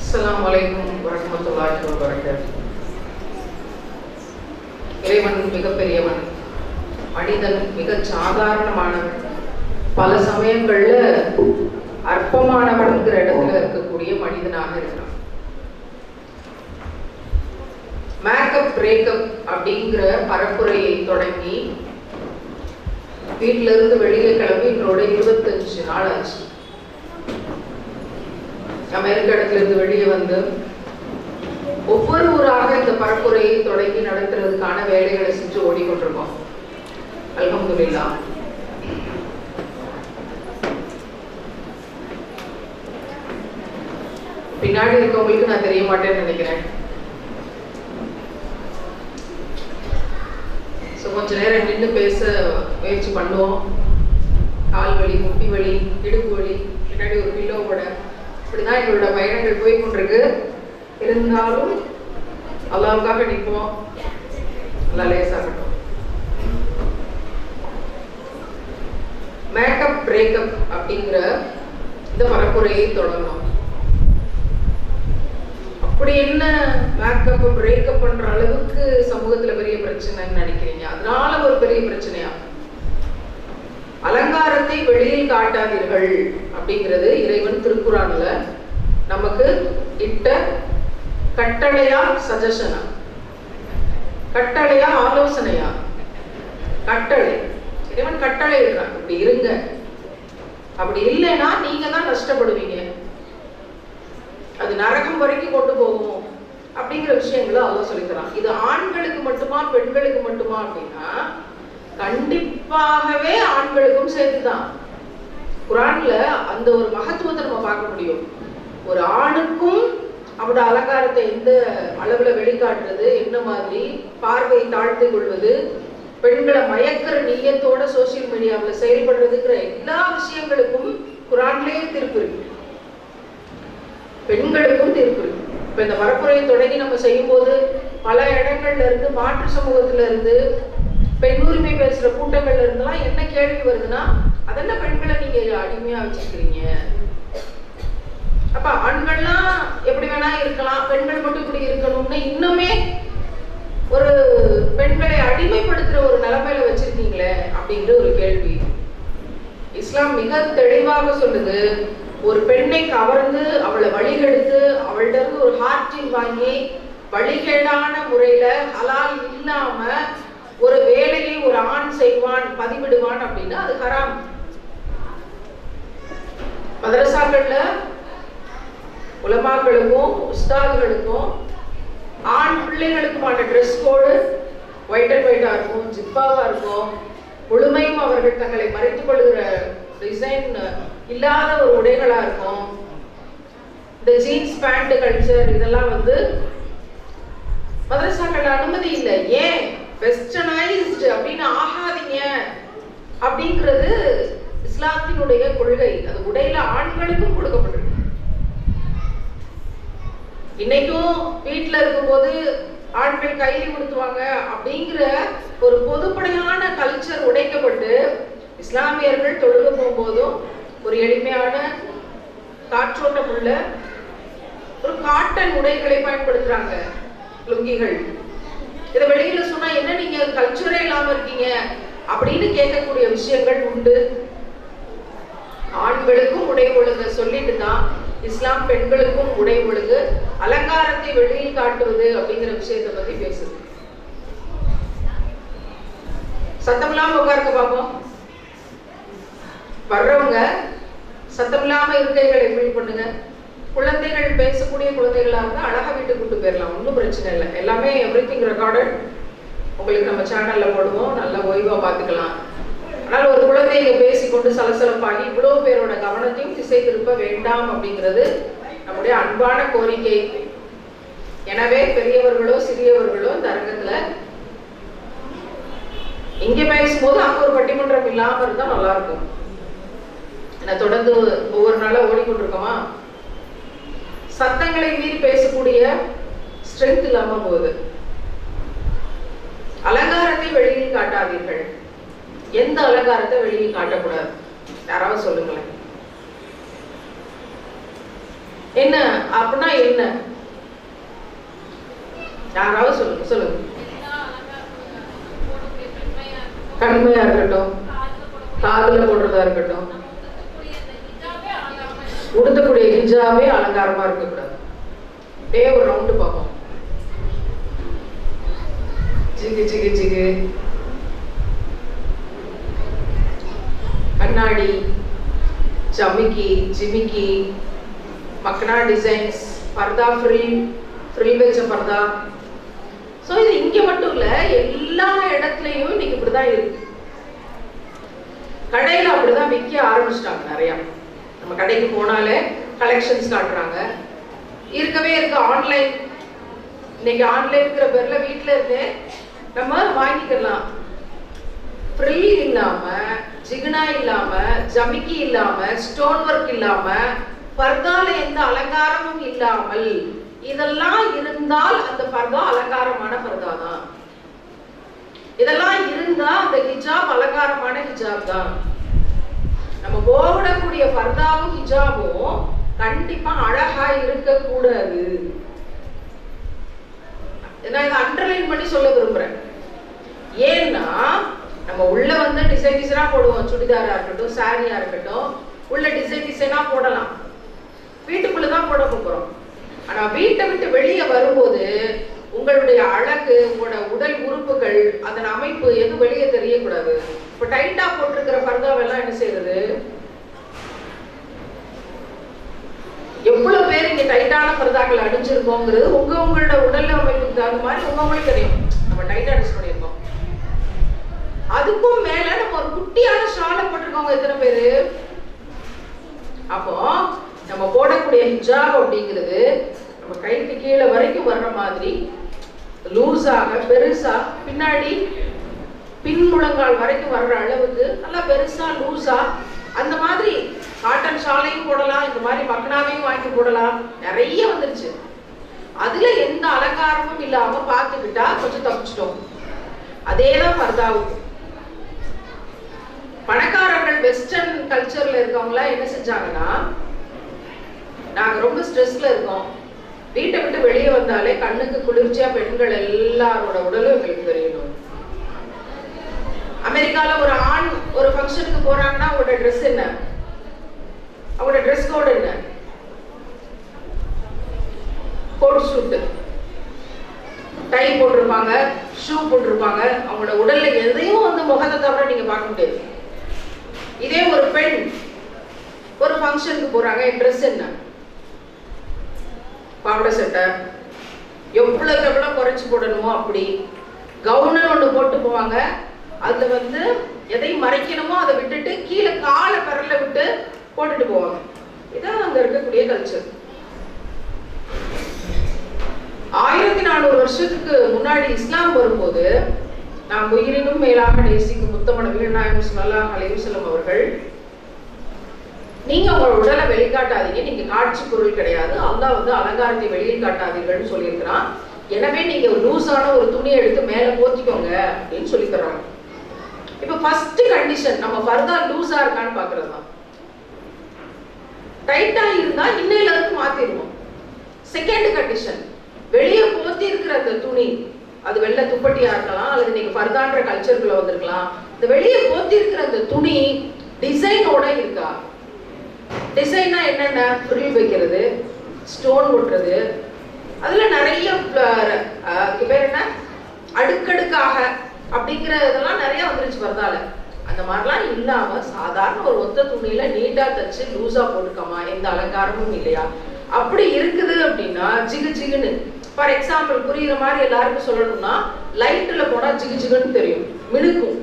Assalamualaikum warahmatullahi wabarakatuh. இறைவன் மிகப்பெரியவன், மனிதன் மிக சாதாரணமானவன், பல சமயங்கள்ல அற்பமானவன்கிற இடத்துல இருக்கக்கூடிய மனிதனாக இருக்கிறான். மேக்கப் பிரேக்கப் அப்படிங்கிற பரப்புரையை தொடங்கி வீட்டில இருந்து வெளியே கிளம்பி இன்றோட 25 நாள் ஆச்சு. நம்ம இருக்க இடத்துல இருந்து வெளியே வந்து ஒவ்வொரு ஊராக இந்த பரப்புரையை தொடங்கி நடத்துறதுக்கான வேலைகளை செஞ்சு ஓடிக்கொண்டிருக்கோம். அல்ஹம்துலில்லாஹ். பின்னாடி இருக்கவங்களுக்கு நான் தெரிய மாட்டேன்னு நினைக்கிறேன். கொஞ்ச நேரம் நின்று பேச முயற்சி பண்ணுவோம். கால் வலி, முட்டி வலி, இடுப்பு வலி, பின்னாடி ஒரு பில்லோவோட இப்படிதான் எங்களோட பயணங்கள் போய் கொண்டிருக்கு. இருந்தாலும் அல்லாஹ்வுக்காக நிற்போம். அல்லாஹ் லேசாகட்டும். மேக்கப் பிரேக்கப் அப்படிங்கிற இந்த பரப்புரையை தொடங்கணும். அப்படி என்ன மேக்கப் பிரேக்கப் பண்ற அளவுக்கு சமூகத்துல பெரிய பிரச்சனைன்னு நினைக்கிறீங்க? அதனால ஒரு பெரிய பிரச்சனையா? அலங்காரத்தை வெளியில் காட்டாதீர்கள் அப்படிங்கிறது இறைவன் திருக்குறான்ல நமக்கு இட்ட கட்டளையா, சஜஷனா? கட்டளையா, ஆலோசனையா? கட்டளை. இறைவன் கட்டளை இருக்கிறான், இப்படி இருங்க. அப்படி இல்லைன்னா நீங்க தான் நஷ்டப்படுவீங்க, அது நரகம் வரைக்கும் கொண்டு போகும் அப்படிங்கிற விஷயங்களை அல்லாஹ் சொல்லித்தரான். இது ஆண்களுக்கு மட்டுமா பெண்களுக்கு மட்டுமா அப்படின்னா கண்டிப்பாகவே ஆண்களுக்கும் சேர்த்துதான். குர்ஆன்ல அந்த ஒரு மகத்துவத்தை நம்ம பார்க்க முடியும். ஒரு ஆணுக்கும் அவரோட அலங்காரத்தை எந்த அளவுல வெளிக்காட்டுறது, என்ன மாதிரி பார்வையை தாழ்த்தி கொள்வது, பெண்களை மயக்கிற நீயத்தோட சோசியல் மீடியாவில் செயல்படுறதுங்கிற எல்லா விஷயங்களுக்கும் குர்ஆன்லயே தீர்ப்பு இருக்கு. பெண்களுக்கும் தீர்ப்பு இருக்கு. இப்ப இந்த பரப்புரையை தொடங்கி நம்ம செய்யும் போது பல இடங்கள்ல இருந்து, மாற்று சமூகத்துல இருந்து, பெண் உரிமை பேசுற கூட்டங்கள்ல இருந்தெல்லாம் என்ன கேள்வி வருதுன்னா, அதென்ன பெண்களை நீங்க அடிமையா வச்சிருக்கிறீங்க? அப்ப ஆண்கள்லாம் எப்படி வேணா இருக்கலாம், பெண்கள் மட்டும் இப்படி இருக்கணும்னு இன்னுமே ஒரு பெண்களை அடிமைப்படுத்துற ஒரு நிலைமையில வச்சிருக்கீங்களே அப்படிங்கிற ஒரு கேள்வி. இஸ்லாம் மிக தெளிவாக சொல்லுது, ஒரு பெண்ணை கவர்ந்து அவளை வழிகெடுத்து அவள்கிட்ட இருந்து ஒரு ஹார்ட்டிங் வாங்கி வழிகேடான முறையில ஹலால் இல்லாம ஒரு வேலையை ஒரு ஆண் செய்வான், பதிவிடுவான் அப்படின்னா அது ஹராம். மதரசாக்கள்ல உலமாக்களுக்கும் உஸ்தாதுகளுக்கும் ஆண் பிள்ளைகளுக்குமான ட்ரெஸ் கோடு ஒயிட் அண்ட் ஒயிட்டா இருக்கும், ஜிப்பாவா இருக்கும். முழுமையும் அவர்கள் தங்களை மறைத்துக் கொள்கிற டிசைன் இல்லாத ஒரு உடைகளா இருக்கும். இந்த ஜீன்ஸ் பேண்ட் கல்ச்சர் இதெல்லாம் வந்து மதரசாக்கள் அனுமதி இல்லை. ஏன் வெஸ்டர்னைஸ்டு அப்படின்னு ஆகாதீங்க அப்படிங்கிறது இஸ்லாத்தினுடைய கொள்கை. அது உடையில ஆண்களுக்கும் கொடுக்கப்பட்டிருக்கு. இன்னைக்கும் வீட்டுல இருக்கும்போது ஆண்கள் கைலி கொடுத்துவாங்க அப்படிங்கிற ஒரு பொதுப்படையான கல்ச்சர் உடைக்கப்பட்டு இஸ்லாமியர்கள் தொழுக போகும்போதும் ஒரு எளிமையான காற்றோட்டமுள்ள ஒரு காட்டன் உடைகளை பயன்படுத்துறாங்க, லுங்கிகள். இதை வெளியில சொன்னா என்ன நீங்க கல்ச்சரே இல்லாம இருக்கீங்க அப்படின்னு கேட்கக்கூடிய விஷயங்கள் உண்டு. ஆண்களுக்கும் உடை ஒழுங்க சொல்லிட்டு தான் இஸ்லாம் பெண்களுக்கும் உடை ஒழுங்கு, அலங்காரத்தை வெளியில் காட்டுவது அப்படிங்கிற விஷயத்தை பத்தி பேசுது. சத்தமில்லாம உட்காருங்க பார்ப்போம். வர்றவங்க சத்தமில்லாம இருக்கைகளை ஃபீல் பண்ணுங்க. குழந்தைகள் பேசக்கூடிய குழந்தைகளா இருந்தா அழகா வீட்டுக்கு கூட்டு போயிடலாம், ஒன்றும் பிரச்சனை இல்லை. எல்லாமே எவ்ரிதிங் ரெக்கார்டட் உங்களுக்கு நம்ம சேனல்ல போடுவோம், நல்லா ஓய்வா பார்த்துக்கலாம். ஆனால் ஒரு குழந்தை இங்க பேசிக்கொண்டு சலசலப்பாகி இவ்வளவு பேரோட கவனத்தையும் திசை திருப்ப வேண்டாம் அப்படிங்கிறது நம்முடைய அன்பான கோரிக்கை. எனவே பெரியவர்களோ சிறியவர்களோ இந்த அரங்கத்துல இங்க பேசும்போது அங்க ஒரு பட்டிமன்றம் இல்லாம இருந்தா நல்லா இருக்கும். ஏன்னா தொடர்ந்து ஒவ்வொரு நாளும் ஓடிக்கொண்டிருக்கோமா, சத்தங்களை மீறி பேசக்கூடிய ஸ்ட்ரென்த் இல்லாம போகுது. அலங்காரத்தை வெளியில் காட்டாதீர்கள். எந்த அலங்காரத்தை வெளியில் காட்டக்கூடாது? யாராவது சொல்லுங்களேன். என்ன அப்படின்னா என்ன? யாராவது சொல்லுங்க சொல்லுங்க. கண்மையா இருக்கட்டும், காதுல போடுறதா இருக்கட்டும், உடுத்தக்கூடிய ஹிஜாபே அலங்காரமா இருக்கக்கூடாது. அப்படியே ஒரு ரவுண்டு பார்ப்போம். ஜிகு ஜிகு ஜிகு, கண்ணாடி, ஜமிக்கி ஜிமிக்கி, மக்னா டிசைன்ஸ், பர்தா ஃப்ரில் வச்ச பர்தா. ஸோ இது இங்க மட்டும் இல்ல, எல்லா இடத்துலையும் இன்னைக்கு இப்படிதான் இருக்கு. கடையில அப்படிதான் விற்க ஆரம்பிச்சிட்டாங்க நிறையா. நம்ம கடைக்கு போனாலே கலெக்ஷன்ஸ் காட்டுறாங்க, இருக்கவே இருக்கு. ஆன்லைன், இன்னைக்கு ஆன்லைன்ங்கிற பேர்ல வீட்டுல இருந்தே நம்ம வாங்கிக்கலாம். ஃப்ரில் இல்லாம, ஜிகுனா இல்லாம, ஜமிக்கி இல்லாம, ஸ்டோன் ஒர்க் இல்லாம, பர்தால எந்த அலங்காரமும் இல்லாமல் இதெல்லாம் இருந்தால் அந்த பர்தா அலங்காரமான பர்தா தான். இதெல்லாம் இருந்தா அந்த ஹிஜாப் அலங்காரமான ஹிஜாப் தான். நம்ம போடக்கூடிய பர்தாவும் ஹிஜாபும் கண்டிப்பா அழகா இருக்க கூடாது. நான் இதை அண்டர்லைன் பண்ணி சொல்ல விரும்புறேன். ஏன்னா நம்ம உள்ள வந்து டிசைன் டிசைனா போடுவோம். சுடிதாரா இருக்கட்டும், சாரியா இருக்கட்டும், உள்ள டிசைன் டிசைனா போடலாம். வீட்டுக்குள்ளதான் போட போறோம். ஆனா வீட்டை விட்டு வெளியே வரும்போது உங்களுடைய அழகு, உங்களோட உடல் உறுப்புகள், அதன் அமைப்பு எதுவும் வெளியே தெரியக்கூடாது. இப்ப டைட்டா போட்டிருக்கிற பர்தாவெல்லாம் என்ன செய்யறது? எவ்வளவு பேர் இங்க டைட்டான பர்தாக்கள் அடிச்சிருக்கோங்கிறது உங்களோட உடல் அமைப்புக்கு தகுந்த மாதிரி உங்களுக்கு தெரியும். நம்ம டைட்டா அடிச்சு பண்ணியிருக்கோம். அதுக்கும் மேல நம்ம ஒரு குட்டியான ஷாலை போட்டிருக்கோங்க எத்தனை பேரு? அப்போ நம்ம போடக்கூடிய ஹிஜாப் அப்படிங்கிறது நம்ம கைக்கு கீழே வரைக்கும் வர்ற மாதிரி லூஸாக, பெருசா, பின்னாடி பின்முழங்கால் வரைக்கும் வர்ற அளவுக்கு நல்லா பெருசா லூஸா, அந்த மாதிரி காட்டன் ஷாலையும் போடலாம், இந்த மாதிரி மக்னாவையும் வாங்கி போடலாம், நிறைய வந்துருச்சு. அதுல எந்த அலங்காரமும் இல்லாம பார்த்துக்கிட்டா கொஞ்சம் தப்பிச்சிட்டோம். அதேதான் பர்தாவும். பணக்காரர்கள் வெஸ்டர்ன் கல்ச்சர்ல இருக்கவங்களா என்ன செஞ்சாங்கன்னா, நாங்க ரொம்ப ஸ்ட்ரெஸ்ல இருக்கோம், வீட்டை விட்டு வெளியே வந்தாலே கண்ணுக்கு குளிர்ச்சியா பெண்கள் எல்லாரோட உடலும் எங்களுக்கு தெரியணும். அமெரிக்கால ஒரு ஆண் ஒரு ஃபங்க்ஷனுக்கு போறாங்கன்னா அவங்களோட ட்ரெஸ் என்ன, அவங்களோட ட்ரெஸ் கோட் என்ன? கோட் சூட், டை போட்டிருப்பாங்க, ஷூ போட்டிருப்பாங்க. அவங்களோட உடல்ல எதையும் வந்து முகத்தை தவிர நீங்க பார்க்க முடியாது. இதே ஒரு பெண் ஒரு ஃபங்க்ஷனுக்கு போறாங்க, என் ட்ரெஸ் என்ன? பாவாடை சட்டை, எவ்வளவுக்கு எவ்வளவு குறைச்சு போடணுமோ அப்படி. கவுனு ஒண்ணு போட்டு போவாங்க, அதுல வந்து எதை மறைக்கணுமோ அதை விட்டுட்டு கீழே காலை பெறல விட்டு போட்டுட்டு போவாங்க. இதான் அங்க இருக்கக்கூடிய கல்ச்சர். 1400 வருஷத்துக்கு முன்னாடி இஸ்லாம் வரும்போது நாம் உயிரினும் மேலாக நேசிக்கும் முத்தமன வீரநாயகம் ஸல்லல்லாஹு அலைஹி வஸல்லம் அவர்கள், நீங்க உங்களோட உடலை வெளிக்காட்டாதீங்க, நீங்க காட்சி பொருள் கிடையாது, அல்லாஹ் வந்து அலங்காரத்தை வெளியில் காட்டாதீங்கன்னு சொல்லியிருக்கிறான். எனவே நீங்க லூஸான ஒரு துணியை எடுத்து மேல போத்திக்கோங்க அப்படின்னு சொல்லி தர்றாங்க. இப்ப ஃபர்ஸ்ட் கண்டிஷன் நம்ம ஃபர்தா லூஸா இருக்கான்னு பாக்குறது தான். டைட்டா இருந்தா இன்னையில இருந்து மாத்திடுவோம். செகண்ட் கண்டிஷன், வெளியே போத்தி இருக்கிற அந்த துணி, அது வெள்ளை துப்பட்டியா இருக்கலாம் அல்லது நீங்க ஃபர்தான்ற கல்ச்சருக்குள்ள வந்திருக்கலாம், இந்த வெளியே போத்தி இருக்கிற அந்த துணி டிசைனோட இருக்கா? டிசைனா என்னென்ன? ஃப்ரில் வைக்கிறது, ஸ்டோன் ஒட்டுறது, அதுல நிறைய பேர் என்ன அடுக்கடுக்காக அப்படிங்கிற இதெல்லாம் நிறைய வந்துருச்சு ஃபர்தால. அந்த மாதிரிலாம் இல்லாம சாதாரண ஒரு ஒத்த துணியில நீட்டா தச்சு லூஸா போட்டுக்கமா, எந்த அலங்காரமும் இல்லையா? அப்படி இருக்குது அப்படின்னா ஜிகு ஜிகுன்னு, ஃபார் எக்ஸாம்பிள் புரியுற மாதிரி எல்லாருக்கும் சொல்லணும்னா, லைட்ல போனா ஜிகு ஜிகுன்னு தெரியும், மினுக்கும்.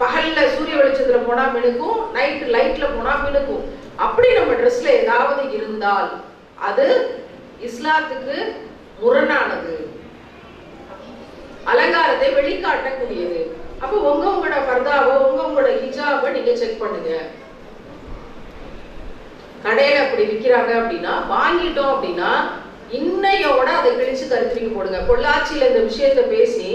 பகல்ல சூரிய வெளிச்சத்துல போனா மினுக்கும், நைட் லைட்ல போனா மினுக்கும். அப்படி நம்ம ட்ரெஸ்ல ஏதாவது இருந்தால் அது இஸ்லாத்துக்கு முரணானது, அலங்காரத்தை வெளிக்காட்டக்கூடியது. அப்ப உங்களோட ஃபர்தாவை உங்களோட ஹிஜாபை நீங்க செக் பண்ணுங்க. கடையில அப்படி விற்கிறாங்க அப்படின்னா வாங்கிட்டோம் அப்படின்னா இன்னையோட அதை கிழிச்சு கருத்துணிக்கு போடுங்க. பொள்ளாச்சியில இந்த விஷயத்த பேசி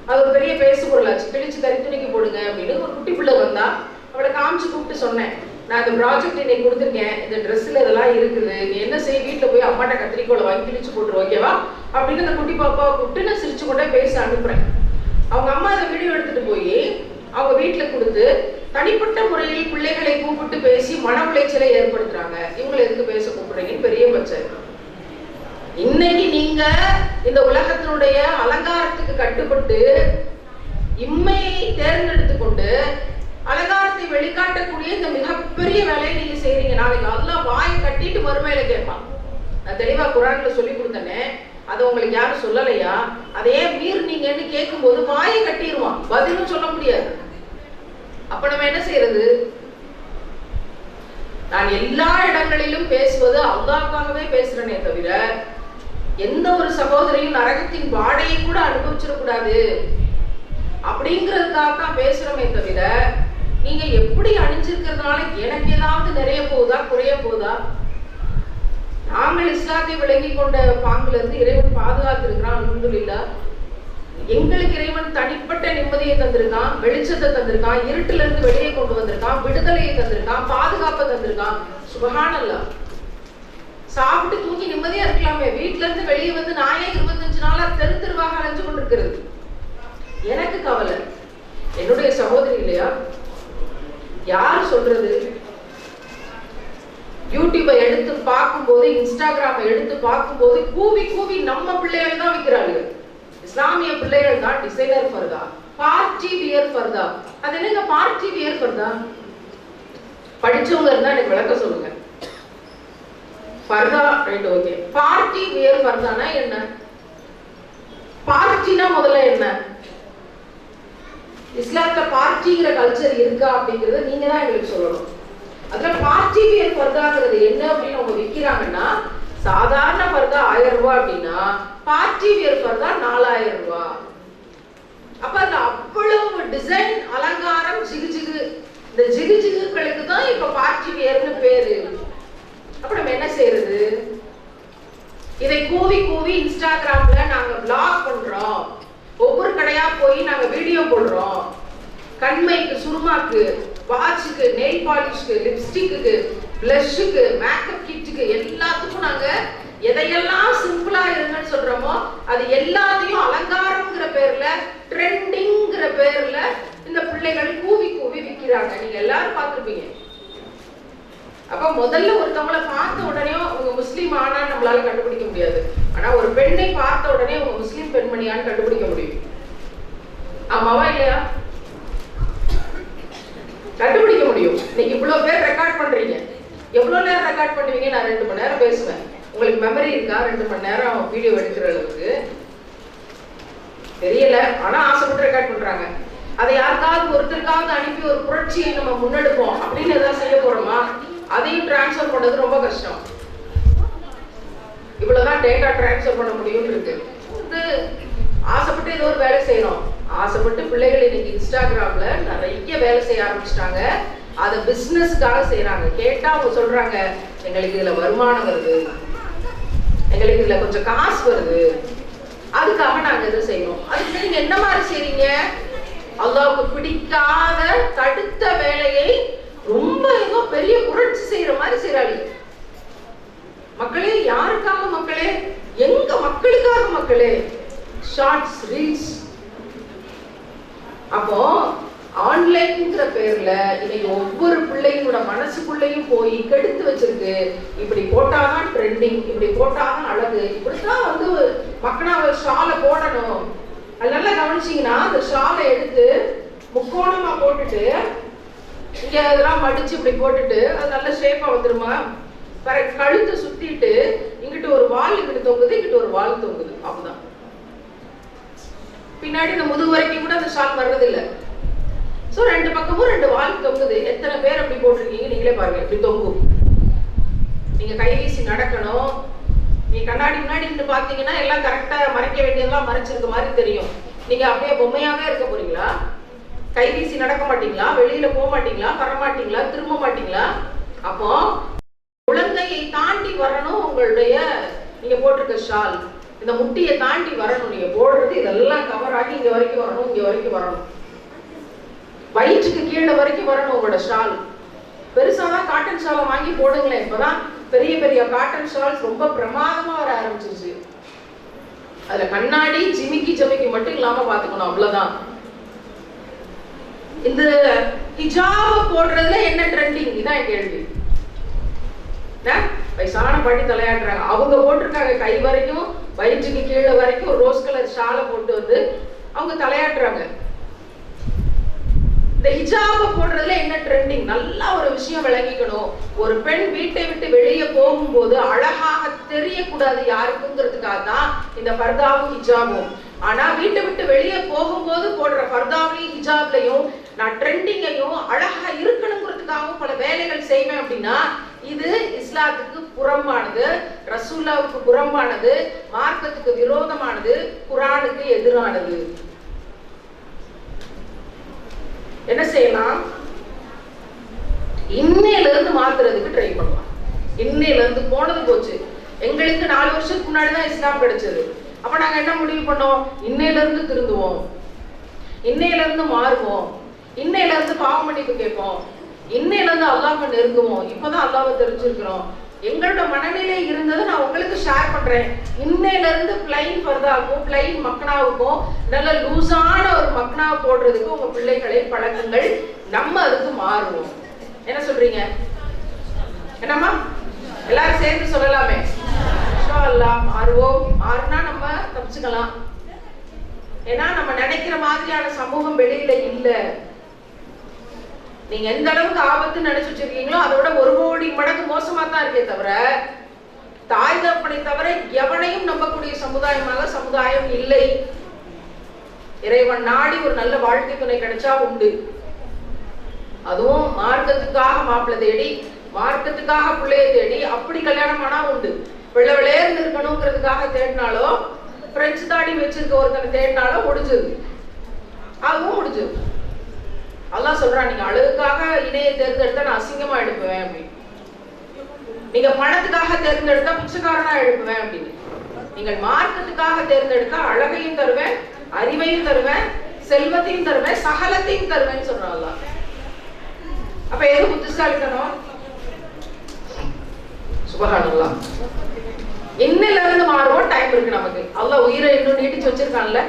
அது ஒரு பெரிய பேசு பொருளாச்சு, கிழிச்சு கருத்துணிக்கு போடுங்க அப்படின்னு ஒரு குட்டி பிள்ளை வந்தா அவளை காமிச்சு கூப்பிட்டு சொன்னேன், நான் இந்த ப்ராஜெக்ட் இன்னைக்கு கொடுத்துருக்கேன், இந்த ட்ரெஸ்ல இதெல்லாம் இருக்குது, நீ என்ன செய்ய, வீட்டுல போய் அம்மாட்ட கத்திரிக்கோளை வாங்கி கிழிச்சு போட்டுரு, ஓகேவா அப்படின்னு அந்த குட்டி பாப்பாவை கூப்பிட்டு நான் சிரிச்சு கொண்டே பேச அனுப்புறேன். அவங்க அம்மா இந்த வீடியோ எடுத்துட்டு போய் அவங்க வீட்டுல கொடுத்து தனிப்பட்ட முறையில் பிள்ளைகளை கூப்பிட்டு பேசி மன உளைச்சலை ஏற்படுத்துறாங்க. இவங்களை எதுக்கு பேச கூப்பிடுறீங்கன்னு பெரிய பச்சை. இன்னைக்கு நீங்க இந்த உலகத்தினுடைய அலங்காரத்துக்கு கட்டுப்பட்டு இம்மையை தேர்ந்தெடுத்து கொண்டு அலங்காரத்தை வெளிக்காட்டக்கூடிய இந்த மிகப்பெரிய வேலையை நீங்க செய்றீங்க. நாளைக்கு அல்லாஹ் வாயை கட்டிட்டு மறுமையில கேட்பான். நான் தெளிவா குர்ஆன்ல சொல்லி கொடுத்தேனே, அதை உங்களுக்கு யாரும் சொல்லலையா? அதே மீறினீங்கன்னு கேட்கும் போது வாயை கட்டிடுவான், பதிலும் சொல்ல முடியாது. அப்ப நம்ம என்ன செய்யறது? நான் எல்லா இடங்களிலும் பேசுவது அல்லாஹ்வுக்காகவே பேசுறேனே தவிர எந்த ஒரு சகோதரியும் நரகத்தின் வாடையை கூட அனுபவிச்சிடக்கூடாது அப்படிங்கிறதுக்காக தான் பேசுறோமே தவிர, நீங்க எப்படி அணிஞ்சிருக்கிறதுனால எனக்கு ஏதாவது நிறைய போகுதா குறைய போகுதா? நாங்கள் இஸ்லாத்தை விளங்கி கொண்ட பாங்குல இருந்து இறைவன் பாதுகாத்து இருக்கிறான், அல்ஹம்துலில்லாஹ். எங்களுக்கு இறைவன் தனிப்பட்ட நிம்மதியை தந்திருக்கான், வெளிச்சத்தை தந்திருக்கான், இருட்டுல இருந்து வெளியே கொண்டு வந்திருக்கான், விடுதலையை தந்திருக்கான், பாதுகாப்பை தந்திருக்கான். சுப்ஹானல்லாஹ். சாப்பிட்டு தூங்கி நிம்மதியா இருக்கலாமே, வீட்டுல இருந்து வெளியே வந்து நாயே 25 நாளா தெரு தெருவாக அலைஞ்சு கொண்டிருக்கிறது. எனக்கு கவலை என்னுடைய சகோதரி இல்லையா? யார் சொல்றது? யூடியூபை எடுத்து பார்க்கும்போது, இன்ஸ்டாகிராமை எடுத்து பார்க்கும்போது கூவி கூவி நம்ம பிள்ளைகள் தான் விற்கிறாங்க. இஸ்லாமிய பிள்ளைகள் தான் டிசைனர் ஃபர்தா, பார்ட்டி வியர் ஃபர்தா. அது என்னங்க பார்ட்டி வியர் ஃபர்தா? படிச்சவங்க இருந்தா எனக்கு விளக்க சொல்லுங்க. ஃபர்தா ரைட், ஓகே. பார்ட்டி வியர் ஃபர்தானா என்ன? பார்ட்டினா முதல்ல என்ன? இஸ்லாத்துல பார்ட்டிங்கிற கல்ச்சர் இருக்கா அப்படிங்கறத நீங்க தான் எங்களுக்கு சொல்லணும். அதுல பார்ட்டி வியர் ஃபர்தாங்கிறது என்ன அப்படின்னு அவங்க விக்கிறாங்கன்னா, சாதாரண ஃபர்தா 1000 ரூபாய் அப்படின்னா பார்ட்டி வியர் ஃபர்தா 4000 ரூபாய். அப்ப அந்த அவ்வளவு டிசைன், அலங்காரம், ஜிகு ஜிகு, இந்த ஜிகு ஜிகுகளுக்கு தான் இப்ப பார்ட்டி வியர்னு பேரு. அப்ப நம்ம என்ன செய்யறது? இதை கூவி கூவி இன்ஸ்டாகிராம்ல நாங்க vlog பண்றோம், ஒவ்வொரு கடையா போய் நாங்க வீடியோ போடுறோம். கண்மைக்கு, சுருமாக்கு, வாட்சுக்கு, நெயில் பாலிஷ்க்கு, லிப்ஸ்டிக்கு, பிளஷ்க்கு, மேக்கப் கிட்டுக்கு எல்லாத்துக்கும் நாங்க எதையெல்லாம் சிம்பிளா இருங்கன்னு சொல்றோமோ அது எல்லாத்தையும் அலங்காரம்ங்கிற பேர்ல, ட்ரெண்டிங்கிற பேர்ல இந்த பிள்ளைகள் கூவி கூவி விற்கிறாங்க. நீங்க எல்லாரும் பார்த்திருப்பீங்க. அப்ப முதல்ல ஒருத்தவங்களை பார்த்த உடனே உங்க முஸ்லீம் ஆனா நம்மளால கண்டுபிடிக்க முடியாது. ஆனா ஒரு பெண்ணை பார்த்த உடனே உங்க முஸ்லீம் பெண்மணியான்னு கண்டுபிடிக்க முடியும். ஆமாவா இல்லையா? கண்டுபிடிக்க முடியும். இன்னைக்கு இவ்வளவு பேர் ரெக்கார்ட் பண்றீங்க. எவ்வளவு நேரம் ரெக்கார்ட் பண்ணுவீங்க? நான் 2 மணி நேரம் பேசுவேன். உங்களுக்கு மெமரி இருக்கா 2 மணி நேரம் வீடியோ எடுக்கிற அளவுக்கு? தெரியல, ஆனா ஆசைப்பட்டு ரெக்கார்ட் பண்றாங்க. அதை யாருக்காவது ஒருத்தருக்காவது அனுப்பி ஒரு புரட்சியை நம்ம முன்னெடுப்போம் அப்படின்னு ஏதாவது செய்ய போறோமா? அதையும் டிரான்ஸ்ஃபர் பண்றது ரொம்ப கஷ்டம். இவ்வளவுதான் டேட்டா டிரான்ஸ்ஃபர் பண்ண முடியும் இருக்கு. ஆசைப்பட்டு ஏதோ ஒரு வேலை செய்யணும். ஆசைப்பட்டு பிள்ளைகள் இன்னைக்கு இன்ஸ்டாகிராம்ல நிறைய வேலை செய்ய ஆரம்பிச்சிட்டாங்க. அதை பிசினஸ்க்காக செய்யறாங்க. கேட்டா அவங்க சொல்றாங்க, எங்களுக்கு இதுல வருமானம் வருது, எங்களுக்கு இதுல கொஞ்சம் காசு வருது, அதுக்காக நாங்க இதை செய்யறோம். அதுக்கு நீங்க என்ன மாதிரி செய்றீங்க? அல்லாஹ்வுக்கு பிடிக்காத தடுத்த வேலையை ரொம்ப ஏதோ பெரிய புரட்சி செய்யற மாதிரி செய்றாங்க. மக்களே, யாருக்காக மக்களே? எங்க மக்களுக்காக மக்களே. Shorts, reels. அப்போ ஆன்லைன்ங்கிற பேர்ல இன்னைக்கு ஒவ்வொரு பிள்ளைங்களோட மனசுக்குள்ளேயும் போய் கெடுத்து வச்சிருக்கு. இப்படி போட்டாதான் ட்ரெண்டிங், இப்படி போட்டாதான் அழகு, இப்படித்தான் வந்து மக்கனா ஒரு ஷாலை போடணும். அது நல்லா கவனிச்சீங்கன்னா அந்த ஷாலை எடுத்து முக்கோணமா போட்டுட்டு இங்க அதெல்லாம் மடிச்சு இப்படி போட்டுட்டு அது நல்ல ஷேப்பா வந்துருமா? கழுத்தை சுத்திட்டு இங்கிட்டு ஒரு வால் இங்கிட்டு தொங்குது, இங்கிட்டு ஒரு வால் தொங்குது, அப்படிதான். பின்னாடி இந்த முதுகு வரைக்கும் கூட அந்த ஷால் வர்றது இல்லை. சோ ரெண்டு பக்கமும் ரெண்டு வால் தொங்குது. எத்தனை பேர் அப்படி போட்டிருக்கீங்க நீங்களே பாருங்க. இப்படி தொங்கும். நீங்க கை வீசி நடக்கணும். நீங்க கண்ணாடி முன்னாடி நின்று பாத்தீங்கன்னா எல்லாம் கரெக்டா மறைக்க வேண்டியதெல்லாம் மறைச்சிருக்க மாதிரி தெரியும். நீங்க அப்படியே பொம்மையாவே இருக்க போறீங்களா? கை வீசி நடக்க மாட்டீங்களா? வெளியில போக மாட்டீங்களா? வர மாட்டீங்களா? திரும்ப மாட்டீங்களா? அப்போ குழந்தையை தாண்டி வரணும். உங்களுடைய நீங்க போட்டிருக்க ஷால் இந்த முட்டியை தாண்டி வரணும். நீங்க போடுறது இதெல்லாம் கவர் ஆகி இங்க வரைக்கும் வரணும், இங்க வரைக்கும் வரணும், வயிற்றுக்கு கீழே வரைக்கும் வரணும் உங்களோட ஷால். பெருசாதான் காட்டன் ஷாலை வாங்கி போடுங்களேன். இப்பதான் பெரிய பெரிய காட்டன் ஷால்ஸ் ரொம்ப பிரமாதமா வர ஆரம்பிச்சிருச்சு. அதுல கண்ணாடி ஜிமிக்கி மட்டும் இல்லாம பாத்துக்கணும், அவ்வளவுதான். இந்த ஹிஜாப் போடுறதுல என்ன ட்ரெண்டிங்? இதான் கேள்வி. வயசான பாட்டி தலையாடுறாங்க. அவங்க போட்டிருக்காங்க கை வரைக்கும் வயிற்றுக்கு கீழே வரைக்கும் ரோஸ் கலர் ஷாலை போட்டு வந்து அவங்க தலையாடுறாங்க. இந்த ஹிஜாப போடுறதுல என்ன ட்ரெண்டிங்? நல்லா ஒரு விஷயம் விளங்கிக்கணும். ஒரு பெண் வீட்டை விட்டு வெளியே போகும்போது அழகாக தெரியக்கூடாது யாருக்குங்கிறதுக்காக தான் இந்த பர்தாவும் ஹிஜாபும். ஆனா வீட்டை விட்டு வெளியே போகும்போது போடுற பர்தாவையும் ஹிஜாப்லையும் நான் ட்ரெண்டிங்கையும் அழகா இருக்கணுங்கிறதுக்காகவும் பல வேலைகள் செய்வேன். அப்படின்னா இது இஸ்லாத்துக்கு புறம்பானது, ரசூலுல்லாஹ்வுக்கு புறம்பானது, மார்க்கத்துக்கு விரோதமானது, குர்ஆனுக்கு எதிரானது. என்ன செய்யலாம்? இன்னையில இருந்து மாத்துறதுக்கு ட்ரை பண்ணலாம். இன்னையில இருந்து போனது போச்சு. எங்களுக்கு 4 வருஷத்துக்கு முன்னாடிதான் இஸ்லாம் கிடைச்சது. அப்ப நாங்க என்ன முடிவு பண்ணோம்? இன்னையில இருந்து திருந்துவோம், இன்னையில இருந்து மாறுவோம், இன்னையில இருந்து பாவ மன்னிப்பு கேட்போம், இன்னையில இருந்து அல்லாஹ்வை நெருங்குவோம். இப்பதான் அல்லாஹ்வை தெரிஞ்சிருக்கிறோம். எங்களோட மனநிலை இருந்தது நான் உங்களுக்கு ஷேர் பண்றேன். இன்னையில இருந்து பிளைன் பர்தாவுக்கும் பிளைன் மக்னாவுக்கும் நல்ல லூசான ஒரு மக்னாவை போடுறதுக்கு உங்க பிள்ளைகளை பழக்குங்கள். நம்ம அதுக்கு மாறுவோம். என்ன சொல்றீங்க? என்னம்மா எல்லாரும் சேர்ந்து சொல்லலாமே? இன்ஷா அல்லாஹ் மாறுவோம். மாறினா நம்ம தப்பிச்சுக்கலாம். ஏன்னா நம்ம நினைக்கிற மாதிரியான சமூகம் வெளியில இல்ல. நீங்க எந்த அளவுக்கு ஆபத்து நினைச்சு வச்சிருக்கீங்களோ அதை விட 1 கோடி மடங்கு மோசமா தான் இருக்கே தவிர, தாய் தகப்பனை தவிர எவனையும் நம்பக்கூடிய சமுதாயம் இல்லை. இறைவன் நாடி ஒரு நல்ல வாழ்க்கை துணை கிடைச்சா உண்டு. அதுவும் மார்க்கத்துக்காக மாப்பிள்ளை தேடி, மார்க்கத்துக்காக பிள்ளைய தேடி அப்படி கல்யாணம் ஆனா உண்டு. வெள்ளை வெள்ளையர்னு இருக்கணுங்கிறதுக்காக தேடினாலோ, பிரெஞ்சு தாடி வச்சிருக்க ஒருத்தனை தேடினாலோ முடிஞ்சது. அதுவும் முடிஞ்சது. அல்லாஹ் சொல்றான், நீங்க அழகுக்காக இணையை தேர்ந்தெடுத்தா நான் அசிங்கமா எழுப்புவேன் அப்படின்னு. நீங்க பணத்துக்காக தேர்ந்தெடுத்தா பிச்சைக்காரனா எழுப்புவேன் அப்படின்னு. நீங்கள் மார்க்கத்துக்காக தேர்ந்தெடுத்தா அழகையும் தருவேன், அறிவையும் தருவேன், செல்வத்தையும் தருவேன், சகலத்தையும் தருவேன்னு சொல்றான் அல்லாஹ். அப்ப எது புத்திசாலித்தனம்? சுப்ஹானல்லாஹ். இன்னையில இருந்து மாறுவோம். டைம் இருக்கு நமக்கு. அல்லாஹ் உயிரை இன்னும் நீட்டிச்சு வச்சிருக்கான்ல.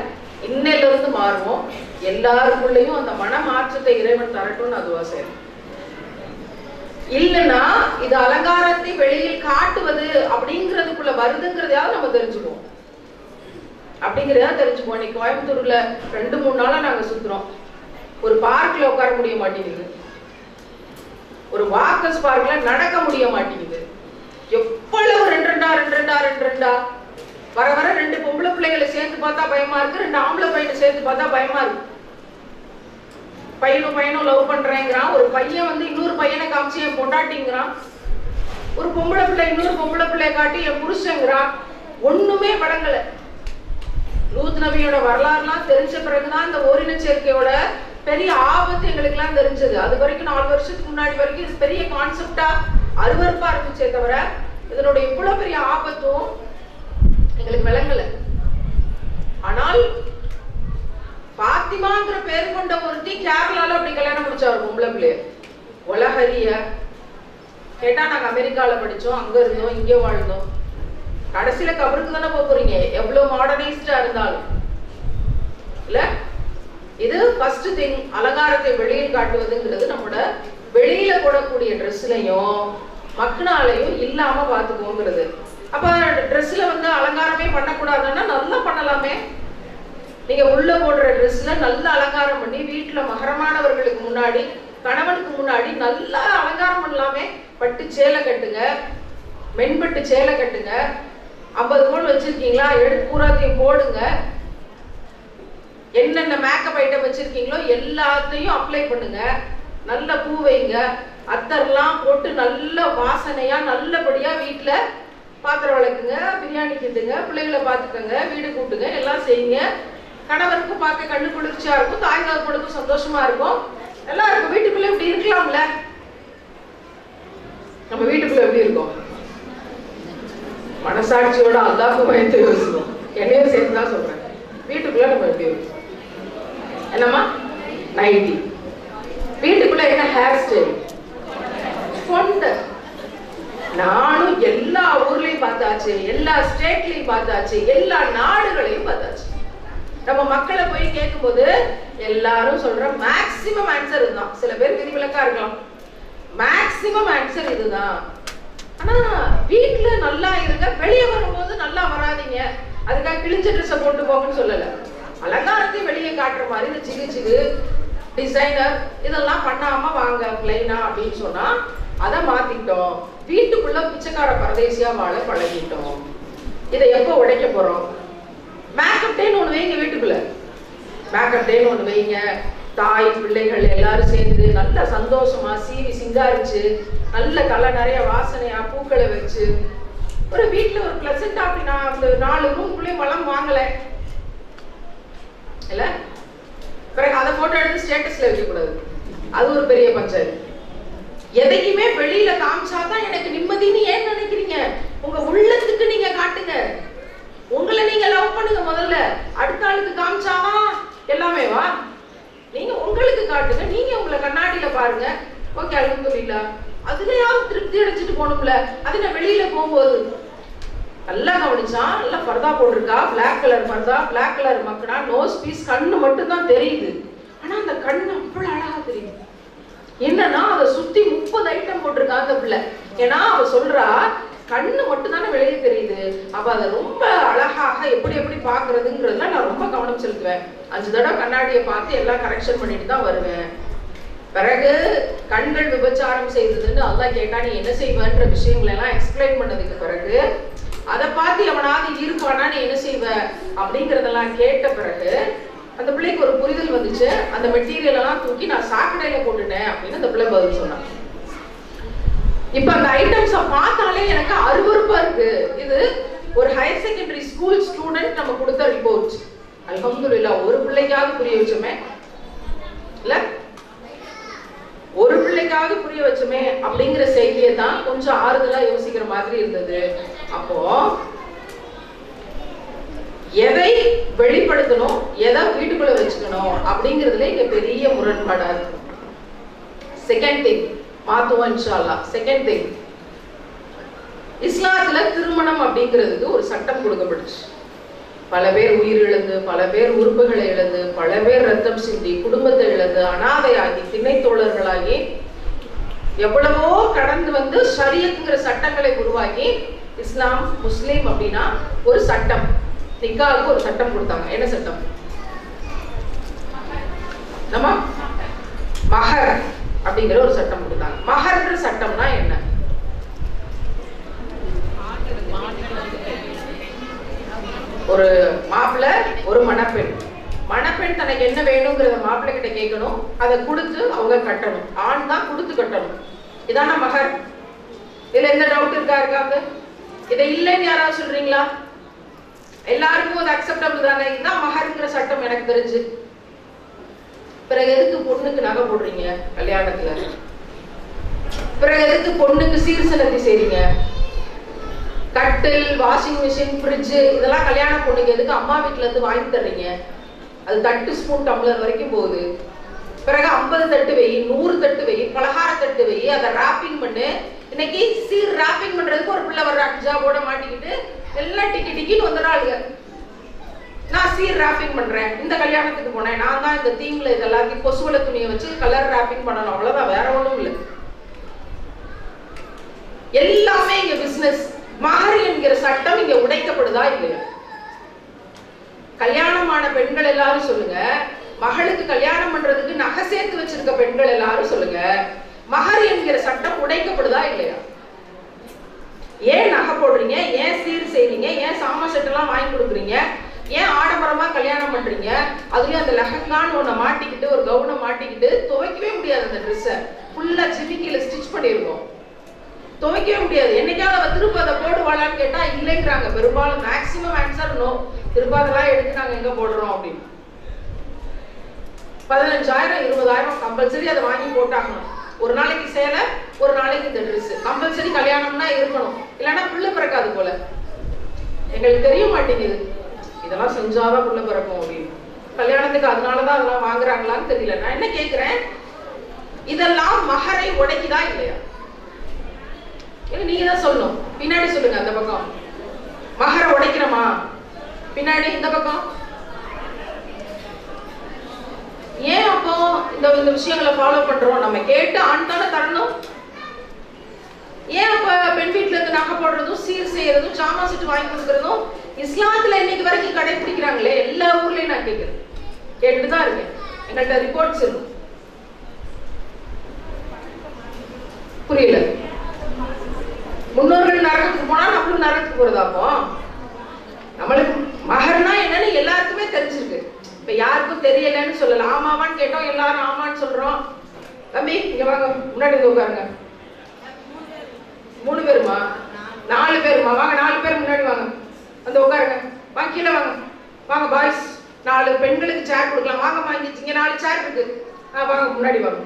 இன்னையில இருந்து மாறுவோம். எல்லாருக்குள்ளேயும் அந்த மன மாற்றத்தை இறைவன் தரட்டும்னு அதுவா செய்யும். இல்லைன்னா இது அலங்காரத்தை வெளியில் காட்டுவது அப்படிங்கிறதுக்குள்ள வருதுங்கிறதையாவது நம்ம தெரிஞ்சுக்குவோம். அப்படிங்கிறதா தெரிஞ்சுக்குவோம். இன்னைக்கு கோயம்புத்தூர்ல 2-3 நாளா நாங்க சுத்துறோம். ஒரு பார்க்ல உட்கார முடிய மாட்டேங்குது, ஒரு வாக்கர்ஸ் பார்க்ல நடக்க முடிய மாட்டேங்குது. எவ்வளவு 2 வர வர 2 பொம்பளை பிள்ளைகளை சேர்த்து பார்த்தா பயமா இருக்கு, 2 ஆம்பளை பையனை சேர்த்து பார்த்தா பயமா இருக்கு. பையனும் லவ் பண்றேங்கிறான். ஒரு பையன் வந்து இன்னொரு பையனை காமிச்சு என் பொண்டாட்டிங்கிறான். ஒரு பொம்பளை பிள்ளை இன்னொரு பொம்பளை பிள்ளைய காட்டி என் புருஷங்கிறான். ஒண்ணுமே படங்கல. லூத் நபியோட வரலாறுலாம் தெரிஞ்ச பிறகுதான் இந்த ஓரின சேர்க்கையோட பெரிய ஆபத்து எங்களுக்கு எல்லாம் தெரிஞ்சது. அது வரைக்கும் 4 வருஷத்துக்கு முன்னாடி வரைக்கும் இது பெரிய கான்செப்டா அருவருப்பா இருந்துச்சே தவிர இதனுடைய இவ்வளவு பெரிய ஆபத்தும் எங்களுக்கு விளங்கல. ஆனால் பாத்திமாங்கிற பேர் கொண்ட ஒருத்தி கேரளால அப்படி கல்யாணம் முடிச்சா ஒரு பொம்பளை பிள்ளைய. உலகறிய கேட்டா நாங்க அமெரிக்கால படிச்சோம், அங்க இருந்தோம், இங்க வாழ்ந்தோம். கடைசியில கபருக்கு தானே போறீங்க எவ்வளவு மாடர்னைஸ்டா இருந்தாலும் இல்ல. இது ஃபர்ஸ்ட் திங். அலங்காரத்தை வெளியில் காட்டுவதுங்கிறது நம்மளோட வெளியில போடக்கூடிய ட்ரெஸ்லயும் மக்களாலையும் இல்லாம பாத்துக்கோங்கிறது. அப்ப ட்ரெஸ்ல வந்து அலங்காரமே பண்ணக்கூடாதுன்னா நல்லா பண்ணலாமே. நீங்க உள்ள போடுற ட்ரெஸ்ல நல்ல அலங்காரம் பண்ணி வீட்டுல மகரமானவர்களுக்கு முன்னாடி கணவனுக்கு முன்னாடி நல்லா அலங்காரம் பண்ணலாமே. பட்டு சேலை கட்டுங்க, மென்பட்டு சேலை கட்டுங்க. 50 கோல் வச்சிருக்கீங்களா எடுத்து பூராத்தையும் போடுங்க. என்னென்ன மேக்கப் ஐட்டம் வச்சிருக்கீங்களோ எல்லாத்தையும் அப்ளை பண்ணுங்க. நல்ல பூ வைங்க, அத்தர்லாம் போட்டு நல்ல வாசனையா நல்லபடியா வீட்டுல பாத்திரம் வளர்க்குங்க, பிரியாணி கிண்டுங்க, பிள்ளைகளை பார்த்துக்கங்க, வீடு கூட்டுங்க, எல்லாம் செய்யுங்க. கணவருக்கும் பார்க்க கண்ணு குளிர்ச்சியா இருக்கும், தாய் தகப்பனுக்கும் சந்தோஷமா இருக்கும். எல்லாம் இருக்கும். வீட்டுக்குள்ள இப்படி இருக்கலாம்ல. நம்ம வீட்டுக்குள்ள எப்படி இருக்கோம்? மனசாட்சியோட அல்லாஹ்வுக்கு பயந்து யோசிக்கும். என்னையும் சேர்த்து தான் சொல்றேன். வீட்டுக்குள்ள நம்ம எப்படி இருக்கோம்? என்னம்மா? நைட்டி. வீட்டுக்குள்ள என்ன ஹேர் ஸ்டைல்? கொண்ட. நானும் எல்லா ஊர்லயும் பார்த்தாச்சு, எல்லா ஸ்டேட்லயும் பார்த்தாச்சு, எல்லா நாடுகளையும் பார்த்தாச்சு. நம்ம மக்களை போய் கேட்கும்போது எல்லாரும் சொல்ற மேக்சிமம் ஆன்சர் இதுதான். சில பேர் விதிவிலக்கா இருக்கலாம். மேக்சிமம் ஆன்சர் இதுதான். ஆனா வீட்டுல நல்லா இருங்க, வெளியே வரும்போது நல்லா வராதீங்க. அதுக்காக கிழிஞ்ச ட்ரெஸ்ஸை போட்டு போங்கன்னு சொல்லல. அலங்காரத்தை வெளியே காட்டுற மாதிரி இந்த சிகு டிசைனர் இதெல்லாம் பண்ணாம வாங்க பிளைனா அப்படின்னு சொன்னா அதை மாத்திட்டோம். வீட்டுக்குள்ள பிச்சைக்கார பரதேசியா வாழ பழகிட்டோம். இதை எப்போ உடைக்க போறோம்? மேக்கப் டேன்னு ஒண்ணு வைங்க. வீட்டுக்குள்ள மேக்கப் டேன்னு ஒண்ணு வைங்க. தாய் பிள்ளைகள் எல்லாரும் சேர்ந்து நல்ல சந்தோஷமா சீவி சிங்காரிச்சு நல்ல தலை நிறைய வாசனையா பூக்களை வச்சு ஒரு வீட்டுல ஒரு பிளசண்டா. அப்படி நான் அந்த 4 ரூம்குள்ளேயும் வளம் வாங்கல இல்ல. பிறகு அதை போட்டோ எடுத்து ஸ்டேட்டஸ்ல வைக்க கூடாது. அது ஒரு பெரிய பஞ்சாயத்து. எதையுமே வெளியில காமிச்சாதான் எனக்கு நிம்மதின்னு ஏன் நினைக்கிறீங்க? உங்க உள்ளத்துக்கு நீங்க காட்டுங்க. உங்களை நீங்க லவ் பண்ணுங்க முதல்ல. அடுத்த ஆளுக்கு காமிச்சாதான் எல்லாமே வா. நீங்க உங்களுக்கு காட்டுங்க. நீங்க உங்களை கண்ணாடியில பாருங்க. ஓகே அல்ஹம்துலில்லாஹ். அதுலயாவது திருப்தி அடைச்சிட்டு போகணும்ல. அது நான் வெளியில போகும்போது நல்லா கவனிச்சா நல்லா பர்தா போட்டிருக்கா, பிளாக் கலர் பர்தா, பிளாக் கலர் மக்கனா, நோஸ் பீஸ், கண்ணு மட்டும் தான் தெரியுது. ஆனா அந்த கண்ணு அவ்வளவு அழகா தெரியுது. என்னன்னா அதை சுத்தி 30 ஐட்டம் போட்டிருக்கா அந்த பிள்ளை. ஏன்னா அவ சொல்றா கண்ணு மட்டும் தானே வெளியே தெரியுது. அப்ப அதை ரொம்ப அழகாக எப்படி எப்படி பாக்குறதுங்கிறதுல நான் ரொம்ப கவனம் செலுத்துவேன். 5 தடவை கண்ணாடியை பார்த்து எல்லாம் கரெக்ஷன் பண்ணிட்டு தான் வருவேன். பிறகு கண்கள் விபச்சாரம் செய்ததுன்னு அல்லாஹ் கேட்டா நீ என்ன செய்வன்ற விஷயங்களை எல்லாம் எக்ஸ்பிளைன் பண்ணதுக்கு பிறகு அதை பார்த்து எவனாவது இருப்பானா நீ என்ன செய்வ அப்படிங்கறதெல்லாம் கேட்ட பிறகு அந்த பிள்ளைக்கு ஒரு புரிதல் வந்துச்சு. அந்த மெட்டீரியல் எல்லாம் தூக்கி நான் சாக்கடையில போட்டுட்டேன் அப்படின்னு அந்த பிள்ளை பதில் சொன்னான். இப்ப அந்த ஐட்டம்ஸை பார்த்தாலே எனக்கு அருவருப்பா இருக்கு. இது ஒரு ஹையர் செகண்டரி ஸ்கூல் ஸ்டூடெண்ட் நம்ம கொடுத்த ரிப்போர்ட். அல்ஹம்துலில்லாஹ் ஒரு பிள்ளைக்காவது புரிய வச்சோமே இல்ல, ஒரு பிள்ளைக்காவது புரிய வச்சோமே அப்படிங்கிற செய்தியை தான் கொஞ்சம் ஆறுதலா யோசிக்கிற மாதிரி இருந்தது. அப்போ எதை வெளிப்படுத்தணும், எதை வீட்டுக்குள்ள வச்சுக்கணும் அப்படிங்கிறதுல இங்க பெரிய முரண்பாடா இருக்கு. செகண்ட் திங் மாத்துவோம் இன்ஷா அல்லாஹ். செகண்ட் திங், இஸ்லாத்துல திருமணம் அப்படிங்கிறதுக்கு ஒரு சட்டம் கொடுக்கப்பட்டுச்சு. பல பேர் உயிர் இழந்து, பல பேர் உறுப்புகளை இழந்து, பல பேர் ரத்தம் சிந்தி, குடும்பத்தை இழந்து, அனாதையாகி, திணைத்தோழர்களாகி எவ்வளவோ கடந்து வந்து ஷரியத்துங்கிற சட்டங்களை உருவாக்கி இஸ்லாம் முஸ்லீம் அப்படின்னா ஒரு சட்டம், நிக்காவுக்கு ஒரு சட்டம் கொடுத்தாங்க. என்ன சட்டம்? நம்ம மஹர் அப்படிங்கிற ஒரு சட்டம் கொடுத்தாங்க. மஹர்ன்ற சட்டம்னா என்ன? ஒரு மாப்பிள்ளை ஒரு மணப்பெண் மணப்பெண் தனக்கு என்ன வேணுங்கிறத மாப்பிள்ளை கிட்ட கேட்கணும், அதை கொடுத்து அவங்க கட்டணும். ஆண் தான் கொடுத்து கட்டணும். இதான மகர். இதுல எந்த டவுட் இருக்காங்க? இதை இல்லைன்னு யாராவது சொல்றீங்களா? எல்லாருக்கும் அது அக்செப்டபிள் தானே? இதுதான் மகர்ங்கிற சட்டம் எனக்கு தெரிஞ்சு. பிறகு எதுக்கு பொண்ணுக்கு நகை போடுறீங்க கல்யாணத்துல? பிறகு எதுக்கு பொண்ணுக்கு சீர்சனத்தி செய்றீங்க? கட்டில், வாஷிங் மிஷின், ஃப்ரிட்ஜ் இதெல்லாம் கல்யாண பொண்ணுக்கு எதுக்கு அம்மா வீட்டுல இருந்து வாங்கி தர்றீங்க? அது தட்டு, ஸ்பூன், டம்ளர் வரைக்கும் போகுது. பிறகு 50 தட்டு வை, 100 தட்டு வை, பலகார தட்டு வை, அதை ராப்பிங் பண்ணு. இன்னைக்கு சீர் ராப்பிங் பண்றதுக்கு ஒரு பிள்ளை வர்ற ஹிஜாபோட மாட்டிக்கிட்டு எல்லாம் டிக்கின்னு வந்துடுறாளுங்க. நான் சீர் ராப்பிங் பண்றேன், இந்த கல்யாணத்துக்கு போனேன், நான் தான் இந்த தீம்ல இது எல்லாத்தையும் கொசுவல துணியை வச்சு கலர் ராப்பிங் பண்ணணும், அவ்வளவுதான், வேற ஒண்ணும் இல்லை. எல்லாமே இங்க பிசினஸ். மகர் என்கிற சட்டம் இங்க உடைக்கப்படுதா இல்லையா? கல்யாணமான பெண்கள் எல்லாரும் சொல்லுங்க, மகளுக்கு கல்யாணம் பண்றதுக்கு நகை சேர்த்து வச்சிருக்க பெண்கள் எல்லாரும் சொல்லுங்க, மகர் என்கிற சட்டம் உடைக்கப்படுதா இல்லையா? ஏன் நகை போடுறீங்க? ஏன் சீர் செய்றீங்க? ஏன் சாமா செட் எல்லாம் வாங்கி கொடுக்குறீங்க? ஏன் ஆடம்பரமா கல்யாணம் பண்றீங்க? அதுலயும் அந்த லெஹங்கான்னு ஒண்ண மாட்டிக்கிட்டு, ஒரு கவுனை மாட்டிக்கிட்டு துவைக்கவே முடியாது. அந்த ட்ரெஸ்ஸை ஃபுல்லா ஜிமிக்கில ஸ்டிச் பண்ணிருக்கோம், துவைக்கவே முடியாது. என்னைக்காவது அவ திரும்ப அதை போடுவாளான்னு கேட்டா இல்லைங்கிறாங்க. பெரும்பாலும் மேக்சிமம் ஆன்சர் நோ. திரும்ப அதெல்லாம் எடுத்து நாங்க எங்க போடுறோம் அப்படின்னு 15,000 20,000 கம்பல்சரி அதை வாங்கி போட்டாங்க. ஒரு நாளைக்கு சேலை, ஒரு நாளைக்கு இந்த ட்ரெஸ் கம்பல்சரி. கல்யாணம்னா இருக்கணும், இல்லைன்னா புள்ள பிறக்காது போல. எங்களுக்கு தெரிய மாட்டேங்குது இதெல்லாம் செஞ்சாதான் புள்ள பிறக்கும் அப்படின்னு. கல்யாணத்துக்கு அதனாலதான் அதெல்லாம் வாங்குறாங்களான்னு தெரியல. நான் என்ன கேட்கிறேன், இதெல்லாம் மகரை உடைக்குதா இல்லையா? நீங்க தான் சொல்லணும். பின்னாடி சொல்லுங்க. அந்த பக்கம் மகரை உடைக்கிறோமா? பின்னாடி இந்த பக்கம் ஏன் அப்போ இந்த விஷயங்களை ஃபாலோ பண்றோம்? நம்ம கேட்டு ஆண் தானே தரணும். ஏன் அப்ப பெண் வீட்டுல இருந்து நகை போடுறதும், சீர் செய்யறதும், ஜாமா செட்டு வாங்கி கொடுக்கறதும் இஸ்லாத்துல இன்னைக்கு வரைக்கும் கடைபிடிக்கிறாங்களே? எல்லா ஊர்லயும் நான் கேட்கிறேன், கேட்டுதான் இருக்கேன். எங்கள்கிட்ட ரிப்போர்ட்ஸ் இருக்கும். புரியல? முன்னோர்கள் நரகத்துக்கு போனா நம்மளும் நரகத்துக்கு போறதாப்போ? நம்மளுக்கு மகர்னா என்னன்னு எல்லாருக்குமே தெரிஞ்சிருக்கு. இப்ப யாருக்கும் தெரியலன்னு சொல்லல. ஆமாவான்னு கேட்டோம், எல்லாரும் ஆமான்னு சொல்றோம். தம்பி இங்க வாங்க, முன்னாடி உட்காருங்க. 3 பேருமா? 4 பேருமா? வாங்க, 4 பேர் முன்னாடி வாங்க, வந்து உட்காருங்க. வாங்க, கீழே வாங்க. வாங்க பாய்ஸ், 4 பெண்களுக்கு சேர் கொடுக்கலாம். வாங்கம்மா, இங்க 4 சேர் இருக்கு. வாங்க முன்னாடி வாங்க.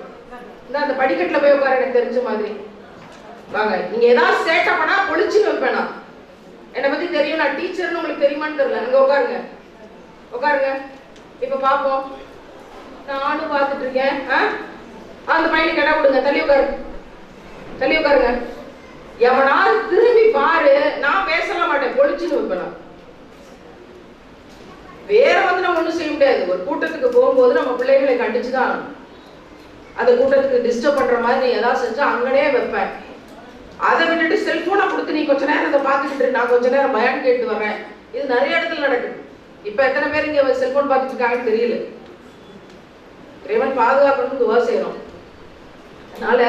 இந்த அந்த படிக்கட்டுல போய் உட்காரு, எனக்கு தெரிஞ்ச மாதிரி வாங்க. நீங்க ஏதாவது சேட்டை பண்ணா பொழிச்சு வைப்பேனா? என்னை பத்தி தெரியும், நான் டீச்சர்னு உங்களுக்கு தெரியுமான்னு தெரியல. அங்க உட்காருங்க, உட்காருங்க. இப்ப பாப்போம். நானும் பார்த்துட்டு இருக்கேன். அந்த பையனுக்கு இடம் கொடுங்க. தள்ளி உட்காரு, தள்ளி உட்காருங்க. எவனாவது திரும்பி பாரு, நான் பேசலாம் மாட்டேன், பொழிச்சுன்னு வைப்பேன். வேற வந்து நம்ம ஒண்ணும் செய்ய முடியாது. ஒரு கூட்டத்துக்கு போகும்போது நம்ம பிள்ளைகளை கண்டிச்சுதான் அந்த கூட்டத்துக்கு டிஸ்டர்ப் பண்ற மாதிரி ஏதாவது செஞ்சா அங்கனே வைப்பேன். அதை விட்டுட்டு செல்போனை கொடுத்து நீ கொஞ்ச நேரம் அதை பார்த்துக்கிட்டு நான் கொஞ்ச நேரம் பயான் கேட்டு வர்றேன். இது நிறைய இடத்துல நடக்குது. இப்ப எத்தனை பேர் இங்க செல்போன் பார்த்துட்டு இருக்காங்கன்னு தெரியல. இறைவன் பாதுகாக்கணும்னு துவா செய்யறோம். அதனால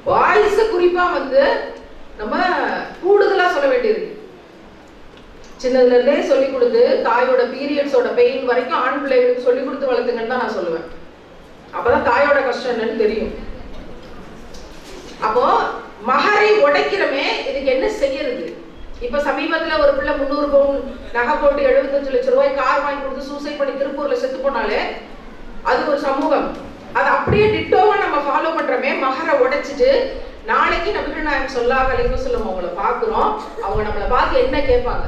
வாய்ஸ குறிப்பா வந்து நம்ம கூடுதலா சொல்ல வேண்டியிருக்கு. சின்னதுல இருந்தே சொல்லி கொடுத்து தாயோட பீரியட்ஸோட பெயின் வரைக்கும் ஆண் பிள்ளைகளுக்கு சொல்லி கொடுத்து வளர்த்துங்கன்னு தான் நான் சொல்லுவேன். அப்பதான் தாயோட கஷ்டம் என்னன்னு தெரியும். அப்போ மகரை உடைக்கிறமே, இதுக்கு என்ன செய்யறது? இப்ப சமீபத்துல ஒரு பிள்ளை 300 பவுன் நகை போட்டு 75 லட்சம் ரூபாய் கார் வாங்கி கொடுத்து சூசைட் பண்ணி திருப்பூர்ல செத்து போனாலே அது ஒரு சமூகம். அது அப்படியே டிட்டோவா நம்ம ஃபாலோ பண்றோமே. மகரை உடைச்சிட்டு நாளைக்கு நபிகள் நாயகம் ஸல்லல்லாஹு அலைஹி வஸல்லம் அவங்கள பாக்குறோம். அவங்க நம்மளை பார்த்து என்ன கேட்பாங்க?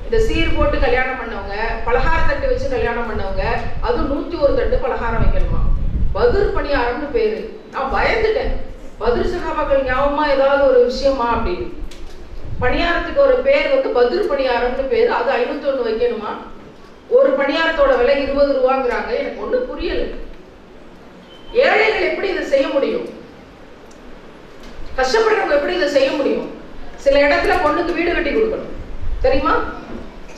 இந்த சீர் போட்டு கல்யாணம் பண்ணவங்க, பலகார தட்டு வச்சு கல்யாணம் பண்ணவங்க, அதுவும் 101 தட்டு பலகாரம் வைக்கணுமா? பதுர் பணியாரம்னு பேரு. நான் பயந்துட்டேன். பதுர் சஹாபாக்கள் ஞாபகமா ஏதாவது ஒரு விஷயமா அப்படின்னு. பணியாரத்துக்கு ஒரு பேர் வந்து பதுர் பணியாரம்னு பேரு. அது 501 வைக்கணுமா? ஒரு பணியாரத்தோட விலை 20 ரூபாங்கிறாங்க. எனக்கு ஒண்ணும் புரியல. ஏழைகள் எப்படி இதை செய்ய முடியும்? கஷ்டப்படுறவங்க எப்படி இதை செய்ய முடியும்? சில இடத்துல பொண்ணுக்கு வீடு கட்டி கொடுக்கணும், தெரியுமா?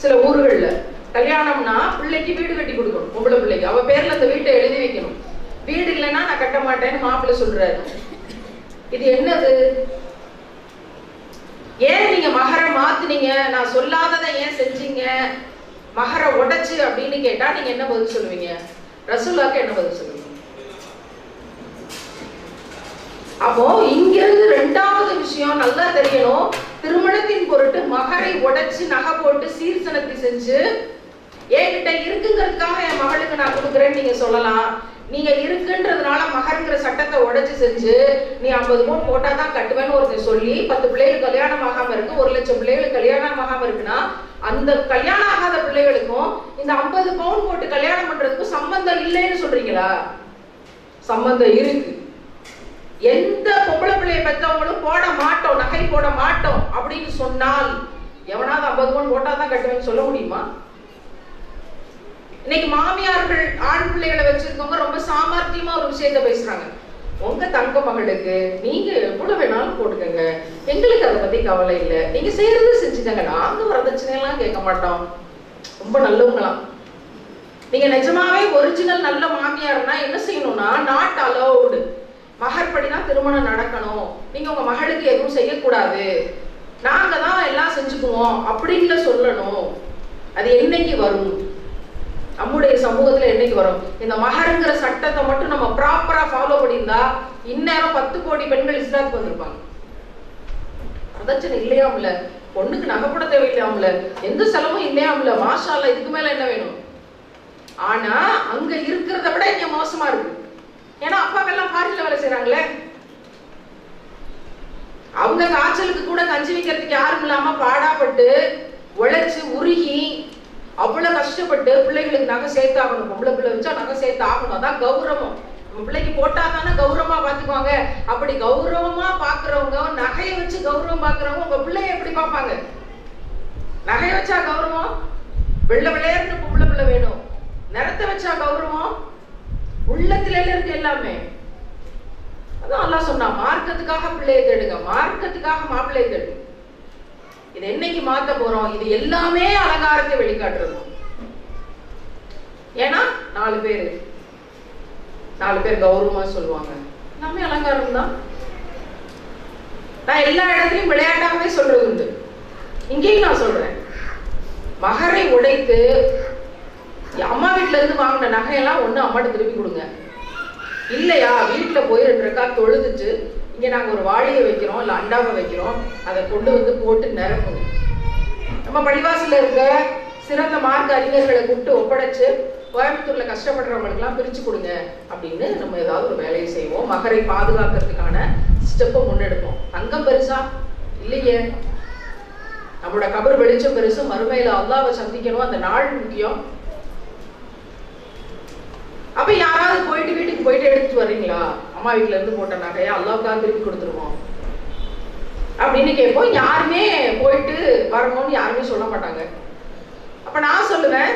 சில ஊர்கள்ல கல்யாணம்னா பிள்ளைக்கு வீடு கட்டி கொடுக்கணும். பொம்பளை பிள்ளைக்கு அவ பேர்ல அந்த வீட்டை எழுதி வைக்கணும். வீடு இல்லைன்னா நான் கட்ட மாட்டேன்னு மாப்பிள்ளை சொல்றாரு. இது என்னது? ஏன் நீங்க மகரை மாத்துனீங்க? நான் சொல்லாததை ஏன் செஞ்சீங்க? மகரை உடைச்சு அப்படின்னு கேட்டா நீங்க என்ன பதில் சொல்லுவீங்க? ரசூலுல்லாஹ்க்கு என்ன பதில் சொல்லுவீங்க? அப்போ இங்கிருந்து ரெண்டாவது விஷயம் நல்லா தெரியணும். திருமணத்தின் பொருட்டு மகரை உடைச்சு நகை போட்டு சீர்சனத்தை செஞ்சு என்கிட்ட இருக்குங்கிறதுக்காக என் மகளுக்கு நான் கொடுக்குறேன்னு நீங்க சொல்லலாம். நீங்க இருக்குன்றதுனால மகருங்கிற சட்டத்தை உடைச்சு செஞ்சு நீ 50 பவுன் போட்டாதான் கட்டுவேன்னு ஒருத்தர் சொல்லி 10 பிள்ளைகள் கல்யாணம் ஆகாம இருக்கு, 1 லட்சம் பிள்ளைகளுக்கு கல்யாணம் ஆகாம இருக்குன்னா அந்த கல்யாணம் ஆகாத பிள்ளைகளுக்கும் இந்த 50 பவுன் போட்டு கல்யாணம் பண்றதுக்கும் சம்பந்தம் இல்லைன்னு சொல்றீங்களா? சம்பந்தம் இருக்கு. எந்த பொம்பளை பிள்ளைய பெற்றவங்களும் போட மாட்டோம், நகை போட மாட்டோம் அப்படின்னு சொன்னால் எவனாவது 50 பவுன் போட்டாதான் கட்டுவேன்னு சொல்ல முடியுமா? இன்னைக்கு மாமியார்கள் ஆண் பிள்ளைகளை வச்சிருக்கவங்க ரொம்ப சாமர்த்தியமா ஒரு விஷயத்த பேசுறாங்க. உங்க தங்க மகளுக்கு நீங்க எவ்வளவு வேணாலும் போட்டுக்கங்க, எங்களுக்கு அதை பத்தி கவலை இல்லை, நீங்க செய்யறது செஞ்சுக்கங்க, நாங்க வரதட்சணை எல்லாம் கேட்க மாட்டோம். ரொம்ப நல்லவங்களாம். நீங்க நிஜமாவே ஒரிஜினல் நல்ல மாமியார்னா என்ன செய்யணும்னா, நாட் அலௌடு, மகர் படிதான் திருமணம் நடக்கணும், நீங்க உங்க மகளுக்கு எதுவும் செய்யக்கூடாது, நாங்க தான் எல்லாம் செஞ்சுக்குவோம் அப்படின்னு சொல்லணும். அது என்னைக்கு வரும்? நம்முடைய சமூகத்துல என்னைக்கு வரும்? இந்த மகருங்கிற சட்டத்தை மட்டும் நம்ம ப்ராப்பரா ஃபாலோ பண்ணியிருந்தா இந்நேரம் 10 கோடி பெண்கள் இஸ்லாத்துக்கு வந்திருப்பாங்க. வரதட்சணை இல்லையாம்ல, பொண்ணுக்கு நகைப்பட தேவையில்லையாம்ல, எந்த செலவும் இல்லையாம்ல, மாஷா அல்லாஹ், இதுக்கு மேல என்ன வேணும்? ஆனா அங்க இருக்கிறத விட இங்க மோசமா இருக்கு. ஏன்னா அப்பாக்கெல்லாம் ஃபாரின்ல வேலை செய்யறாங்களே, அவங்க காய்ச்சலுக்கு கூட கஞ்சி வைக்கிறதுக்கு யாரும் இல்லாம பாடாப்பட்டு உழைச்சு உருகி அவ்வளவு கஷ்டப்பட்டு பிள்ளைகளுக்கு நகை சேர்த்தாகணும். பொம்பளை பிள்ளை வச்சா நகை சேர்த்து ஆகணும், அதான் கௌரவம். நம்ம பிள்ளைக்கு போட்டா தானே கௌரவமா பாத்துக்குவாங்க. அப்படி கௌரவமா பாக்குறவங்க, நகையை வச்சு கௌரவம் பாக்குறவங்க உங்க பிள்ளைய எப்படி பார்ப்பாங்க? நகையை வச்சா கௌரவம், வெள்ளை விளையாட்டு பொம்பளை பிள்ளை வேணும். நிறத்தை வச்சா கௌரவம், உள்ளத்துல இருக்கு எல்லாமே. அதான் அல்லாஹ் சொன்னா, மார்க்கத்துக்காக பிள்ளையை தேடுங்க, மார்க்கத்துக்காக மாப்பிள்ளையை தேடுங்க. இது என்னைக்கு மாத்த போறோம்? இது எல்லாமே அலங்காரத்தை வெளிக்காட்டுறது. ஏன்னா 4 பேர் கௌரவமா சொல்லுவாங்க, எல்லாமே அலங்காரம் தான். நான் எல்லா இடத்துலயும் விளையாட்டாகவே சொல்றது உண்டு, இங்கேயும் நான் சொல்றேன். மகரை உடைத்து அம்மா வீட்டுல இருந்து வாங்கின நகையெல்லாம் ஒண்ணு அம்மாட்ட திருப்பி கொடுங்க, இல்லையா வீட்டுல போய் 2 ரக்காத் தொழுதுட்டு இங்க நாங்க ஒரு வாளியை வைக்கிறோம், இல்ல அண்டாவை வைக்கிறோம், அதை கொண்டு வந்து போட்டு நிரப்பணும். நம்ம பள்ளிவாசல்ல இருக்க சிறந்த மார்க்க அறிஞர்களை கூப்பிட்டு ஒப்படைச்சு கோயம்புத்தூர்ல கஷ்டப்படுறவங்களுக்கு எல்லாம் பிரிச்சு கொடுங்க அப்படின்னு நம்ம ஏதாவது ஒரு வேலையை செய்வோம். மகரை பாதுகாக்கிறதுக்கான ஸ்டெப்பை முன்னெடுப்போம். தங்கம் பெருசா இல்லையே, நம்மளோட கபர் வெளிச்சம் பெருசு, மறுமையில அல்லாஹ்வை சந்திக்கணும், அந்த நாள் முக்கியம். அப்ப யாராவது போயிட்டு வீட்டுக்கு போயிட்டு எடுத்துட்டு வர்றீங்களா? அம்மா வீட்டுல இருந்து போட்ட நகையா அல்லாஹ்வுக்காக திருப்பி கொடுத்துருவோம் அப்படின்னு கேட்போம். யாருமே போயிட்டு வரணும்னு யாருமே சொல்ல மாட்டாங்க. அப்ப நான் சொல்லுவேன்,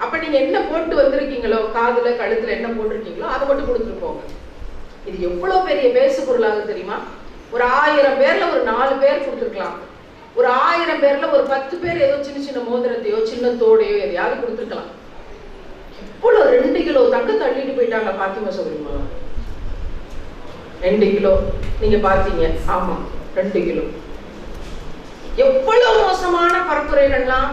அப்ப நீங்க என்ன போட்டு வந்திருக்கீங்களோ, காதுல கழுத்துல என்ன போட்டிருக்கீங்களோ அதை மட்டும் கொடுத்துட்டு போங்க. இது எவ்வளவு பெரிய பேசு பொருளாக தெரியுமா? ஒரு 1000 பேர்ல ஒரு 4 பேர் கொடுத்துருக்கலாம், ஒரு 1000 பேர்ல ஒரு 10 பேர் ஏதோ சின்ன சின்ன மோதிரத்தையோ சின்ன தோடையோ எதையாவது கொடுத்துருக்கலாம். இவ்வளவு 2 கிலோ தங்கத்தை அள்ளிட்டு போயிட்டாங்க பாத்திமா சொல்றீங்களா? 2 கிலோ நீங்க பாத்தீங்க, ஆமா 2 கிலோ. எவ்வளவு மோசமான பரப்புரைகள்லாம்.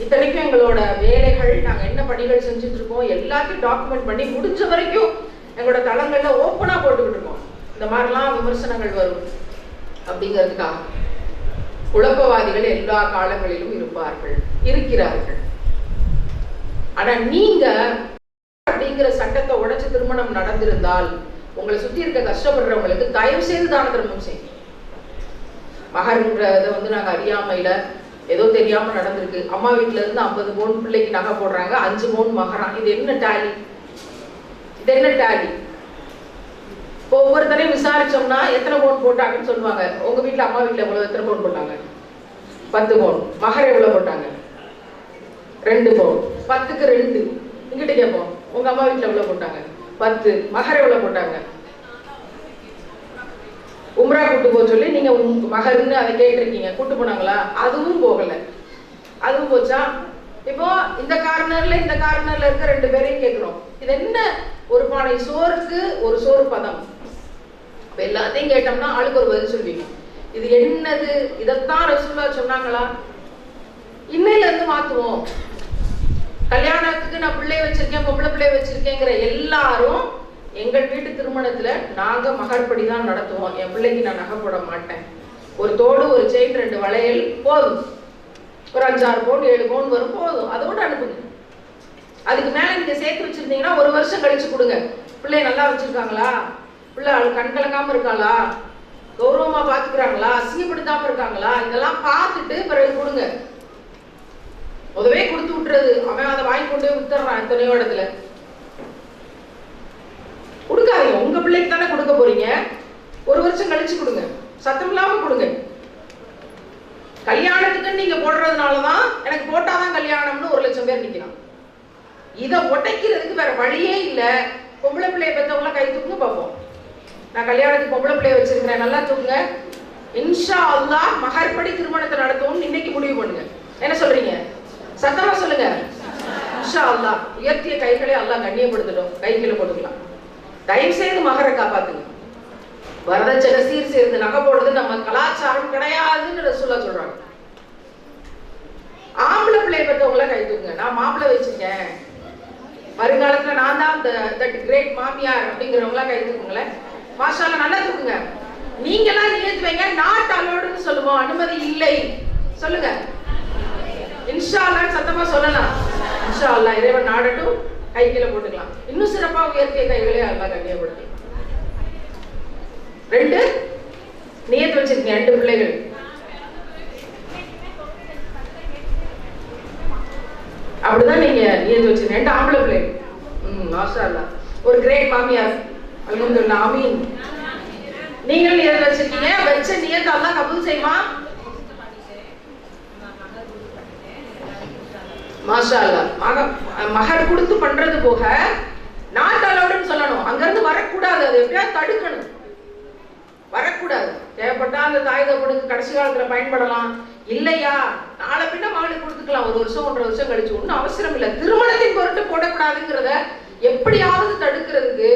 இத்தனைக்கும் எங்களோட வேலைகள், நாங்க என்ன பணிகள் செஞ்சுட்டு இருக்கோம் எல்லாத்தையும் டாக்குமெண்ட் பண்ணி முடிஞ்ச வரைக்கும் எங்களோட தளங்கள்ல ஓப்பனா போட்டுக்கிட்டு இருக்கோம். இந்த மாதிரிலாம் விமர்சனங்கள் வரும் அப்படிங்கிறதுக்காக. குழப்பவாதிகள் எல்லா காலங்களிலும் இருக்கிறார்கள். ஆனா நீங்க அப்படிங்கிற சட்டத்தை உடைச்சு திருமணம் நடந்திருந்தால் உங்களை சுத்தி இருக்க கஷ்டப்படுறவங்களுக்கு தயவு செய்து தான தர்மம் செய்யுங்க. மகர்ன்றத நாங்க அறியாமையில ஏதோ தெரியாம நடந்திருக்கு. அம்மா வீட்டுல இருந்து 50 பவுன் பிள்ளைக்கு நகை போடுறாங்க, 5 பவுன் மகரா. இது என்ன டேலி? இப்போ ஒவ்வொருத்தரையும் விசாரிச்சோம்னா எத்தனை பவுன் போட்டாங்கன்னு சொல்லுவாங்க. உங்க வீட்டுல அம்மா வீட்டுல எவ்வளவு, எத்தனை பவுன் போட்டாங்க? 10 பவுன். மகர் எவ்வளவு போட்டாங்க? 2 பவுன். 10க்கு 2. இங்கிட்ட கேட்போம், உங்க அம்மா வீட்டுல எவ்வளவு போட்டாங்க? 10. மகர் எவ்வளவு போட்டாங்க? உம்ரா கூட்டு போக சொல்லி நீங்க மகர்னு அதை கேட்டிருக்கீங்க, கூட்டு போனாங்களா? அதுவும் போகல. அதுவும் போச்சா? இப்போ இந்த கார்னர்ல இருக்க 2 பேரையும் கேட்கிறோம், இது என்ன? ஒரு பானை சோறுக்கு ஒரு சோறு பதம். எல்லாத்தையும் கேட்டோம்னா ஆளுக்கு ஒரு பதில் சொல்வீங்க. இது என்னது? இதைத்தான் ரசூலுல்லாஹ் சொன்னாங்களா? இன்னையில இருந்து மாத்துவோம். கல்யாணத்துக்கு நான் பிள்ளை வச்சிருக்கேன், பொம்பளை பிள்ளை வச்சிருக்கேங்கிற எல்லாரும் எங்கள் வீட்டு திருமணத்துல நாங்க மகர்படி தான் நடத்துவோம். என் பிள்ளைக்கு நான் நகை போட மாட்டேன். ஒரு தோடு, ஒரு செயின், 2 வளையல் போதும். ஒரு 5-6 பவுன் 7 பவுன் வரும், போதும். அதோட அனுப்புங்க. அதுக்கு மேல நீங்க சேர்த்து வச்சிருந்தீங்கன்னா 1 வருஷம் கழிச்சு கொடுங்க. பிள்ளைய நல்லா வச்சிருக்காங்களா, பிள்ளை கண் கலங்காம இருக்காளா, கௌரவமா பாத்துக்கிறாங்களா, அசிங்கப்படுத்தாம இருக்காங்களா, இதெல்லாம் பார்த்துட்டு பிறகு கொடுங்க. உதவே கொடுத்து விட்டுறது, அவன் அதை வாங்கி கொண்டு போய் வித்துறான் எத்தனையோ இடத்துல. கொடுக்காதீங்க. உங்க பிள்ளைக்கு தானே கொடுக்க போறீங்க. 1 வருஷம் கழிச்சு கொடுங்க, சத்தம் இல்லாம கொடுங்க. கல்யாணத்துக்கு நீங்க போடுறதுனாலதான் எனக்கு போட்டாதான் கல்யாணம்னு 1 லட்சம் பேர் நிக்கிறான். இதை உடைக்கிறதுக்கு வேற வழியே இல்ல. பொம்பளை பிள்ளைய பெற்றவங்களாம் கை தூக்குங்க பார்ப்போம். நான் கல்யாணத்துக்கு பொம்பளை பிள்ளைய வச்சிருக்கிறேன், நல்லா தூக்குங்க. இன்ஷா அல்லாஹ் மகர்படி திருமணத்தை நடத்துவோம் இன்னைக்கு முடிவு பண்ணுங்க. என்ன சொல்றீங்க? சத்தமா சொல்லுங்க. இன்ஷா அல்லாஹ். உயர்த்திய கைகளை அல்லாஹ் கண்ணியப்படுத்தட்டும். கைகளை போட்டுக்கலாம். தயவு செய்து மகரை காப்பாத்துங்க. வரதட்சணை சீர் சேர்ந்து நகை போடுறது நம்ம கலாச்சாரம் கிடையாதுன்னு ரசூலுல்லாஹ் சொல்றாங்க. ஆம்பளை பிள்ளை பெற்றவங்கள கை தூக்குங்க. நான் மாப்பிள்ளை வச்சிருக்கேன், வருங்காலத்துல நான் தான் தட் கிரேட் மாமியார் அப்படிங்கிறவங்களா கை தூக்குங்களேன். மாஷா அல்லாஹ், நல்லா தூக்குங்க. நீங்களாம் நியத்து வைங்க. நாட் அலோடுன்னு சொல்லுவோம், அனுமதி இல்லை சொல்லுங்க. இன்ஷா அல்லாஹ் சத்தமா சொல்லலாம். இன்ஷா அல்லாஹ் இறைவன் நாடட்டும். கை கீழே போட்டுக்கலாம். இன்னும் சிறப்பா உயர்த்திய கைகளே அல்லாஹ் கண்ணியப்படுத்தி. 2 நியத்து வச்சிருக்கீங்க, 2 பிள்ளைகள். அப்படிதான் நீங்க நியத்து வச்சிருக்கீங்க, 2 ஆம்பளை பிள்ளைகள். மாஷா அல்லாஹ். ஒரு கிரேட் மாமியார். அல்ஹம்துலில்லாஹ், ஆமீன். நீங்கள் நியத்து வச்சிருக்கீங்க, வச்ச நியத்தை அல்லாஹ் கபூல் செய்யுமா? மாஷா அல்லாஹ். மகர் கொடுத்து பண்றது போக நாட்டாளோடுன்னு சொல்லணும். அங்கிருந்து வரக்கூடாது, அது எப்படியா தடுக்கணும், வரக்கூடாது. தேவைப்பட்டா அந்த தாய் தகப்பனுக்கு கடைசி காலத்துல பயன்படலாம். இல்லையா நாளை பின்ன மகளுக்கு கொடுத்துக்கலாம், 1 வருஷம் 1.5 வருஷம் கழிச்சு. ஒன்றும் அவசரம் இல்லை. திருமணத்தின் பொருட்டு போடக்கூடாதுங்கிறத எப்படியாவது தடுக்கிறதுக்கு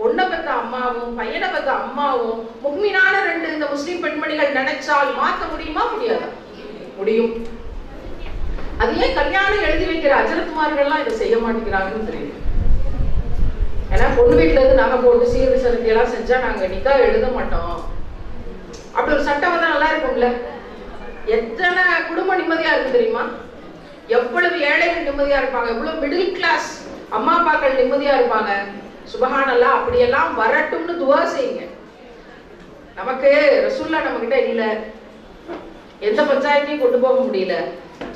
பொண்ணை பெற்ற அம்மாவும் பையனை பெற்ற அம்மாவும் முக்மீனான 2 இந்த முஸ்லிம் பெண்மணிகள் நினைச்சால் மாற்ற முடியுமா? முடியாதா? முடியும். அது ஏன் கல்யாணம் எழுதி வைக்கிற அஜரத்மார்கள்லாம் இதை செய்ய மாட்டேங்கிறாங்கன்னு தெரியும். ஏன்னா பொண்ணு வீட்டுல இருந்து நகை போட்டு சீர் சனத்தி எல்லாம் செஞ்சா நாங்க நிக்கா எழுத மாட்டோம். அப்படி ஒரு சட்டம் வந்தா நல்லா இருக்கும்ல. எத்தனை குடும்பம் நிம்மதியா இருக்கு தெரியுமா? எவ்வளவு ஏழைகள் நிம்மதியா இருப்பாங்க, எவ்வளவு மிடில் கிளாஸ் அம்மா அப்பாக்கள் நிம்மதியா இருப்பாங்க. சுபஹானல்லாஹ். அப்படியெல்லாம் வரட்டும்னு துவா செய்யுங்க. நமக்கு ரசூலுல்லாஹ் நம்ம கிட்ட இல்ல, எந்த பஞ்சாயத்தையும் கொண்டு போக முடியல,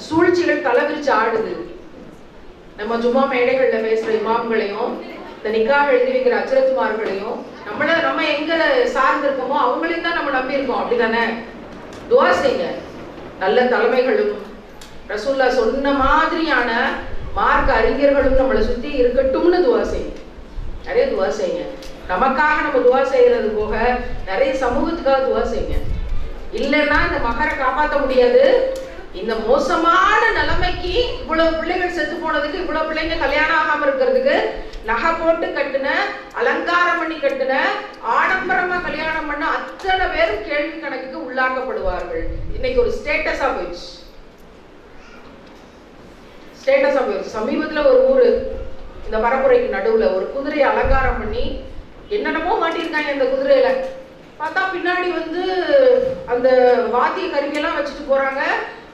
சூழ்ச்சிகள் தலைவிரிச்சு ஆடுது. நம்ம ஜும்மா மேடைகள்ல பேசுற இமாம்களையும் இந்த நிக்காஹ் எழுதி வைக்கிற அஜரத்மார்களையும் நம்ம எங்க சார்ந்திருக்கோமோ அவங்களையும் தான் நம்ம நம்பி இருக்கோம். அப்படிதானே? துவா செய்யுங்க. நல்ல தலைமைகளும் ரசூலுல்லாஹ் சொன்ன மாதிரியான மார்க்க அறிஞர்களும் நம்மளை சுத்தி இருக்கட்டும்னு துவா செய்யுங்க. நிறைய துவா செய்யுங்க. நமக்காக நம்ம துவா செய்யறது போக நிறைய சமூகத்துக்காக துவா செய்யுங்க. இல்லைன்னா இந்த மகரை காப்பாற்ற முடியாது. இந்த மோசமான நிலைமைக்கு இவ்வளவு பிள்ளைகள் செத்து போனதுக்கு, இவ்வளவு பிள்ளைங்க கல்யாணம் ஆகாம இருக்கிறதுக்கு, நகை போட்டு கட்டுன, அலங்காரம் பண்ணி கட்டுன, ஆடம்பரமா கல்யாணம் பண்ண அத்தனை பேரும் கேள்வி கணக்குக்கு உள்ளாக்கப்படுவார்கள். இன்னைக்கு ஒரு ஸ்டேட்டஸா போயிடுச்சு. சமீபத்துல ஒரு ஊரு இந்த பரப்புரைக்கு நடுவுல ஒரு குதிரையை அலங்காரம் பண்ணி என்னென்னமோ மாட்டிருக்காங்க. அந்த குதிரையில பார்த்தா பின்னாடி அந்த வாத்திய கருவியெல்லாம் வச்சுட்டு போறாங்க.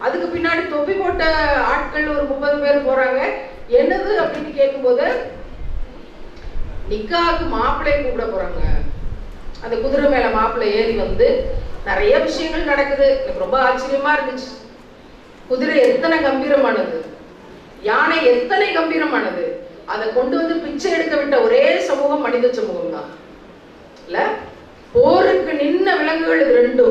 அதுக்கு பின்னாடி தொப்பி போட்ட ஆட்கள் ஒரு 30 பேர் போறாங்க. என்னது அப்படின்னு கேட்கும்போது நிக்காவுக்கு மாப்பிள்ளை கூப்பிட போறாங்க. அந்த குதிரை மேல மாப்பிள்ளை ஏறி நிறைய விஷயங்கள் நடக்குது. எனக்கு ரொம்ப ஆச்சரியமா இருந்துச்சு. குதிரை எத்தனை கம்பீரமானது, யானை எத்தனை கம்பீரமானது. அதை கொண்டு பிச்சை எடுக்க விட்ட ஒரே சமூகம் மனித சமூகம் தான் இல்ல. போருக்கு நின்ன விலங்குகள் இது 2.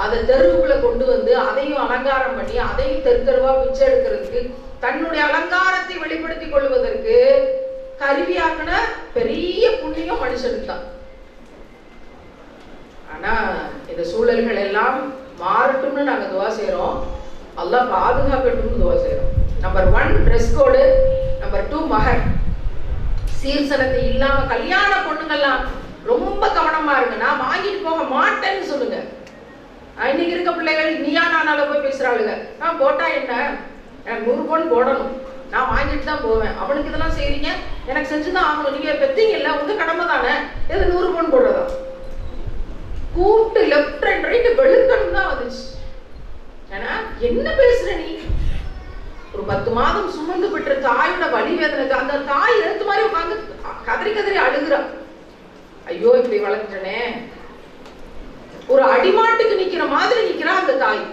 அதை தெருவுக்குள்ள கொண்டு அதையும் அலங்காரம் பண்ணி அதையும் தெருவா பிச்சை எடுக்கிறதுக்கு, தன்னுடைய அலங்காரத்தை வெளிப்படுத்திக் கொள்வதற்கு கருவியாக்கின பெரிய புண்ணியம் மனுஷனுக்கு தான். ஆனா இந்த சூழல்கள் எல்லாம் மாறட்டும்னு நாங்க துவா செய்யறோம். அல்லாஹ் பாதுகாக்கட்டும்னு துவா செய்யறோம். நம்பர் 1 ட்ரெஸ் கோடு, நம்பர் 2 மகர். சீர்சனத்தை இல்லாம கல்யாண பொண்ணுங்கெல்லாம் ரொம்ப கவனமா இருங்க. நான் வாங்கிட்டு போக மாட்டேன்னு சொல்லுங்க. இன்னைக்கு இருக்க பிள்ளைகள் நீயா நானால போய் பேசுறாளுங்க. போட்டா என்ன, எனக்கு 100 பவுன் போடணும், நான் வாங்கிட்டு தான் போவேன். அவனுக்கு இதெல்லாம் செய்றீங்க, எனக்கு செஞ்சுதான் ஆகணும். நீங்க பெத்தீங்கல்ல, உங்க கடமை தானே. எது 100 பவுன் போடுறதா? கூட்டு லெஃப்ட் அண்ட் ரைட் வெளுக்கணும் தான் வந்துச்சு. ஏன்னா என்ன பேசுற நீ? ஒரு 10 மாதம் சுமந்து பெற்ற தாயோட வலி வேதனை, அந்த தாய் எடுத்து மாதிரி உட்காந்து கதறி கதறி அழுகுறா. ஐயோ இப்படி வளர்ந்துட்டனே. ஒரு அடிமாட்டுக்கு நிக்கிற மாதிரி நிக்கிறா அந்த தாய்.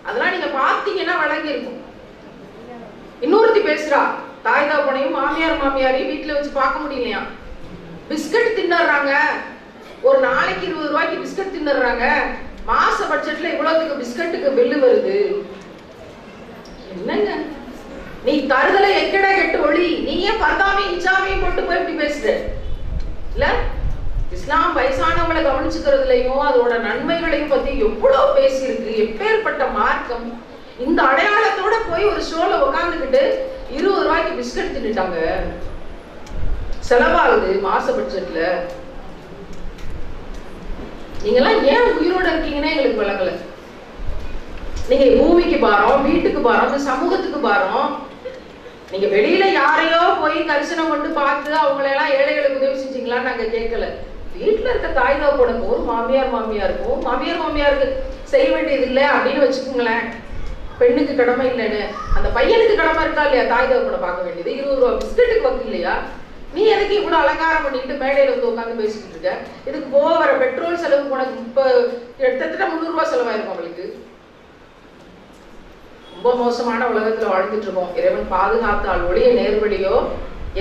அதெல்லாம் நீங்க பாத்தீங்கன்னா வழங்கி இருக்கும். இன்னொருத்தி பேசுறா, தாய் தகப்பனையும் மாமியாரையும் வீட்டுல வச்சு பார்க்க முடியலையா. பிஸ்கட் தின்னுறாங்க, ஒரு நாளைக்கு 20 ரூபாய்க்கு பிஸ்கட் தின்னுறாங்க. மாச பட்ஜெட்ல இவ்வளவுக்கு பிஸ்கட்டுக்கு பில்லு வருது. என்னங்க நீ தருதலை எக்கட கெட்டு ஒளி. நீ ஏன் பர்தாவையும் இஜாவையும் போட்டு போய் இப்படி பேசுற? இல்ல இஸ்லாம் வயசானவங்களை கவனிச்சுக்கிறதுலையும் அதோட நன்மைகளையும் பத்தி எவ்வளவு பேசியிருக்கு. எப்பேற்பட்ட மார்க்கம். இந்த அடையாளத்தோட போய் ஒரு ஷோல உட்காந்துக்கிட்டு 20 ரூபாய்க்கு பிஸ்கட் தின்னுட்டாங்க. செலவாகுது மாச பட்ஜெட்ல. நீங்கெல்லாம் ஏன் உயிரோட இருக்கீங்கன்னு எங்களுக்கு விளங்கல. நீங்க பூமிக்கு பாரம், வீட்டுக்கு பாரம், சமூகத்துக்கு பாரம். நீங்க வெளியில யாரையோ போய் தரிசனம் கொண்டு பார்த்து அவங்களெல்லாம் ஏழைகளுக்கு உதவி செஞ்சீங்களான்னு நாங்க கேட்கல. வீட்டுல இருக்க தாய் தகப்பனுக்கு ஒரு மாமியாருக்கு செய்ய வேண்டியது இல்லை அப்படின்னு வச்சுக்கோங்களேன். பெண்ணுக்கு கடமை இல்லைன்னு அந்த பையனுக்கு கடமை இருக்கா இல்லையா? தாய் தகப்பனை பார்க்க வேண்டியது. 20 ரூபாய் பிஸ்கட்டுக்கு வக்கு இல்லையா? நீ எதுக்கு இவ்வளவு அலங்காரம் பண்ணிட்டு மேடையில வந்து உட்காந்து பேசிக்கிட்டு இருக்க? இதுக்கு போகிற பெட்ரோல் செலவு உனக்கு கிட்டத்தட்ட 300 ரூபாய் செலவாயிருக்கும் அவளுக்கு. ரொம்ப மோசமான உலகத்துல வாழ்ந்துட்டு இருக்கோம். இறைவன் பாதுகாத்தால் ஒளிய நேர்வழியோ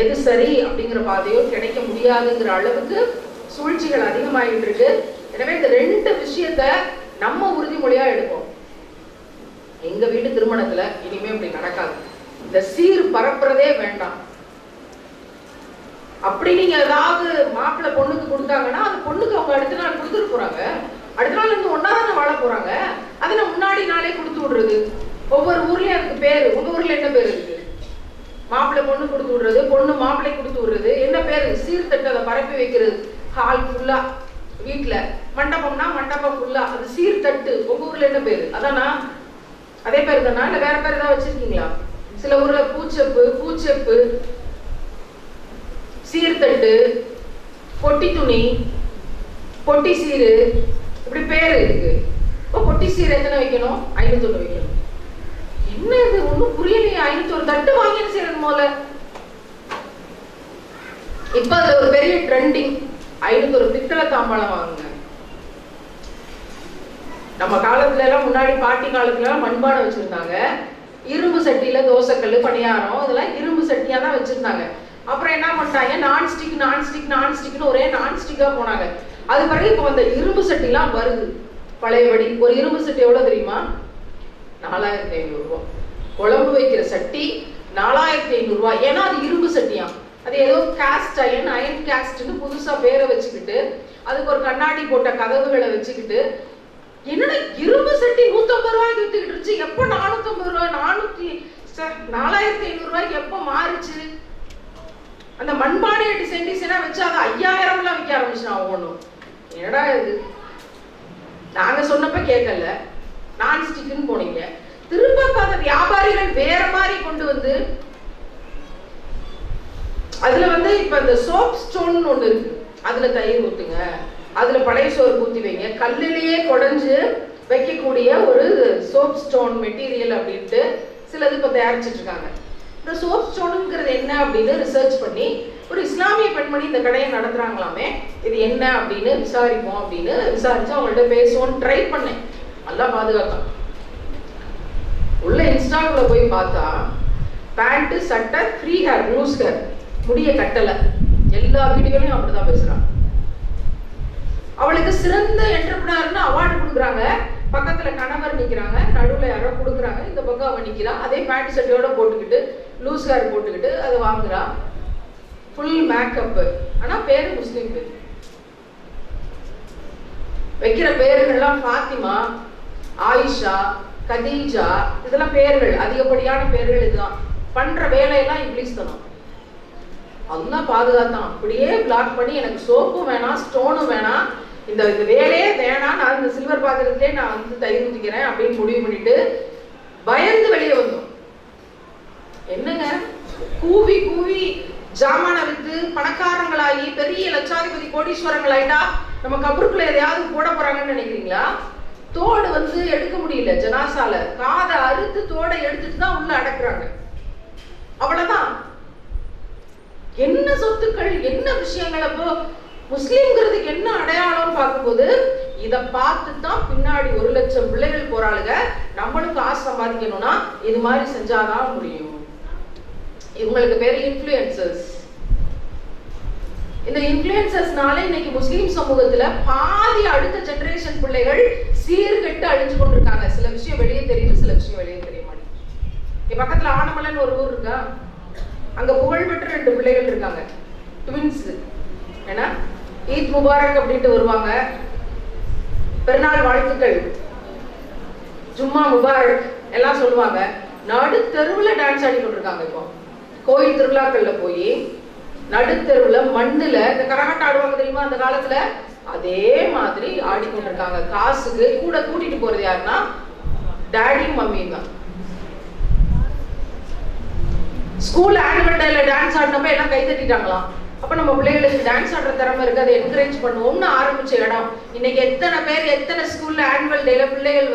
எது சரி அப்படிங்கிற பாதையோ கிடைக்க முடியாதுங்கிற அளவுக்கு சூழ்ச்சிகள் அதிகமாகிட்டு இருக்கு. எனவே இந்த 2 விஷயத்த நம்ம உறுதிமொழியா எடுப்போம். எங்க வீட்டு திருமணத்துல இனிமே அப்படி நடக்காது. இந்த சீர் பரப்புறதே வேண்டாம். அப்படி நீங்க ஏதாவது மாப்பிள்ளை பொண்ணுக்கு கொடுத்தாங்கன்னா அந்த பொண்ணுக்கு அவங்க அடுத்த நாள் கொடுத்துட்டு போறாங்க. அடுத்த நாள் இருந்து ஒன்னாதானே வாழ போறாங்க. அதை நான் முன்னாடி நாளே கொடுத்து விடுறது. ஒவ்வொரு ஊர்லயும் அதுக்கு பேரு. உங்க ஊர்ல என்ன பேர் இருக்கு? மாப்பிள்ளை பொண்ணு கொடுத்து விடுறது, பொண்ணு மாப்பிள்ளை கொடுத்து விடுறது. என்ன பேரு? சீர்தட்டு. அதை பரப்பி வைக்கிறது. ஹால் ஃபுல்லா, வீட்டுல மண்டபம்னா மண்டபம் ஃபுல்லா அது சீர்தட்டு. உங்க ஊர்ல என்ன பேரு? அதானா? அதே பேரு தானா இல்ல வேற பேர் ஏதாவது வச்சிருக்கீங்களா? சில ஊர்ல பூச்செப்பு, சீர்தட்டு, பொட்டி துணி, பொட்டி சீரு, இப்படி பேரு இருக்கு. இப்போ பொட்டி சீர் எத்தனை வைக்கணும்? 501 வைக்கணும். என்ன இது ஒண்ணும் புரியலையே. 501 தட்டு வாங்கி செய்யறது போல. இப்ப அது ஒரு பெரிய ட்ரெண்டிங். 501 பித்தளை தாம்பாளம் வாங்குங்க. நம்ம காலத்துல எல்லாம் முன்னாடி பாட்டி காலத்துல எல்லாம் மண்பானை வச்சிருந்தாங்க. இரும்பு சட்டியில தோசைக்கல், பணியாரம் இதெல்லாம் இரும்பு சட்டியா தான் வச்சிருந்தாங்க. அப்புறம் என்ன பண்ணிட்டாங்க? நான்ஸ்டிக்னு ஒரே நான்ஸ்டிக்கா போனாங்க. அது பிறகு இப்போ அந்த இரும்பு சட்டிலாம் வருது பழையபடி. ஒரு இரும்பு சட்டி எவ்வளவு தெரியுமா? 4500 ரூபாய். குழம்பு வைக்கிற சட்டி 4500 ரூபாய். ஏன்னா அது இரும்பு சட்டியா. அது ஏதோ காஸ்ட் அயன் காஸ்ட்னு புதுசா பேரை வச்சுக்கிட்டு அதுக்கு ஒரு கண்ணாடி போட்ட கதவுகளை வச்சுக்கிட்டு என்னன்னா இரும்பு சட்டி 150 ரூபாய்க்கு வித்துக்கிட்டு இருந்துச்சு. எப்போ 450 ரூபாய் 4500 ரூபாய்க்கு எப்போ மாறுச்சு? அந்த மண்பானையை டிசைனா வச்சு அதை 5000 விற்க ஆரம்பிச்சு. ஒண்ணும் என்னடா இது? நாங்க சொன்னப்ப கேட்கல, நான்ஸ்டிக்னு போனீங்க. திரும்ப அந்த வியாபாரிகள் வேற மாதிரி கொண்டு வந்து அதுல வந்து இப்ப இந்த சோப் ஸ்டோன் ஒண்ணு இருக்கு. அதுல தயிர் ஊத்துங்க, அதுல பழைய சோறு ஊத்தி வைங்க. கல்லிலேயே குடைஞ்சு வைக்கக்கூடிய ஒரு சோப் ஸ்டோன் மெட்டீரியல் அப்படின்ட்டு சிலது இப்ப தயாரிச்சுட்டு இருக்காங்க. இந்த சோப் ஸ்டோனுங்கிறது என்ன அப்படின்னு ரிசர்ச் பண்ணி ஒரு இஸ்லாமிய பெண்மணி இந்த கடையை நடத்துறாங்களாமே. இது என்ன அப்படின்னு விசாரிப்போம் அப்படின்னு விசாரிச்சு அவங்கள்ட்ட பேசுவோம் ட்ரை பண்ணேன். நல்லா பாதுகாத்தான். உள்ள இன்ஸ்டாக்குள்ள போய் பார்த்தா பேண்ட், சட்டை, ஃப்ரீ ஹேர், லூஸ் ஹேர், முடிய கட்டல. எல்லா வீடியோலையும் அப்படிதான் பேசுறான். அவளுக்கு சிறந்த என்டர்பிரனர்னு அவார்டு கொடுக்குறாங்க. பக்கத்துல கணவர் நிக்கிறாங்க, நடுவுல யாரோ கொடுக்குறாங்க. இந்த பக்கம் அவன் நிக்கிறா, அதே பேண்ட் சட்டையோட போட்டுக்கிட்டு லூஸ் ஹேர் போட்டுக்கிட்டு அதை வாங்குறா. Full makeup. ஆனா பேரு முஸ்லிம் பேர். வைக்கிற பேருகள்லாம் ஃபாத்திமா, ஆயிஷா, கதீஜா, இதெல்லாம் பேர்கள். அதிகப்படியான பேர்கள் இதுதான். பண்ற வேலையெல்லாம் இங்கிலீஷ் தானம். அதுதான் பாதுகாத்தான். அப்படியே பிளாக் பண்ணி எனக்கு சோப்பும் வேணாம், ஸ்டோனும் வேணாம், இந்த வேலையே வேணாம், நான் இந்த சில்வர் பாத்திரத்திலே நான் வந்து தயிர் ஊத்திக்கிறேன் அப்படின்னு முடிவு பண்ணிட்டு பயந்து வெளியே வந்தோம். என்னங்க கூவி கூவி ஜாமான வித்து பணக்காரங்களாகி பெரிய லட்சாதிபதி கோடீஸ்வரங்கள் ஆயிட்டா நம்ம கபருக்குள்ள எதையாவது போட போறாங்கன்னு நினைக்கிறீங்களா? தோடு எடுக்க முடியல, ஜனாசால காதை அறுத்து தோடை எடுத்துட்டு தான் உள்ள அடக்குறாங்க. அவ்வளவுதான். என்ன சொத்துக்கள், என்ன விஷயங்கள். அப்போ முஸ்லிம்ங்கிறதுக்கு என்ன அடையாளம் பார்க்கும்போது இதை பார்த்து தான் பின்னாடி 1 லட்சம் பிள்ளைகள் போறாளுங்க. நம்மளும் காசு சம்பாதிக்கணும்னா இது மாதிரி செஞ்சாதான் முடியும். இவங்களுக்கு பேரு இன்ஃப்ளூயன்சர்ஸ். இந்த இன்ஃப்ளூயன்சர்ஸ்னால இன்னைக்கு முஸ்லிம் சமூகத்துல பாதி அடுத்த ஜெனரேஷன் பிள்ளைகள் சீர்கெட்டு அழிஞ்சு கொண்டிருக்காங்க. சில விஷயம் வெளியே தெரியுது, சில விஷயம் வெளியே தெரிய மாட்டேங்குது. என் பக்கத்துல ஆனமலைன்னு ஒரு ஊர் இருக்கா, அங்க புகழ்பெற்ற 2 பிள்ளைகள் இருக்காங்க, ட்வின்ஸ். ஏன்னா ஈத் முபாரக் அப்படின்ட்டு வருவாங்க, பெருநாள் வாழ்த்துக்கள், ஜும்மா முபாரக் எல்லாம் சொல்லுவாங்க. நடுத்தெருவுல டான்ஸ் ஆடி கொண்டிருக்காங்க. இப்போ கோயில் திருவிழாக்கள்ல போய் நடுத்தெருவுல மண்ணுல இந்த கரகாட்டம் ஆடுவாங்க தெரியுமா அந்த காலத்துல, அதே மாதிரி ஆடிக்கொண்டிருக்காங்க. காசுக்கு கூட கூட்டிட்டு போறது யாருன்னா டாடியும் மம்மியும் தான். ஸ்கூல் ஆனுவல் டேல டான்ஸ் ஆடினப்ப எல்லாம் கை தட்டிட்டாங்களாம். அப்ப நம்ம பிள்ளைகளுக்கு டான்ஸ் ஆடுற திறமை இருக்கு, அதை என்கரேஜ் பண்ணுவோம்னு ஆரம்பிச்ச இடம். இன்னைக்கு எத்தனை பேர் எத்தனை ஸ்கூல்ல ஆனுவல் டேல பிள்ளைகள்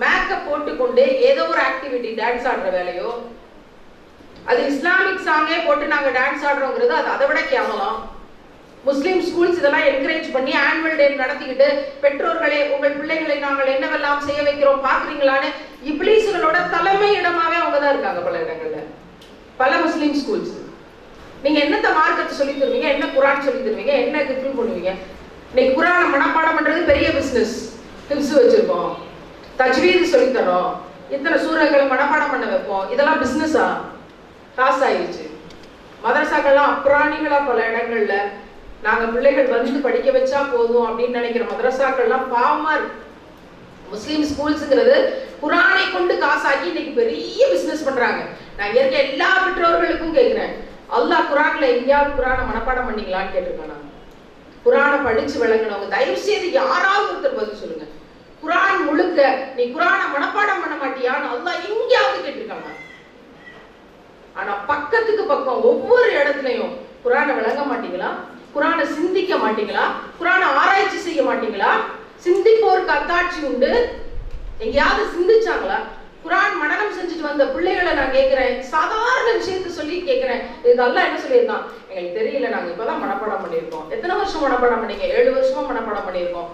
மேக்கப் போட்டுக்கொண்டு ஏதோ ஒரு ஆக்டிவிட்டி டான்ஸ் ஆடுற வேலையோ, அது இஸ்லாமிக் சாங்கே போட்டு நாங்க டான்ஸ் ஆடுறோங்கிறது அது அதை விட கேவலம். முஸ்லிம் ஸ்கூல்ஸ் இதெல்லாம் என்கரேஜ் பண்ணி ஆனுவல் டே நடத்திக்கிட்டு பெற்றோர்களே உங்கள் பிள்ளைகளை நாங்கள் என்னவெல்லாம் செய்ய வைக்கிறோம் பாக்குறீங்களான்னு இப்லீஸ்களோட தலைமை இடமாவே அவங்க தான் இருக்காங்க பல இடங்கள்ல, பல முஸ்லிம் ஸ்கூல்ஸ். நீங்க என்னத்த மார்க்கத்தை சொல்லி தருவீங்க, என்ன குரான் சொல்லி தருவீங்க, என்ன கிஃப்ட் பண்ணுவீங்க? இன்னைக்கு குரானை மனப்பாடம் பண்றது பெரிய பிசினஸ். ஹிப்ஸ் வச்சிருக்கோம், தஜ்வீத் சொல்லி தரோம், இத்தனை சூறாக்களை மனப்பாடம் பண்ண வைப்போம். இதெல்லாம் பிசினஸா? காசு ஆயிடுச்சு. மதரசாக்கள்லாம் அப்ராணிகளா பல இடங்கள்ல நாங்க பிள்ளைகள் படிக்க வச்சா போதும் அப்படின்னு நினைக்கிற மதரசாக்கள்லாம் பாவமா இருக்கு. முஸ்லீம் ஸ்கூல்ஸ்ங்கிறது குரானை கொண்டு காசாக்கி இன்னைக்கு பெரிய பிசினஸ் பண்றாங்க. நான் இருக்க எல்லா பெற்றோர்களுக்கும் கேட்கிறேன், அல்லாஹ் குரான்ல எங்கேயாவது குரானை மனப்பாடம் பண்ணீங்களான்னு கேட்டிருக்கேன். நான் குரானை படிச்சு விளங்கினவங்க தயவு செய்து யாராவது ஒருத்தர் பதில் சொல்லுங்க. குரான் முழுக்க நீ குரானை மனப்பாடம் பண்ண மாட்டியான்னு அல்லாஹ் எங்கேயாவது கேட்டிருக்காங்க. ஆனா பக்கத்துக்கு பக்கம் ஒவ்வொரு இடத்துலயும் குரானை விளங்க மாட்டீங்களா, குரானை சிந்திக்க மாட்டீங்களா, குரானை ஆராய்ச்சி செய்ய மாட்டீங்களா? சிந்திப்போருக்கு அத்தாட்சி உண்டு. எங்கேயாவது சிந்திச்சாங்களா? குரான் மனனம் செஞ்சுட்டு வந்த பிள்ளைகளை நான் கேட்கிறேன், சாதாரண விஷயத்த சொல்லி கேட்கிறேன், இது அல்லாஹ் என்ன சொல்லியிருக்கான்? எங்களுக்கு தெரியல, நாங்க இப்பதான் மனப்பாடம் பண்ணியிருக்கோம். எத்தனை வருஷம் மனப்பாடம் பண்ணீங்க? 7 வருஷமா மனப்பாடம் பண்ணியிருக்கோம்.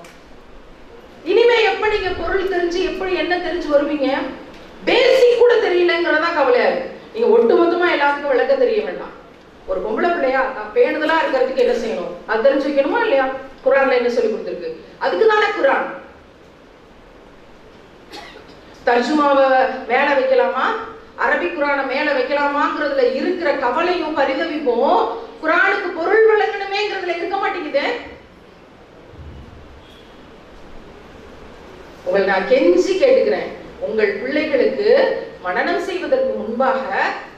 இனிமே எப்ப நீங்க பொருள் தெரிஞ்சு எப்படி என்ன தெரிஞ்சு வருவீங்க? பேசிக் கூட தெரியலங்கிறதா கவலையா இருக்கு. நீங்க ஒட்டுமொத்தமா எல்லாத்துக்கும் விளக்க தெரிய வேண்டாம். ஒரு பொம்பளை பிள்ளையா பேணுதலா இருக்கிறதுக்கு என்ன செய்யணும் அது தெரிஞ்சு வைக்கணுமா இல்லையா? குரான்ல என்ன சொல்லி கொடுத்திருக்கு? அதுக்குதானே குரான். தர்ஜுமாவை மேல வைக்கலாமா, அரபி குரானை மேல வைக்கலாமாங்கிறதுல இருக்கிற கவலையும் பரிதவிப்பும் குரானுக்கு பொருள் விளங்கணுமேங்கிறதுல இருக்க மாட்டேங்குது. உங்களை நான் கெஞ்சி கேட்டுக்கிறேன், உங்கள் பிள்ளைகளுக்கு மனனம் செய்வதற்கு முன்பாக,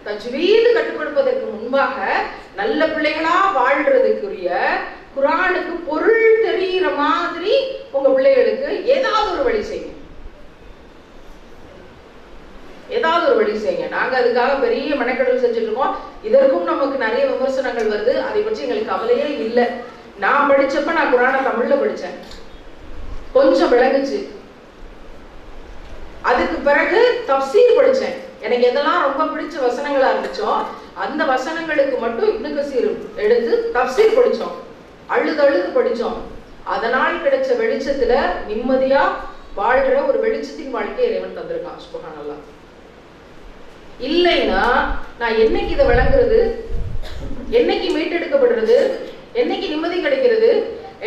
தஜ்வீது கற்றுக் கொடுப்பதற்கு முன்பாக, நல்ல பிள்ளைகளா வாழ்றதுக்குரிய குரானுக்கு பொருள் தெரிகிற மாதிரி உங்க பிள்ளைகளுக்கு ஏதாவது ஒரு வழி செய்யுங்க. ஏதாவது ஒரு வழி செய்யுங்க. நாங்க அதுக்காக பெரிய மெனக்கெடல் செஞ்சுட்டு இருக்கோம். இதற்கும் நமக்கு நிறைய விமர்சனங்கள் வருது. அதை பற்றி எங்களுக்கு கவலையே இல்லை. நான் படிச்சப்ப நான் குரானை தமிழ்ல படிச்சேன், கொஞ்சம் விளங்குச்சு. அதுக்கு பிறகு தப்சீர் படிச்சேன். எனக்கு எதெல்லாம் ரொம்ப பிடிச்ச வசனங்களா இருந்துச்சோ அந்த வசனங்களுக்கு மட்டும் இப்னு கசீர் எடுத்து தப்சீர் படிச்சோம், அழுது படிச்சோம். அதனால் கிடைச்ச வெளிச்சத்துல நிம்மதியா வாழ்ற ஒரு வெளிச்சத்தின் வாழ்க்கையை இறைவன் தந்திருக்கான். சுப்ஹானல்லாஹ். இல்லைன்னா நான் என்னைக்கு இதை விளங்குறது, என்னைக்கு மீட்டெடுக்கப்படுறது, என்னைக்கு நிம்மதி கிடைக்கிறது?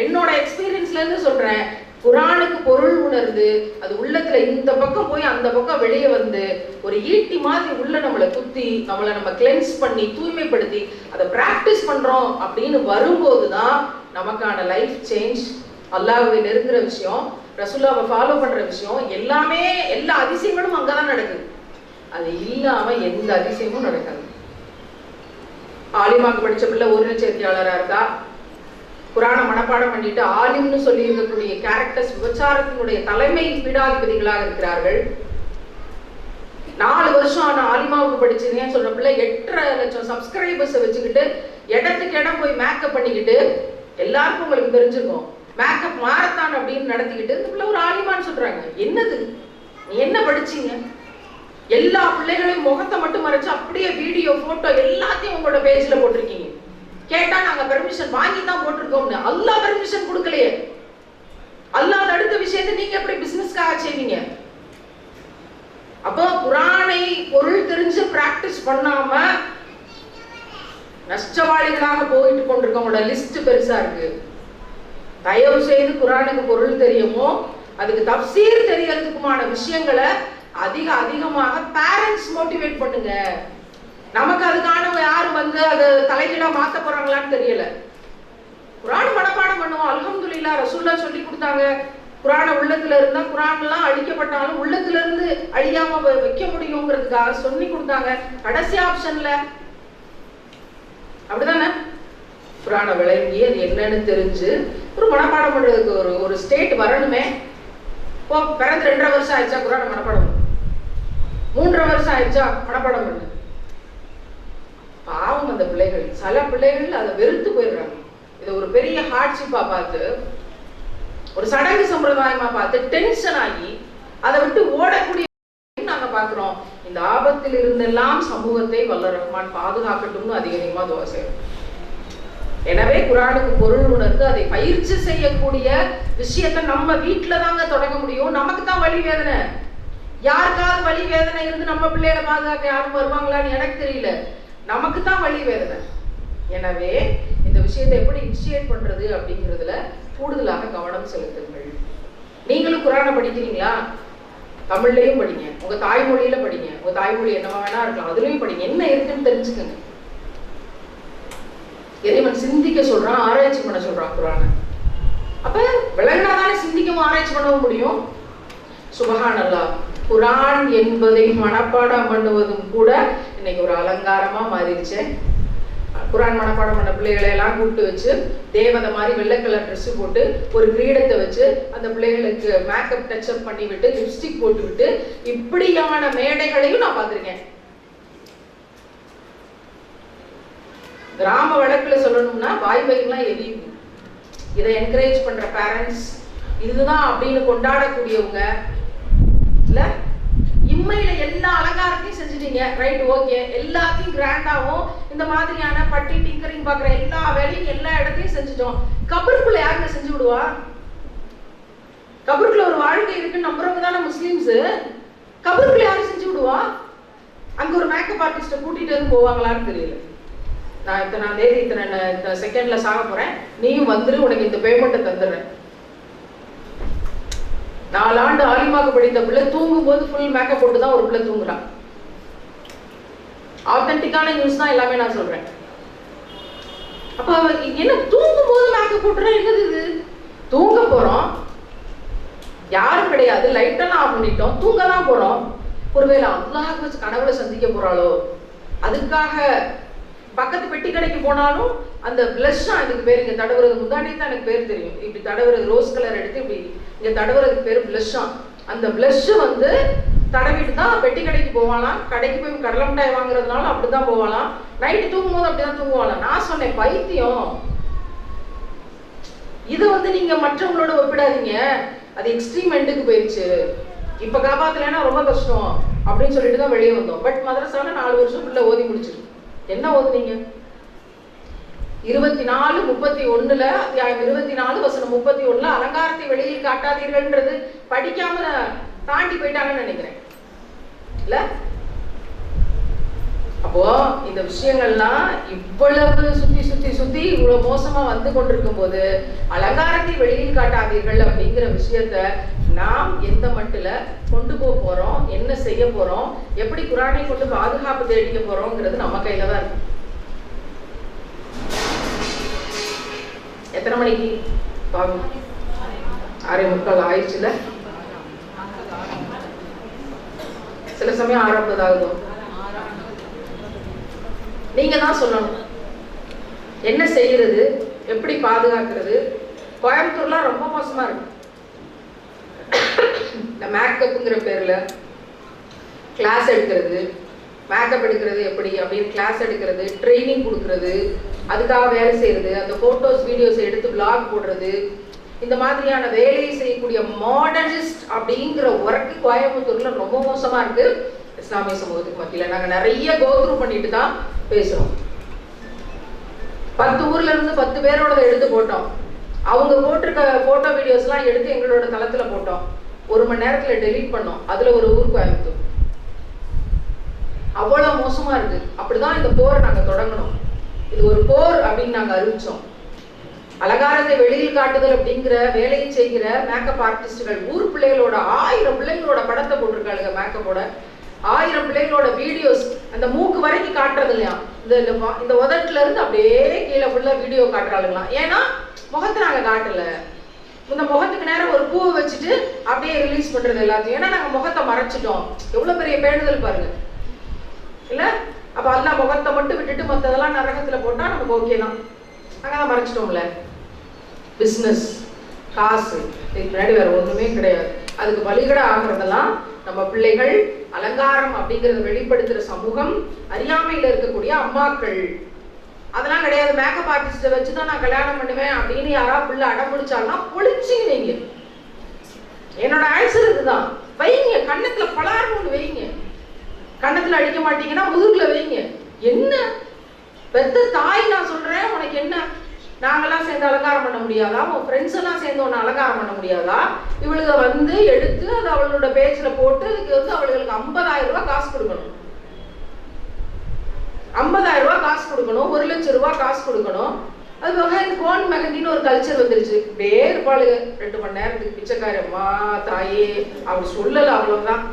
என்னோட எக்ஸ்பீரியன்ஸ்ல இருந்து சொல்றேன், குரானுக்கு பொருள் உணர்ந்து அது உள்ளத்துல இந்த பக்கம் போய் அந்த பக்கம் வெளியே வந்து ஒரு ஈட்டி மாதிரி உள்ள நம்மளை குத்தி நம்மளை நம்ம கிளென்ஸ் பண்ணி தூய்மைப்படுத்தி அதை பிராக்டிஸ் பண்றோம் அப்படின்னு வரும்போதுதான் நமக்கான லைஃப் சேஞ்ச், அல்லாஹ்வை நெருங்குற விஷயம், ரசூலுல்லாஹ்வை ஃபாலோ பண்ற விஷயம் எல்லாமே, எல்லா அதிசயங்களும் அங்கதான் நடக்குது. அது இல்லாம எந்த அதிசயமும் நடக்காது. ஆலிமாக்கு படிச்ச பிள்ளை ஒரு சேர்க்கையாளரா இருக்கா, குரானை மனப்பாடம் பண்ணிட்டு ஆலிம்னு சொல்லி இருக்கக்கூடிய கேரக்டர்ஸ் விபச்சாரத்தினுடைய தலைமை பீடாதிபதிகளாக இருக்கிறார்கள். 4 வருஷம் நான் ஆலிமாவுக்கு படிச்சிருக்கேன் சொல்ற பிள்ளை 8.5 லட்சம் சப்ஸ்கிரைபர்ஸை வச்சுக்கிட்டு இடத்துக்கு இடம் போய் மேக்கப் பண்ணிக்கிட்டு, எல்லாருக்கும் உங்களுக்கு தெரிஞ்சிருக்கும், மேக்கப் மாரத்தான் அப்படின்னு நடத்திக்கிட்டு இந்த பிள்ளை ஒரு ஆலிமான்னு சொல்றாங்க. என்னது, நீ என்ன படிச்சீங்க? எல்லா பிள்ளைகளையும் முகத்தை மட்டும் மறைச்சு அப்படியே வீடியோ போட்டோ எல்லாத்தையும் உங்களோட பேஜ்ல போட்டிருக்கீங்க. கேட்டா நாங்க பெர்மிஷன் வாங்கி தான் போட்டிருக்கோம்னு. அல்லாஹ் பெர்மிஷன் கொடுக்கலையே. அல்லாஹ் அடுத்த விஷயத்தை நீங்க எப்படி பிசினஸ்க்காக செய்வீங்க? அப்போ குரானை பொருள் தெரிஞ்சு பிராக்டிஸ் பண்ணாம நஷ்டவாளிகளாக போயிட்டு கொண்டிருக்கவங்களோட லிஸ்ட் பெருசா இருக்கு. தயவு செய்து குரானுக்கு பொருள் தெரியுமோ அதுக்கு தப்சீர் தெரியறதுக்குமான விஷயங்களை அதிகமாக பேரண்ட்ஸ் மோட்டிவேட் பண்ணுங்க. நமக்கு அதுக்கான யாரும் வந்து அதை தலைகீழா மாத்த போறாங்களான்னு தெரியல. குரான் மனப்பாடம் பண்ணுவோம். அல்ஹம்துலில்லாஹ் ரசூலுல்லாஹ் சொல்லி கொடுத்தாங்க. குரானை உள்ளத்துல இருந்தா குரான் எல்லாம் அழிக்கப்பட்டாலும் உள்ளத்துல இருந்து அழியாம வைக்க முடியுங்கிறதுக்காக சொல்லி கொடுத்தாங்க. கடைசி ஆப்ஷன்ல அப்படிதானே குரானை விளங்கி அது என்னன்னு தெரிஞ்சு ஒரு மனப்பாடம் பண்றதுக்கு ஒரு ஸ்டேட் வரணுமே. இப்போ பிறந்து 2.5 வருஷம் ஆயிடுச்சா குரானை மனப்பாடம், 3.5 வருஷம் ஆயிடுச்சா மனப்பாடம் பண்ணு. பாவம் அந்த பிள்ளைகள். சில பிள்ளைகள் அதை வெறுத்து போயிடுறாங்க. இதை ஒரு பெரிய ஹார்ட்ஷிப்பா பார்த்து, ஒரு சடங்கு சம்பிரதாயமா பார்த்து டென்ஷன் ஆகி அதை விட்டு ஓடக்கூடிய நாங்க பாக்குறோம். இந்த ஆபத்தில் இருந்தெல்லாம் சமூகத்தை வல்ல ரஹ்மான் பாதுகாக்கட்டும்னு அதிகமா துவா செய்யணும். எனவே குரானுக்கு பொருள் உணர்ந்து அதை பயிற்சி செய்யக்கூடிய விஷயத்தை நம்ம வீட்டுல தாங்க தொடங்க முடியும். நமக்கு தான் வலி வேதனை. யாருக்காவது வலி வேதனை இருந்து நம்ம பிள்ளைகளை பாதுகாக்க யாரும் வருவாங்களான்னு எனக்கு தெரியல. நமக்கு தான் வலி வேதனை. எனவே இந்த விஷயத்தை எப்படி இனிஷியேட் பண்றது அப்படிங்கிறதுல கூடுதலாக கவனம் செலுத்துங்கள். நீங்களும் குரானை படிக்கிறீங்களா? தமிழ்லையும் படிங்க, உங்க தாய்மொழியில படிங்க. உங்க தாய்மொழி என்னவா வேணா இருக்கலாம், அதுலயும் படிங்க. என்ன இருக்குன்னு தெரிஞ்சுக்கங்க. இறைவன் சிந்திக்க சொல்றான், ஆராய்ச்சி பண்ண சொல்றான் குரானை. அப்ப விளங்கினாதானே சிந்திக்கவும் ஆராய்ச்சி பண்ணவும் முடியும். சுபஹானல்லாஹ். குரான் என்பதை மனப்பாடம் பண்ணுவதும் கூட இன்னைக்கு ஒரு அலங்காரமா மாறிடுச்சு. குரான் மனப்பாடம் பண்ண பிள்ளைகளை எல்லாம் கூப்பிட்டு வச்சு தேவதை மாதிரி வெள்ளை கலர் ட்ரெஸ் போட்டு ஒரு கிரீடத்தை வச்சு அந்த பிள்ளைகளுக்கு மேக்கப் டச்சப் பண்ணி விட்டு லிப்ஸ்டிக் போட்டு விட்டு இப்படியான மேடைகளையும் நான் பார்த்திருக்கேன். கிராம வழக்குல சொல்லணும்னா வாய் வைக்கலாம் எரியுது. இதை என்கரேஜ் பண்ற பேரண்ட்ஸ், இதுதான் அப்படின்னு கொண்டாடக்கூடியவங்க இல்ல, இம்மையில எல்லா அலங்காரத்தையும் செஞ்சுட்டீங்க, ரைட், ஓகே, எல்லாத்தையும் கிராண்டாவும் இந்த மாதிரியான பட்டி டிங்கரிங் பாக்குற எல்லா வேலையும் எல்லா இடத்தையும் செஞ்சுட்டோம். கபருக்குள்ள யாருங்க செஞ்சு விடுவா? கபருக்குள்ள ஒரு வாழ்க்கை இருக்குன்னு நம்புறவங்க தானே முஸ்லிம்ஸ். கபருக்குள்ள யாரும் செஞ்சு விடுவா? அங்க ஒரு மேக்கப் ஆர்டிஸ்ட கூட்டிட்டு வந்து போவாங்களான்னு தெரியல. நான் இத்தனாம் தேதி இத்தனை செகண்ட்ல சாக போறேன், நீயும் வந்துரு, உனக்கு இந்த பேமெண்ட்டை தந்துடுறேன். 4 ஆண்டு ஆலிமாக படித்த பிள்ளை தூங்கும் போது ஃபுல் மேக்கப் போட்டு தான் ஒரு பிள்ளை தூங்குறான். ஆத்தென்டிக்கான நியூஸ் தான் எல்லாமே நான் சொல்றேன். அப்ப என்ன தூங்கும் போது மேக்கப் போட்டுற என்னது இது? தூங்க போறோம், யாரும் கிடையாது, லைட் எல்லாம் ஆஃப் பண்ணிட்டோம், தூங்க தான் போறோம். ஒருவேளை அல்லாஹ் வச்சு கனவுல சந்திக்க போறாளோ அதுக்காக பக்கத்து பெட்டி கடைக்கு போனாலும் அந்த பிளஷ்ஷா, இதுக்கு பேர் இங்க தடவுறது, முந்தானே தான் எனக்கு பேர் தெரியும், இப்படி தடவுறது ரோஸ் கலர் எடுத்து இப்படி இங்க தடவுறதுக்கு பேர் பிளஷ்ஷா. அந்த பிளஷ் வந்து தடவிட்டு தான் பெட்டி கடைக்கு போவாலாம். கடைக்கு போய் கடலை மிட்டாய் வாங்குறதுனால அப்படிதான் போவாலாம். நைட்டு தூங்கும் போது அப்படிதான் தூங்குவாலாம். நான் சொன்னேன் பைத்தியம், இது வந்து நீங்க மற்றவங்களோட ஒப்பிடாதீங்க, அது எக்ஸ்ட்ரீம் எண்டுக்கு போயிடுச்சு, இப்ப காப்பாத்தலைன்னா ரொம்ப கஷ்டம் அப்படின்னு சொல்லிட்டு தான் வெளியே வந்தோம். பட் மதரசால 4 வருஷம் பிள்ளை ஓதி முடிச்சிருக்கு. என்ன ஓதுனீங்க? 24:31 அத்தியாயம் 24 வசனம் 31 அலங்காரத்தை வெளியில் காட்டாதீர்கள்ன்றது படிக்காம தாண்டி போயிட்டாங்கன்னு நினைக்கிறேன் இல்ல. அப்போ இந்த விஷயங்கள்லாம் இவ்வளவு சுத்தி இவ்வளவு மோசமா வந்து கொண்டிருக்கும் போது அலங்காரத்தை வெளியில் காட்டாதீர்கள் அப்படிங்கிற விஷயத்த நாம் எந்த மட்டில கொண்டு போறோம், என்ன செய்ய போறோம், எப்படி குரானை கொண்டு பாதுகாப்பு தேடிக்க போறோம்ங்கிறது நம்ம கையில தான் இருக்கு. எத்தனை மணிக்கு? 6:45 ஆயிடுச்சுல. சில சமயம் 6:50 ஆகுதோ. நீங்க தான் சொல்லணும் என்ன செய்யறது, எப்படி பாதுகாக்கிறது. கோயம்புத்தூர்லாம் ரொம்ப மோசமா இருக்கு. இந்த மேக்கப்புங்கிற பேர்ல கிளாஸ் எடுக்கிறது, மேக்கப் எடுக்கிறது எப்படி அப்படின்னு கிளாஸ் எடுக்கிறது, ட்ரைனிங் கொடுக்கறது, அதுக்காக வேலை செய்யறது, அந்த போட்டோஸ் வீடியோஸ் எடுத்து பிளாக் போடுறது, இந்த மாதிரியான வேலையை செய்யக்கூடிய மாடர்னிஸ்ட் அப்படிங்கிற ஒர்க்கு கோயம்புத்தூர்ல ரொம்ப மோசமா இருக்கு. இஸ்லாமிய சமூகத்துக்கு மத்தியில் நாங்கள் நிறைய கோத்ரூ பண்ணிட்டு தான் பேசுறோம். 10 ஊர்ல இருந்து 10 பேரோட எடுத்து போட்டோம். அவங்க போட்டிருக்க போட்டோ வீடியோஸ்லாம் எடுத்து எங்களோட தளத்துல போட்டோம். 1 மணி நேரத்துல டெலீட் பண்ணோம். அதுல ஒரு ஊர் கோயம்புத்தூர். அவ்வளவு மோசமா இருக்கு. அப்படிதான் இந்த போரை நாங்க தொடங்கணும். இது ஒரு போர் அப்படின்னு நாங்க அறிவிச்சோம். அலங்காரத்தை வெளியில் காட்டுதல் அப்படிங்கிற வேலையை செய்கிற மேக்கப் ஆர்டிஸ்டுகள் ஊர் பிள்ளைகளோட 1000 பிள்ளைகளோட படத்தை போட்டிருக்காங்க. மேக்கப்போட 1000 பிள்ளைகளோட வீடியோஸ் அந்த மூக்கு வரைக்கும் காட்டுறது இல்லையா, இந்த உதட்டுல இருந்து அப்படியே கீழே ஃபுல்லா வீடியோ காட்டுறாளுங்களாம். ஏன்னா முகத்தை நாங்க காட்டல. இந்த முகத்துக்கு நேரம் ஒரு பூவை வச்சுட்டு அப்படியே ரிலீஸ் பண்றது எல்லாத்தையும். ஏன்னா நாங்க முகத்தை மறைச்சிட்டோம். எவ்வளவு பெரிய பேணுதல் பாருங்க இல்ல. அப்ப அதெல்லாம் முகத்தை மட்டும் விட்டுட்டு மற்றதெல்லாம் நரகத்துல போட்டா நமக்கு ஓகே தான். அங்கதான் மறைச்சிட்டோம்ல. பிஸ்னஸ், காசு, இதுக்கு முன்னாடி வேற ஒண்ணுமே கிடையாது. அதுக்கு பலிகடை ஆகிறதெல்லாம் நம்ம பிள்ளைகள். அலங்காரம் அப்படிங்கறத வெளிப்படுத்துற சமூகம், அறியாமையில இருக்கக்கூடிய அம்மாக்கள். அதெல்லாம் கிடையாது. மேக்கப் ஆர்டிஸ்ட வச்சுதான் நான் கல்யாணம் பண்ணுவேன் அப்படின்னு யாராவது பிள்ளை அடம் பிடிச்சாலும் பொழிச்சு வைங்க. என்னோட ஆன்சர் இதுதான். வைங்க, கண்ணத்துல பலார்னு வைங்க. கண்ணத்துல அடிக்க மாட்டீங்கன்னா முதுகுல வைங்க. என்ன பெத்த தாய் நான் சொல்றேன், உனக்கு என்ன? நாங்கெல்லாம் சேர்ந்து அலங்காரம் பண்ண முடியாதா? உன் ஃப்ரெண்ட்ஸ் எல்லாம் சேர்ந்து ஒன்று அலங்காரம் பண்ண முடியாதா? இவளுக்கு வந்து எடுத்து அது அவளோட பேஜ்ல போட்டு அதுக்கு வந்து அவளுக்கு 50,000 ரூபாய் காசு கொடுக்கணும். 50,000 ரூபாய் காசு கொடுக்கணும். 1 லட்சம் ரூபாய் காசு கொடுக்கணும். அது போக இந்த கோன் மெஹந்தின்னு ஒரு கல்ச்சர் வந்துருச்சு. இப்படியே இருப்பாளுங்க 2 மணி நேரத்துக்கு. பிச்சைக்காரி அம்மா தாயே அப்படி சொல்லல, அவ்வளவுதான்.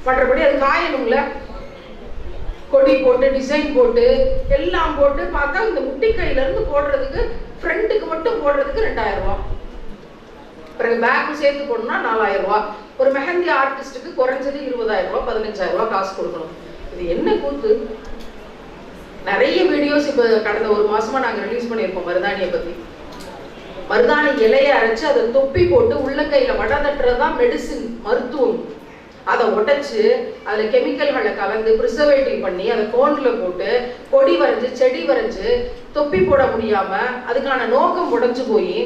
மற்றபடி அது காயணும்ல. கொடி போட்டு டிசைன் போட்டு எல்லாம் போட்டு பார்த்தா இந்த முட்டி கையில இருந்து போடுறதுக்கு ஃப்ரண்ட்டுக்கு மட்டும் போடுறதுக்கு 2000 ரூபாய். பிறகு பேக் சேர்த்து போடணும்னா 4000 ரூபாய். ஒரு மெஹந்தி ஆர்டிஸ்டுக்கு குறைஞ்சது 20,000 ரூபாய் 15,000 ரூபாய் காசு கொடுக்கணும். இது என்ன கூத்து? நிறைய வீடியோஸ் இப்ப கடந்த 1 மாசமா நாங்க ரிலீஸ் பண்ணியிருக்கோம் மருதாணியை பத்தி. மருதாணி இலையை அரைச்சு அதை தொப்பி போட்டு உள்ளங்கையில வடை தட்டுறதுதான் மெடிசின், மருத்துவம். அதை உடைச்சு அதுல கெமிக்கல்களை கலந்து ப்ரிசர்வேட்டிவ் பண்ணி அதை கோன்ல போட்டு கொடி வரைஞ்சு செடி வரைஞ்சு தொப்பி போட முடியாம அதுக்கான நோக்கம் உடைஞ்சு போய்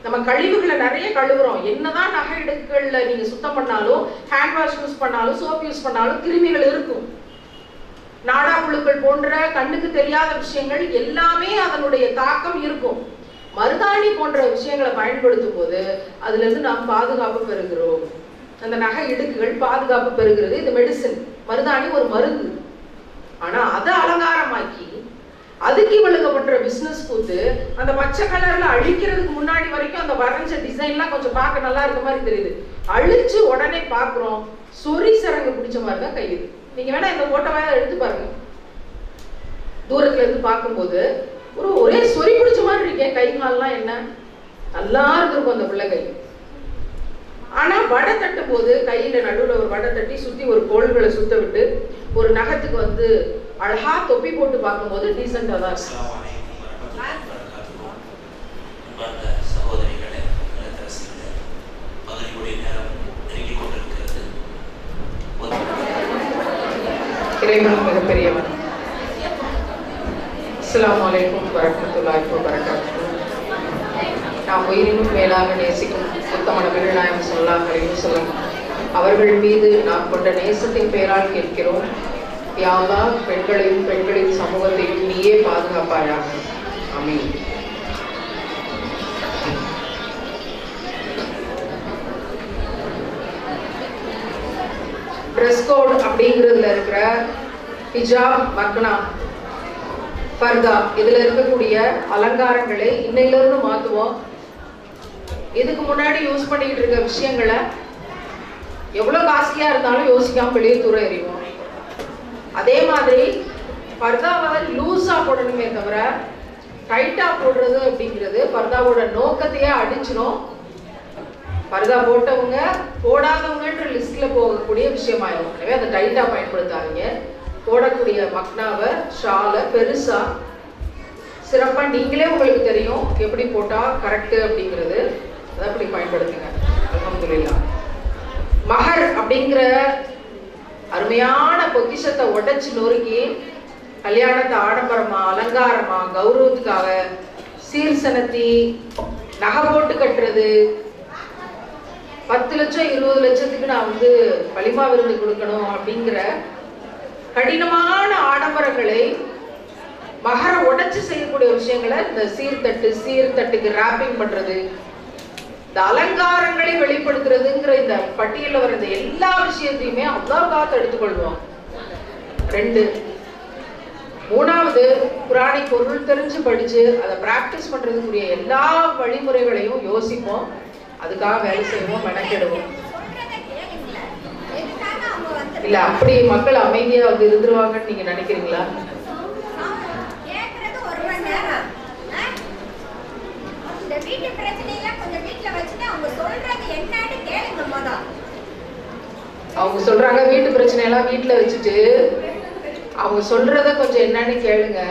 நம்ம கழிவுகளை நிறைய கழுவுறோம். என்னதான் நகை இடுக்கள்ல நீங்க சுத்தம் பண்ணாலும், ஹேண்ட் வாஷ் யூஸ் பண்ணாலும், சோப் யூஸ் பண்ணாலும் கிருமிகள் இருக்கும். நாடா புழுக்கள் போன்ற கண்ணுக்கு தெரியாத விஷயங்கள் எல்லாமே அதனுடைய தாக்கம் இருக்கும். மருதாணி போன்ற விஷயங்களை பயன்படுத்தும் போது அதுல இருந்து நாம் பாதுகாப்பு பெறுகிறோம். அந்த நகை இடுக்குகள் பாதுகாப்பு பெறுகிறது. இது மெடிசின். மருதாணி ஒரு மருந்து. ஆனா அதை அலங்காரமாக்கி அதுக்கு இவளுக்கு பண்ற பிசினஸ் கூத்து. அந்த பச்சை கலர்ல அழிக்கிறதுக்கு முன்னாடி வரைக்கும் அந்த வரைஞ்ச டிசைன்லாம் கொஞ்சம் பார்க்க நல்லா இருக்க மாதிரி தெரியுது. அழிச்சு உடனே பாக்குறோம் சொறி சரங்கு பிடிச்ச மாதிரி தான் கையுது. நீங்க வேணா இந்த போட்டோவை எடுத்து பாருங்க. தூரத்துல இருந்து பார்க்கும்போது ஒரே சொறி பிடிச்ச மாதிரி இருக்கேன். கை கால்லாம் என்ன நல்லா இருக்கும் அந்த பிள்ளை கை. ஆனா வடை தட்டும் போது கையில நடுவுல ஒரு வடை தட்டி சுத்தி ஒரு கோள்களை சுத்த விட்டு ஒரு நகத்துக்கு வந்து அழகா தொப்பி போட்டு பார்க்கும்போது டீசெண்டா தான் இருக்கும். இறைவன் மிகப்பெரியவன். அஸ்ஸலாமு அலைக்கும் வரஹ்மத்துல்லாஹி வபரகாத்துஹு. நாம் உயிரினும் மேலாக நேசிக்கும் உத்தம நபிகள் நாயகம் ஸல்லல்லாஹு அலைஹி வஸல்லம் அவர்கள் மீது நாம் கொண்ட நேசத்தின் பெயரால் கேட்கிறோம். யா அல்லாஹ், பெண்களையும் பெண்களின் சமூகத்தையும் நீயே பாதுகாப்பாயாக. ஆமீன். ட்ரெஸ் கோட் அப்படிங்கிறதுல இருக்கிற ஹிஜாப், மக்னா, பர்தா, இதுல இருக்கக்கூடிய அலங்காரங்களை இன்னையிலிருந்து மாத்துவோம். இதுக்கு முன்னாடி யூஸ் பண்ணிக்கிட்டு இருக்க விஷயங்களை எவ்வளவு காஸ்ட்லியா இருந்தாலும் யோசிக்காம வெளியே தூர எறிவோம். அதே மாதிரி பர்தாவை லூஸா போடணுமே தவிர டைட்டா போடுறது அப்படிங்கிறது பர்தாவோட நோக்கத்தையே அடிச்சிடும். பர்தா போட்டவங்க போடாதவங்கன்ற லிஸ்ட்ல போகக்கூடிய விஷயமாயிடும். எனவே அதை டைட்டா பயன்படுத்தாதீங்க. போடக்கூடிய மக்னாவை, ஷாலை பெருசா சிறப்பா நீங்களே உங்களுக்கு தெரியும் எப்படி போட்டா கரெக்ட் அப்படிங்கிறது. அதை அப்படி பயன்படுத்துங்க. அல்ஹம்துலில்லாஹ். மஹர் அப்படிங்கிற அருமையான பொக்கிஷத்தை உடைச்சு நொறுக்கி கல்யாணத்தை ஆடம்பரமா அலங்காரமா கௌரவத்துக்காக சீர்சனத்தி நகை போட்டு கட்டுறது, 10 லட்சம் 20 லட்சத்துக்கு நான் வலிமா விருந்து கொடுக்கணும் அப்படிங்கிற கடினமான ஆடம்பரங்களை மகர உடைச்சு செய்யக்கூடிய விஷயங்களை இந்த சீர்தட்டுக்கு ராப்பிங் பண்றது, இந்த அலங்காரங்களை வெளிப்படுத்துறதுங்கிற இந்த பட்டியலில் வர இந்த எல்லா விஷயத்தையுமே அல்லாஹ் எடுத்துக்கொள்வோம். 2, 3வது குர்ஆனை பொருள் தெரிஞ்சு படிச்சு அதை பிராக்டிஸ் பண்றதுக்குரிய எல்லா வழிமுறைகளையும் யோசிப்போம், அதுக்காக வேலை செய்வோம், மெனக்கெடுவோம். இல்ல அப்படி மக்கள் அமைதியா இருந்துருவாங்கன்னு நீங்க நினைக்கிறீங்களா? அவங்க சொல்றாங்க வீட்டு பிரச்சனை எல்லாம் வீட்டுல வச்சுட்டு அவங்க சொல்றத கொஞ்சம் என்னன்னு கேளுங்க,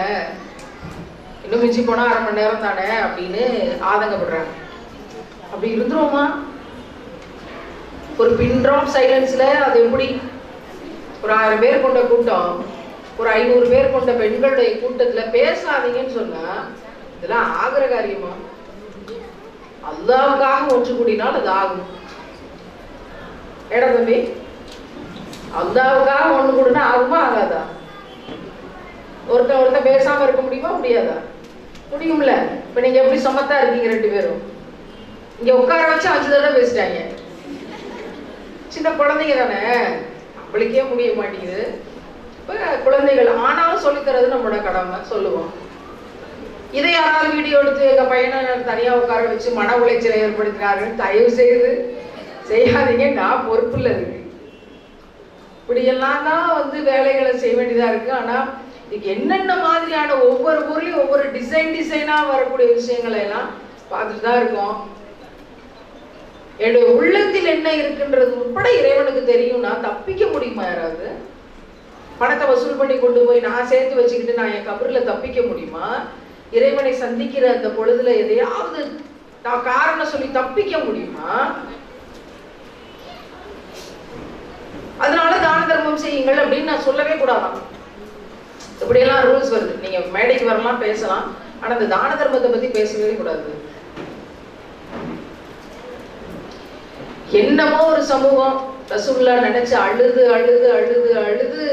இன்னும் மிஞ்சி போனா 1/2 மணி நேரம் தானே அப்படின்னு ஆதங்கப்படுறாங்க. அப்படி இருந்துருவோமா? ஒரு பின் ட்ராப் சைலன்ஸ்ல அது எப்படி ஒரு 1000 பேர் கொண்ட கூட்டம், ஒரு 500 பேர் கொண்ட பெண்களுடைய கூட்டத்துல பேசாதீங்கன்னு சொன்னா இதெல்லாம் ஆகிற காரியமா? அல்லாஹ்வுக்காக ஒன்று கூடினால் அது ஆகும். ஏடா தம்பி, அல்லாஹ்வுக்காக ஒன்று கூடினா ஆகுமா ஆகாதா? ஒருத்தன் பேசாம இருக்க முடியுமா முடியாதா? முடியும்ல. இப்ப நீங்க எப்படி சமத்தா இருக்கீங்க 2 பேரும்? இங்க உட்கார வச்சு 5 தடவை பேசிட்டாங்க. சின்ன குழந்தைங்க தானே, நம்மளுக்கே முடிய மாட்டேங்குது. இப்ப குழந்தைகள் ஆனாலும் சொல்லித்தரது நம்மளோட கடமை, சொல்லுவோம். இதை யாராவது வீடியோ எடுத்து எங்க பையனை தனியா உட்கார வச்சு மன உளைச்சலை ஏற்படுத்தினார்கள், தயவு செய்து செய்யாதீங்க, நான் பொறுப்பு இல்லை இருக்கு. இப்படியெல்லாம் தான் வேலைகளை செய்ய வேண்டியதா இருக்கு. ஆனா இதுக்கு என்னென்ன மாதிரியான ஒவ்வொரு பொருளையும் ஒவ்வொரு டிசைனா வரக்கூடிய விஷயங்களை எல்லாம் பார்த்துட்டு தான் இருக்கோம். என்னுடைய உள்ளத்தில் என்ன இருக்குன்றது உட்பட இறைவனுக்கு தெரியும்னா தப்பிக்க முடியுமா? யாராவது பணத்தை வசூல் பண்ணி கொண்டு போய் நான் சேர்த்து வச்சுக்கிட்டு நான் என் கபர்ல தப்பிக்க முடியுமா? இறைவனை சந்திக்கிற அந்த பொழுதுல எதையாவது நான் காரணம் சொல்லி தப்பிக்க முடியுமா? அதனால தான தர்மம் செய்யுங்கள் அப்படின்னு நான் சொல்லவே கூடாதான். இப்படியெல்லாம் ரூல்ஸ் வருது. நீங்க மேடைக்கு வரலாம், பேசலாம், ஆனா இந்த தான தர்மத்தை பத்தி பேசவே கூடாது. என்னமோ ஒரு சமூகம் ரசூலுல்லாஹ் நினைச்சு அழுது அழுது அழுது அழுது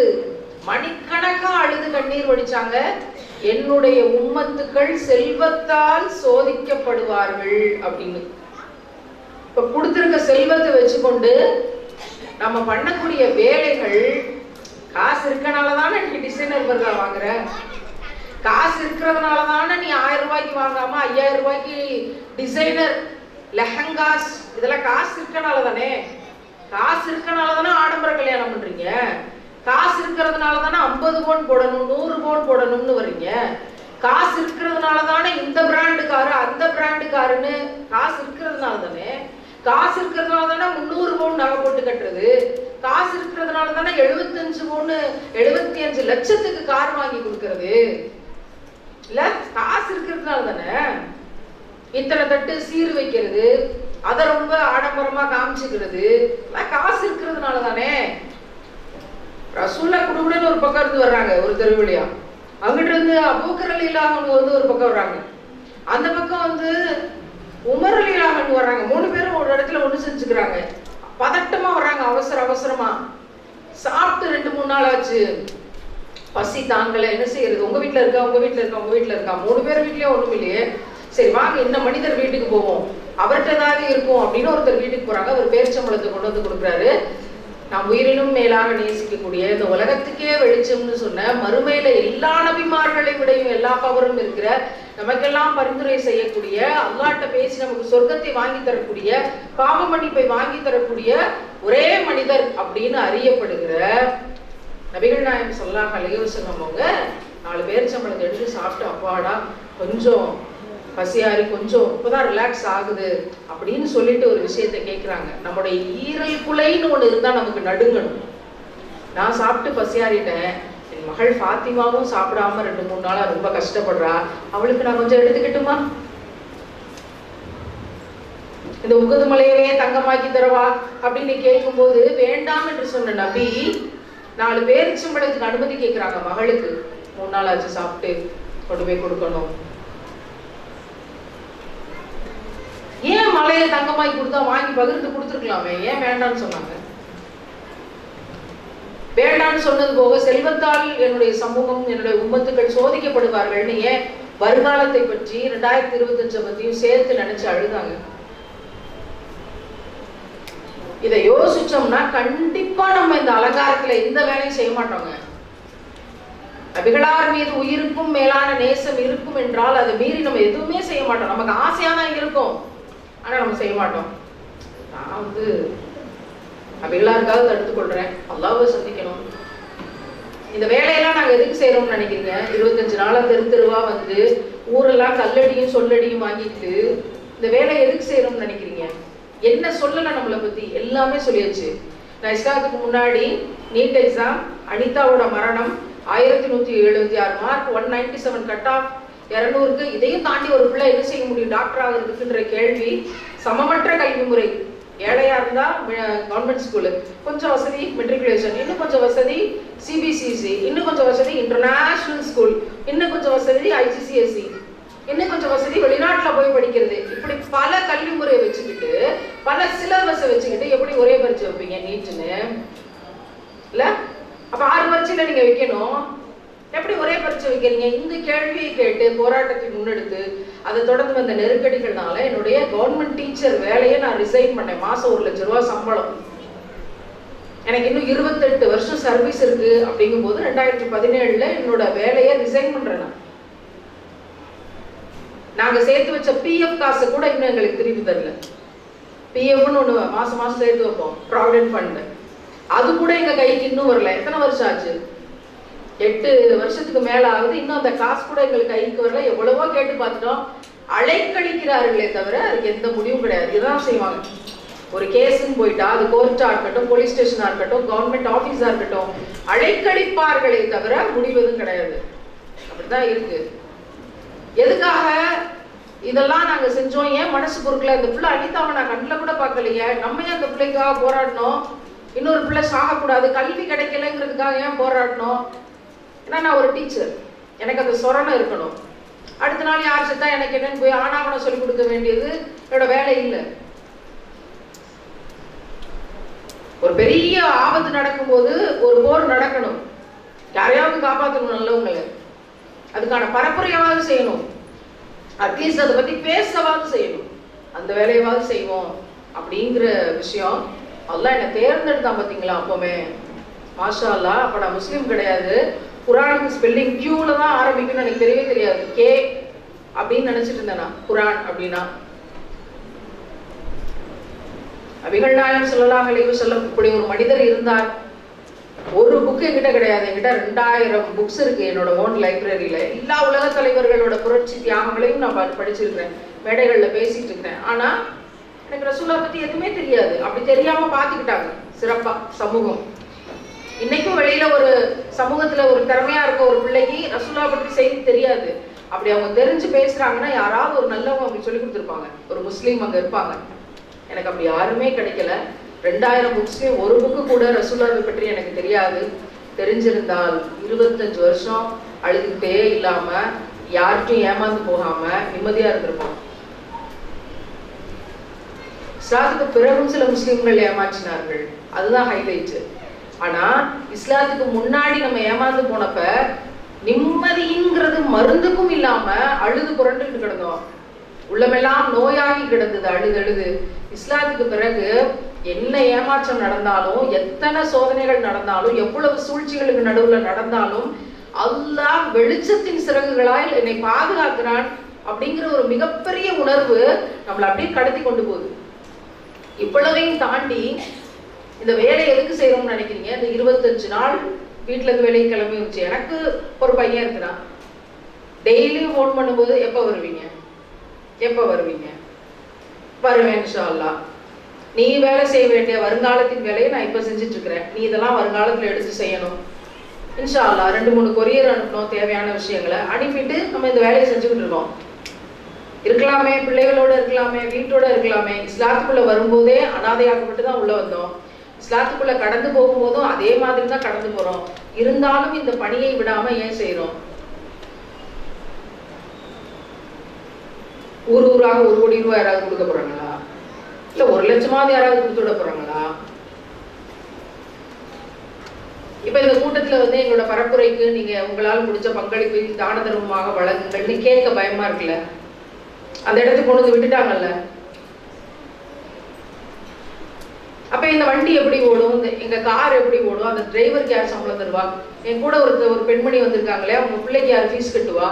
மணிக்கணக்கா அழுது கண்ணீர் வடிச்சாங்க. என்னுடைய உம்மத்துக்கள் செல்வத்தால் சோதிக்கப்படுவார்கள் அப்படின்னு. இப்ப கொடுத்திருக்க செல்வத்தை வச்சுக்கொண்டு நம்ம பண்ணக்கூடிய வேலைகள், காசு இருக்கனாலதானே நீ டிசைனர் பர்கா வாங்குற, காசு இருக்கிறதுனால தானே நீ 1000 ரூபாய்க்கு வாங்காம 5000 ரூபாய்க்கு டிசைனர் லெஹங்காஸ், இதெல்லாம் காசு இருக்கனால தானே. காசு இருக்கனால தானே ஆடம்பர கல்யாணம் பண்றீங்க. காசு இருக்கிறதுனால தானே 50 பவுன் போடணும் 100 பவுன் போடணும்னு வர்றீங்க. காசு இருக்கிறதுனால தானே இந்த பிராண்டுக்காரு அந்த பிராண்டுக்காருன்னு காசு இருக்கிறதுனால தானே. காசு இருக்கிறதுனால தானே 300 பவுன் நகை போட்டு கட்டுறது. காசு இருக்கிறதுனால தானே 75 பவுன் 75 லட்சத்துக்கு கார் வாங்கி கொடுக்கறது. இல்ல காசு இருக்கிறதுனால தானே இத்தனை தட்டு சீர் வைக்கிறது, அதை ரொம்ப ஆடம்பரமா காமிச்சுக்கிறது. காசு இருக்கிறதுனால தானே. ரசூலுல்லாஹ் குடுகுடுன்னு ஒரு பக்கம் இருந்து வர்றாங்க ஒரு தெருவழியா, அங்கிட்டு இருந்து அபூபக்கர் ரலியல்லாஹு அன்ஹு ஒரு பக்கம் வர்றாங்க, அந்த பக்கம் உமர் ரலியல்லாஹு அன்ஹு வர்றாங்க. 3 பேரும் ஒரு இடத்துல ஒண்ணு செஞ்சுக்கிறாங்க. பதட்டமா வர்றாங்க, அவசரமா. சாப்பிட்டு 2-3 நாள் ஆச்சு, பசி தாங்கல, என்ன செய்யறது? உங்க வீட்டுல இருக்கா, உங்க வீட்டுல இருக்கா, உங்க வீட்டுல இருக்கா, 3 பேர் வீட்லயே ஒண்ணும் இல்லையே. சரி வாங்க இந்த மனிதர் வீட்டுக்கு போவோம், அவர்கிட்ட ஏதாவது இருக்கும் அப்படின்னு ஒருத்தர் வீட்டுக்கு போறாங்க. அவர் பேரிச்சம்பழத்தை கொண்டு கொடுக்குறாரு. நாம் உயிரினும் மேலாக நேசிக்கக்கூடிய இந்த உலகத்துக்கே வெளிச்சம்னு சொன்ன மறுமையில எல்லா நபிமார்களை விடையும் எல்லா பவரும் இருக்கிற, நமக்கெல்லாம் பரிந்துரை செய்யக்கூடிய, அல்லாஹ்ட்ட பேசி நமக்கு சொர்க்கத்தை வாங்கி தரக்கூடிய, பாவ மன்னிப்பை வாங்கி தரக்கூடிய ஒரே மனிதர் அப்படின்னு அறியப்படுகிற நபிகள் நாயகம் ஸல்லல்லாஹு அலைஹி வஸல்லம் அவங்க 4 பேரிச்சம்பழத்தை எடுத்து சாப்பிட்டு, அப்பாடா கொஞ்சம் பசியாரி, கொஞ்சம் இப்பதான் ரிலாக்ஸ் ஆகுது அப்படின்னு சொல்லிட்டு ஒரு விஷயத்த கேட்குறாங்க. நம்முடைய ஈரல் குலைன்னு ஒண்ணு இருந்தா நமக்கு நடுங்கணும். நான் சாப்பிட்டு பசியாரிட்டேன், என் மகள் ஃபாத்திமாவும் சாப்பிடாம 2-3 நாளா ரொம்ப கஷ்டப்படுறா, அவளுக்கு நான் கொஞ்சம் எடுத்துக்கிட்டுமா? இந்த உகது மலையவே தங்கமாக்கி தரவா அப்படின்னு கேட்கும்போது வேண்டாம் என்று சொன்ன நபி 4 பேரிச்சம்பழத்துக்கு அனுமதி கேட்கிறாங்க மகளுக்கு. 3 நாள் ஆச்சு சாப்பிட்டு கொண்டு போய் கொடுக்கணும். ஏன் மலையை தங்கமாய் கொடுத்தா வாங்கி பகிர்ந்து கொடுத்துருக்கலாமே, ஏன் வேண்டாம்னு சொன்னாங்க? வேண்டாம்னு சொன்னது போக செல்வத்தால் என்னுடைய சமூகம் என்னுடைய உம்மத்துக்கள் சோதிக்கப்படுவார்கள்னு ஏன் வருங்காலத்தை பற்றி 2025 பத்தியும் சேர்த்து நினைச்சு அழுதாங்க? இதை யோசிச்சோம்னா கண்டிப்பா நம்ம இந்த அலங்காரத்துல எந்த வேலையும் செய்ய மாட்டோங்க. நபிகளார் மீது உயிருக்கும் மேலான நேசம் இருக்கும் என்றால் அதை மீறி நம்ம எதுவுமே செய்ய மாட்டோம். நமக்கு ஆசையா தான் இருக்கும், ஆனா நம்ம செய்ய மாட்டோம். நான் நபிகளாருக்காக தடுத்துக் கொள்றேன், அல்லாஹ்வை சந்திக்கணும். இந்த வேலையெல்லாம் நாங்க எதுக்கு செய்யறோம்னு நினைக்கிறீங்க? 25 நாளா தெருவா வந்து ஊரெல்லாம் கல்லடியும் சொல்லடியும் வாங்கிட்டு இந்த வேலையை எதுக்கு செய்யறோம்னு நினைக்கிறீங்க? என்ன சொல்லல நம்மளை பத்தி? எல்லாமே சொல்லியாச்சு. நான் இஸ்லாத்துக்கு முன்னாடி நீட் எக்ஸாம், அனிதாவோட மரணம், 1176 மார்க், 197 கட் ஆஃப், 200க்கு இதையும் தாண்டி ஒரு பிள்ளை என்ன செய்ய முடியும் டாக்டர் ஆகிறதுக்குன்ற கேள்வி, சமமற்ற கல்வி முறை. ஏழையா இருந்தா கவர்மெண்ட் ஸ்கூலு, கொஞ்சம் வசதி மெட்ரிகுலேஷன், இன்னும் கொஞ்சம் வசதி சிபிசிஎஸ்சி, இன்னும் கொஞ்சம் வசதி இன்டர்நேஷனல் ஸ்கூல், இன்னும் கொஞ்சம் வசதி ஐசிசிஎஸ்சி, இன்னும் கொஞ்சம் வசதி வெளிநாட்டுல போய் படிக்கிறது. இப்படி பல கல்வி முறையை வச்சுக்கிட்டு பல சிலபஸை வச்சுக்கிட்டு எப்படி ஒரே பரீட்சை வைப்பீங்க நீட்டுன்னு? இல்ல அப்ப 6 பரீட்சையில நீங்க வைக்கணும், எப்படி ஒரே பரீட்சை வைக்கிறீங்க? இந்த கேள்வியை கேட்டு போராட்டத்தை முன்னெடுத்து அதை தொடர்ந்து வந்த நெருக்கடிகள்னால என்னுடைய கவர்மெண்ட் டீச்சர் வேலையை நான் ரிசைன் பண்ணேன். மாசம் 1 லட்சம் ரூபாய் சம்பளம். எனக்கு இன்னும் 28 வருஷம் சர்வீஸ் இருக்கு. அப்படிங்கும் போது 2017ல என்னோட வேலையை ரிசைன் பண்றேன். நாங்க சேர்த்து வச்ச பிஎஃப் காசை கூட இன்னும் எங்களுக்கு திருப்பி தரல. பிஎஃப்னு ஒண்ணு மாசம் மாசம் சேர்த்து வைப்போம், ப்ராவிடென்ட் ஃபண்ட், அது கூட எங்க கைக்கு இன்னும் வரல. எத்தனை வருஷம் ஆச்சு? 8 வருஷத்துக்கு மேல ஆகுது, இன்னும் அந்த காசு கூட எங்களுக்கு கைக்கு வரல. எவ்வளவோ கேட்டு பார்த்துட்டோம், அலைக்கழிக்கிறார்களே தவிர அதுக்கு எந்த முடிவும் கிடையாது. இதுதான் செய்வாங்க. ஒரு கேஸ்ன்னு போயிட்டா அது கோர்ட்டா இருக்கட்டும், போலீஸ் ஸ்டேஷனா இருக்கட்டும், கவர்மெண்ட் ஆபீஸா இருக்கட்டும், அலைக்கழிப்பார்களே தவிர முடிவதும் கிடையாது. அப்படிதான் இருக்கு. எதுக்காக இதெல்லாம் நாங்க செஞ்சோம்? ஏன் மனசு பொறுக்கல? இந்த பிள்ளை அனிதாவை நான் கண்ணில் கூட பார்க்கலையே, நம்ம ஏன் அந்த பிள்ளைக்காக போராடணும்? இன்னொரு பிள்ளை சாகக்கூடாது, கல்வி கிடைக்கலங்கிறதுக்காக ஏன் போராடணும்? ஏன்னா நான் ஒரு டீச்சர், எனக்கு அந்த சொரணை இருக்கணும். அடுத்த நாள் யார் செத்தா எனக்கு என்னன்னு போய் ஆனாவனம் சொல்லி கொடுக்க வேண்டியது என்னோட வேலை இல்லை. ஒரு பெரிய ஆபத்து நடக்கும்போது ஒரு போர் நடக்கணும், யாரையாவது காப்பாற்றணும் நல்லவங்களை, அதுக்கான பரப்புரையாவது செய்யணும், அட்லீஸ்ட் அதை பத்தி பேசவாது செய்யணும். அந்த வேலையாவது செய்வோம் அப்படிங்கிற விஷயம். அல்லாஹ் என்னை தேர்ந்தெடுத்தான் பார்த்தீங்களா அப்போமே, மாஷா அல்லாஹ். அப்போ நான் முஸ்லீம் கிடையாது. குரானுக்கு ஸ்பெல்லிங் கியூல தான் ஆரம்பிக்கும்னு எனக்கு தெரியவே தெரியாது. கே அப்படின்னு நினைச்சிட்டு இருந்தேன் நான். குரான் அப்படின்னா நபிகள் நாயகம் ஸல்லல்லாஹு அலைஹி வஸல்லம் இப்படி ஒரு மனிதர் இருந்தார். ஒரு புக்கு என்கிட்ட கிடையாது, என்கிட்ட 2000 புக்ஸ் இருக்கு என்னோட ஓன் லைப்ரரியில. எல்லா உலக தலைவர்களோட புரட்சி தியாகங்களையும் நான் படிச்சிருக்கிறேன், மேடைகள்ல பேசிட்டு இருக்கிறேன். ஆனா எனக்கு ரசூலா பத்தி எதுவுமே தெரியாது. அப்படி தெரியாம பாத்துக்கிட்டாங்க சிறப்பா சமூகம். இன்னைக்கும் வெளியில ஒரு சமூகத்துல ஒரு திறமையா இருக்க ஒரு பிள்ளைக்கு ரசூலா பற்றி செய்தி தெரியாது. அப்படி அவங்க தெரிஞ்சு பேசுறாங்கன்னா யாராவது ஒரு நல்லவங்க அப்படி சொல்லி கொடுத்துருப்பாங்க, ஒரு முஸ்லீம் அங்க இருப்பாங்க. எனக்கு அப்படி யாருமே கிடைக்கல. 2000 புக்ஸ்லயும் ஒரு புக்கு கூட ரசூலாவை பற்றி எனக்கு தெரியாது. தெரிஞ்சிருந்தால் 25 வருஷம் அழுதுகிட்டே இல்லாம யார்கிட்டையும் ஏமாந்து போகாம நிம்மதியா இருந்திருப்போம். இஸ்லாத்துக்கு பிறகும் சில முஸ்லிம்கள் ஏமாற்றினார்கள், அதுதான் ஹைலைட். ஆனா இஸ்லாத்துக்கு முன்னாடி நம்ம ஏமாந்து போனப்ப நிம்மதிங்கிறது மருந்துக்கும் இல்லாம அழுது புரண்டுகிட்டு கிடந்தோம். உள்ளமெல்லாம் நோயாகி கிடந்தது அழுது. இஸ்லாத்துக்கு பிறகு என்ன ஏமாற்றம் நடந்தாலும், எத்தனை சோதனைகள் நடந்தாலும், எவ்வளவு சூழ்ச்சிகளுக்கு நடுவுல நடந்தாலும் அல்லாஹ் வெளிச்சத்தின் சிறகுகளால் என்னை பாதுகாக்கிறான் அப்படிங்கிற ஒரு மிகப்பெரிய உணர்வு நம்மளை அப்படியே கடத்தி கொண்டு போகுது. இவ்வளவையும் தாண்டி இந்த வேலை எதுக்கு செய்யறோம்னு நினைக்கிறீங்க? இந்த 25 நாள் வீட்டுல இருந்து வேலையை கிளம்பி வந்துச்சு. எனக்கு ஒரு பையன் இருக்கிறான். டெய்லியும் ஃபோன் பண்ணும்போது எப்ப வருவீங்க வருவேன் இன்ஷா அல்லாஹ். நீ வேலை செய்ய வேண்டிய வருங்காலத்தின் வேலையை நான் இப்ப செஞ்சுட்டு இருக்கிறேன், நீ இதெல்லாம் வருங்காலத்துல எடுத்து செய்யணும் இன்ஷா அல்லாஹ். 2-3 கொரியர் அனுப்பணும், தேவையான விஷயங்களை அனுப்பிட்டு நம்ம இந்த வேலையை செஞ்சுக்கிட்டு இருக்கோம். இருக்கலாமே, பிள்ளைகளோட இருக்கலாமே, வீட்டோட இருக்கலாமே. இஸ்லாத்துக்குள்ள வரும்போதே அனாதையாக்கப்பட்டு தான் உள்ள வந்தோம். இஸ்லாத்துக்குள்ள கடந்து போகும்போதும் அதே மாதிரி தான் கடந்து போறோம். இருந்தாலும் இந்த பணியை விடாம ஏன் செய்யறோம்? ஊராக 1 கோடி ரூபாய் யாராவது கொடுக்க போறாங்களா? இல்ல 1 லட்சமாவது யாராவது கொடுத்து விட போறாங்களா? இப்ப இந்த கூட்டத்துல எங்களோட பரப்புரைக்கு நீங்க உங்களால் முடிச்ச பங்களிப்பை தான தர்மமாக வழங்குங்கள்னு கேட்க பயமா இருக்குல்ல? அந்த இடத்துக்கு கொண்டு வந்து விட்டுட்டாங்கல்ல. அப்ப இந்த வண்டி எப்படி ஓடும், எங்க கார் எப்படி ஓடும், அந்த டிரைவருக்கு யார் சம்பளம் தருவா? என் கூட ஒரு பெண்மணி வந்திருக்காங்களே, அவங்க பிள்ளைக்கு யார் ஃபீஸ் கட்டுவா?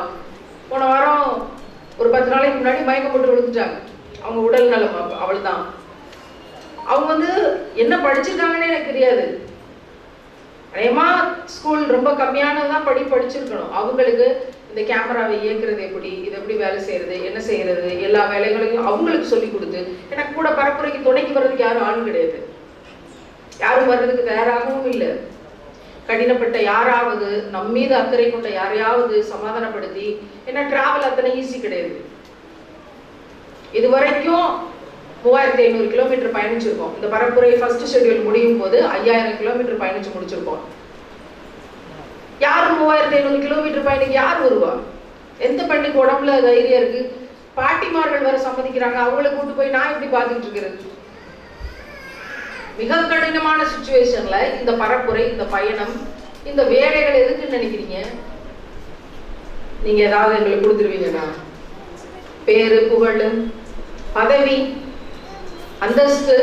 போன வாரம் ஒரு 10 நாளைக்கு முன்னாடி மயக்கம் போட்டு விழுந்துட்டாங்க. அவங்க உடல் நலம் அவள் தான். அவங்க என்ன படிச்சிருக்காங்கன்னே எனக்கு தெரியாது. அதேமா ஸ்கூல் ரொம்ப கம்மியானதான் படிச்சிருக்கணும். அவங்களுக்கு இந்த கேமராவை இயக்குறது எப்படி, இது எப்படி வேலை செய்யறது, என்ன செய்யறது, எல்லா வேலைகளையும் அவங்களுக்கு சொல்லி கொடுத்து, எனக்கு கூட பரப்புரைக்கு துணைக்கு வர்றதுக்கு யாரும் ஆள் கிடையாது. யாரும் வர்றதுக்கு தயாராகவும் இல்லை. கடினப்பட்ட யாராவது நம் மீது அக்கறை கொண்ட யாரையாவது சமாதானப்படுத்தி, ஏன்னா டிராவல் அத்தனை ஈஸி கிடையாது. இது வரைக்கும் 3500 கிலோமீட்டர் பயணிச்சிருக்கோம். இந்த பரப்புரை ஃபர்ஸ்ட் ஷெட்யூல் முடியும் போது 5000 கிலோமீட்டர் பயணிச்சு முடிச்சிருக்கோம். யாரும் 3500 கிலோமீட்டர் பயணிக்கு யார் வருவா? எந்த பெண்ணுக்கு உடம்புல தைரியம் இருக்கு? பாட்டிமார்கள் வர சம்மதிக்கிறாங்க, அவங்களை கூட்டு போய் நான் எப்படி பார்த்துட்டு இருக்கிறது? மிக கடினமான சிச்சுவேஷன்ல இந்த பரப்புரை, இந்த பயணம், இந்த வேலைகள் எதுக்குன்னு நினைக்கிறீங்க? நீங்க ஏதாவது எங்களுக்கு கொடுத்துருவீங்கன்னா பேரு, புகழ், பதவி, அந்தஸ்து,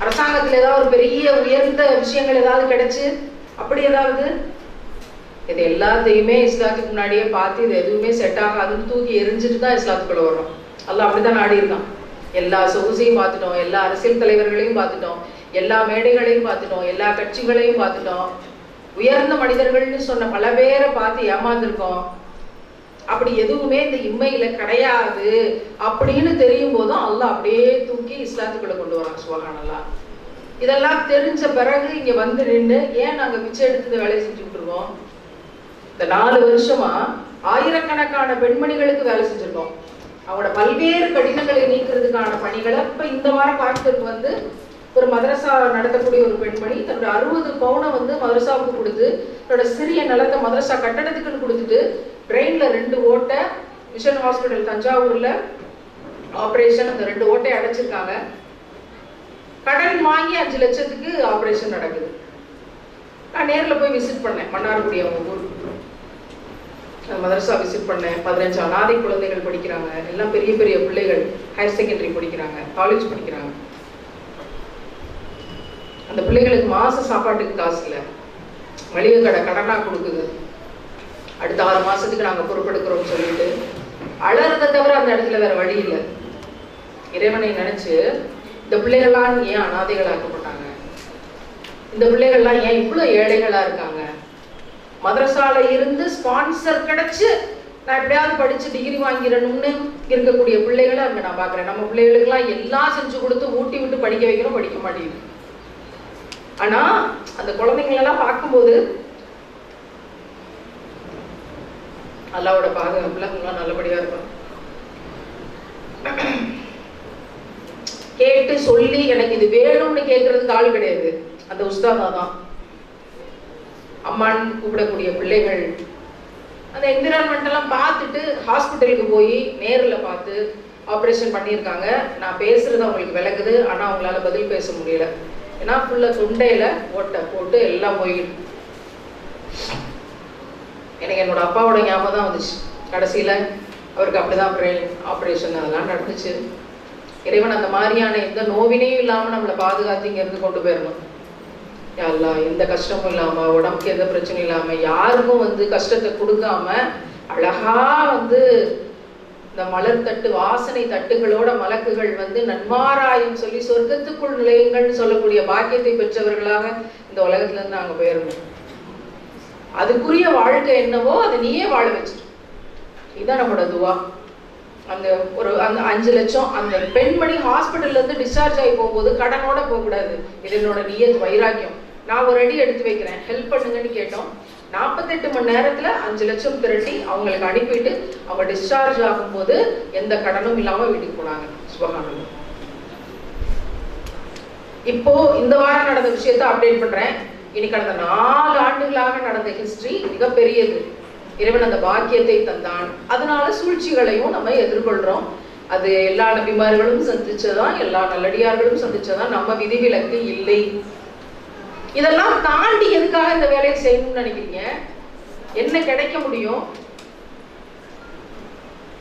அரசாங்கத்தில் ஏதாவது ஒரு பெரிய உயர்ந்த விஷயங்கள் ஏதாவது கிடைச்சு அப்படி ஏதாவது? இது எல்லாத்தையுமே இஸ்லாத்துக்கு முன்னாடியே பார்த்து இது எதுவுமே செட் ஆகாதுன்னு தூக்கி எரிஞ்சிட்டு தான் இஸ்லாத்துக்குள்ள வரும். அல்லாஹ் அப்படித்தான் நாடி இருக்கான். எல்லா சொகுசையும் பார்த்துட்டோம், எல்லா அரசியல் தலைவர்களையும் பார்த்துட்டோம், எல்லா மேடைகளையும் பார்த்துட்டோம், எல்லா கட்சிகளையும் பார்த்துட்டோம், உயர்ந்த மனிதர்கள்னு சொன்ன பல பேரை பார்த்து ஏமாந்துருக்கோம். அப்படி எதுவுமே இந்த இம்மையில கிடையாது அப்படின்னு தெரியும் போதும் அல்லாஹ் அப்படியே தூக்கி இஸ்லாத்துக்குள்ள கொண்டு வரான். சுப்ஹானல்லாஹ். இதெல்லாம் தெரிஞ்ச பிறகு இங்க வந்து நின்று ஏன் நாங்க பிச்சை எடுத்து இந்த வேலையை செஞ்சுட்டு இருக்கோம்? இந்த 4 வருஷமா ஆயிரக்கணக்கான பெண்மணிகளுக்கு வேலை செஞ்சிருக்கோம். அவங்களோட பல்வேறு கடினங்களை நீக்கிறதுக்கான பணிகளை இப்ப இந்த வாரம் கோயம்புத்தூருக்கு ஒரு மதரசா நடத்தக்கூடிய ஒரு பெண்மணி தன்னோட 60 பவுனை மதரசாவுக்கு கொடுத்து, தன்னோட சிறிய நிலத்தை மதரசா கட்டடத்துக்குன்னு கொடுத்துட்டு, பிரெயின்ல 2 ஓட்டை, மிஷன் ஹாஸ்பிட்டல் தஞ்சாவூர்ல ஆபரேஷன், அந்த 2 ஓட்டை அடைச்சிருக்காங்க. கடன் வாங்கி 5 லட்சத்துக்கு ஆபரேஷன் நடக்குது. நான் நேர்ல போய் விசிட் பண்ணேன். மன்னார்குடி அவங்க ஊர் மதரசா விசிட் பண்ணேன். 15 அனாதை குழந்தைகள் படிக்கிறாங்க. எல்லாம் பெரிய பெரிய பிள்ளைகள், ஹையர் செகண்டரி படிக்கிறாங்க, காலேஜ் படிக்கிறாங்க. அந்த பிள்ளைகளுக்கு மாச சாப்பாட்டுக்கு காசு இல்லை, மளிகை கடை கடனா கொடுக்குது. அடுத்த 6 மாசத்துக்கு நாங்க பொறுப்பெடுக்கிறோம் சொல்லிட்டு அலறதை தவிர அந்த இடத்துல வேற வழி இல்லை. இறைவனை நினைச்சு இந்த பிள்ளைகள்லாம் ஏன் அனாதைகளாக்கப்பட்டாங்க, இந்த பிள்ளைகள்லாம் ஏன் இவ்வளவு ஏழைகளா இருக்காங்க, மதரசால இருந்து ஸ்பான்சர் கிடைச்சு நான் எப்படியாவது படிச்சு டிகிரி வாங்கிடணும்னு இருக்கக்கூடிய பிள்ளைகளை அங்க நான் பாக்குறேன். நம்ம பிள்ளைகளுக்கெல்லாம் எல்லாம் செஞ்சு கொடுத்து ஊட்டி விட்டு படிக்க வைக்கணும், படிக்க மாட்டேங்குது. ஆனா அந்த குழந்தைங்களெல்லாம் பார்க்கும்போது அல்லாவோட பாதுகாப்புல அவங்களாம் நல்லபடியா இருக்கும். கேட்டு சொல்லி எனக்கு இது வேணும்னு கேட்கறதுக்கு ஆள் கிடையாது. அந்த உஸ்தாதா தான் அம்மான்னு கூப்பிடக்கூடிய பிள்ளைகள் அந்த என்விரான்மெண்ட் எல்லாம் பார்த்துட்டு ஹாஸ்பிட்டலுக்கு போய் நேரில் பார்த்து ஆப்ரேஷன் பண்ணியிருக்காங்க. நான் பேசுறது அவங்களுக்கு விளக்குது, ஆனா அவங்களால பதில் பேச முடியல. ஏன்னா ஃபுல்லா தொண்டையில ஓட்டை போட்டு எல்லாம் போயிடும். எனக்கு என்னோட அப்பாவோட ஞாபகம் தான் வந்துச்சு. கடைசியில அவருக்கு அப்படிதான் பிரெயின் ஆப்ரேஷன் அதெல்லாம் நடந்துச்சு. இறைவன் அந்த மாதிரியான எந்த நோவினையும் இல்லாம நம்மளை பாதுகாத்து இங்க இருந்து கொண்டு போயிடணும். யாரெல்லாம் எந்த கஷ்டமும் இல்லாம, உடம்புக்கு எந்த பிரச்சனையும் இல்லாம, யாருக்கும் கஷ்டத்தை கொடுக்காம அழகா இந்த மலர் தட்டு வாசனை தட்டுகளோட மலக்குகள் நன்மாராயம் சொல்லி சொர்க்கத்துக்குள் நிலையங்கள்னு சொல்லக்கூடிய பாக்கியத்தை பெற்றவர்களாக இந்த உலகத்துல இருந்து நாங்க போயிடணும். அதுக்குரிய வாழ்க்கை என்னவோ அதை நீயே வாழ வச்சிரு. இதுதான் நம்மளோட துவா. அந்த 5 லட்சம் அந்த பெண்மணி ஹாஸ்பிட்டல்ல இருந்து டிஸ்சார்ஜ் ஆகி போகும்போது கடனோட போகக்கூடாது. இது என்னோட நியத், வைராக்கியம். நான் ஒரு அடி எடுத்து வைக்கிறேன், ஹெல்ப் பண்ணுங்கன்னு கேட்டோம். 48 மணி நேரத்துல 5 லட்சம் திரட்டி அவங்களுக்கு அனுப்பிட்டு அவங்க டிஸ்சார்ஜ் ஆகும்போது எந்த கடனும் இல்லாம வீட்டுக்கு போனாங்க. சுபஹானல்லாஹ். இப்போ இந்த வாரம் நடந்த விஷயத்தை அப்டேட் பண்றேன். இனி கடந்த 4 ஆண்டுகளாக நடந்த ஹிஸ்டரி மிகப்பெரியது. இறைவன் அந்த பாக்கியத்தை தந்தான். அதனால சூழ்ச்சிகளையும் நம்ம எதிர்கொள்றோம். அது எல்லா நபிமார்களும் சந்திச்சதான், எல்லா நல்லடியார்களும் சந்திச்சதான், நம்ம விதிவிலக்கு இல்லை. இதெல்லாம் தாண்டி எதுக்காக இந்த வேலையை செய்யணும்னு நினைக்கிறீங்க? என்ன கிடைக்க முடியும்?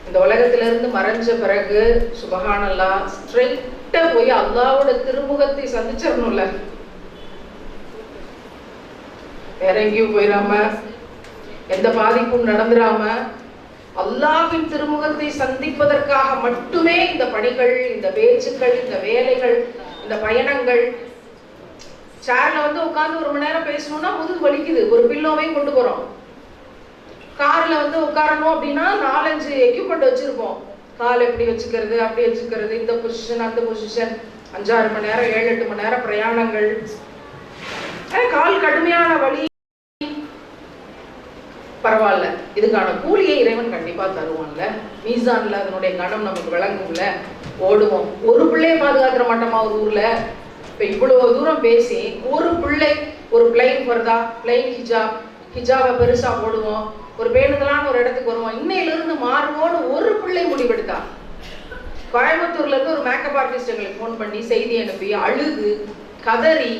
இந்த உலகத்துல இருந்து மறைஞ்ச பிறகு சுபஹானல்லாஹ் ஸ்ட்ரெயிட்டா போய் அல்லாஹ்வோட திருமுகத்தை சந்திச்சிடணும்ல. வேற எங்கேயும் போயிடாம, எந்த பாதிப்பும் நடந்துடாம, அல்லாஹ்வின் திருமுகத்தை சந்திப்பதற்காக மட்டுமே இந்த பணிகள், இந்த பேச்சுக்கள், இந்த வேலைகள், இந்த பயணங்கள். சேர்ல வந்து உட்கார்ந்து 1 மணி நேரம் பேசணும்னா முதுகு வலிக்குது, ஒரு பில்லோவையும் கொண்டு போறோம். கார்ல வந்து உட்காரணும் அப்படின்னா 4-5 எக்யூப்மெண்ட் வச்சிருப்போம். கால் எப்படி வச்சுக்கிறது, அப்படி வச்சுக்கிறது, இந்த பொசிஷன் அந்த பொசிஷன், 5-6 மணி நேரம் 7-8 மணி நேரம் பிரயாணங்கள். கால் கடுமையான வலி, பரவாயில்ல, இதுக்கான கூலியை இறைவன் கண்டிப்பா தருவான்ல. மீசான்ல அதனுடைய கணம் நமக்கு விளங்கும்ல. ஓடுவோம். ஒரு பிள்ளையை பாதுகாத்துற மாட்டோமா ஒரு ஊர்ல? இப்ப இவ்வளவு தூரம் பேசி ஒரு பிள்ளை, ஒரு பிளைன் வருதா, பிளைன் ஹிஜாபை பெருசா போடுவோம், ஒரு பேணுதலான ஒரு இடத்துக்கு வருவோம், இன்னையில இருந்து மாறுவோன்னு ஒரு பிள்ளை முடிவெடுத்தா. கோயம்புத்தூர்ல இருந்து ஒரு மேக்கப் ஆர்டிஸ்ட் எங்களுக்கு ஃபோன் பண்ணி செய்தி அனுப்பி அழுது கதறி,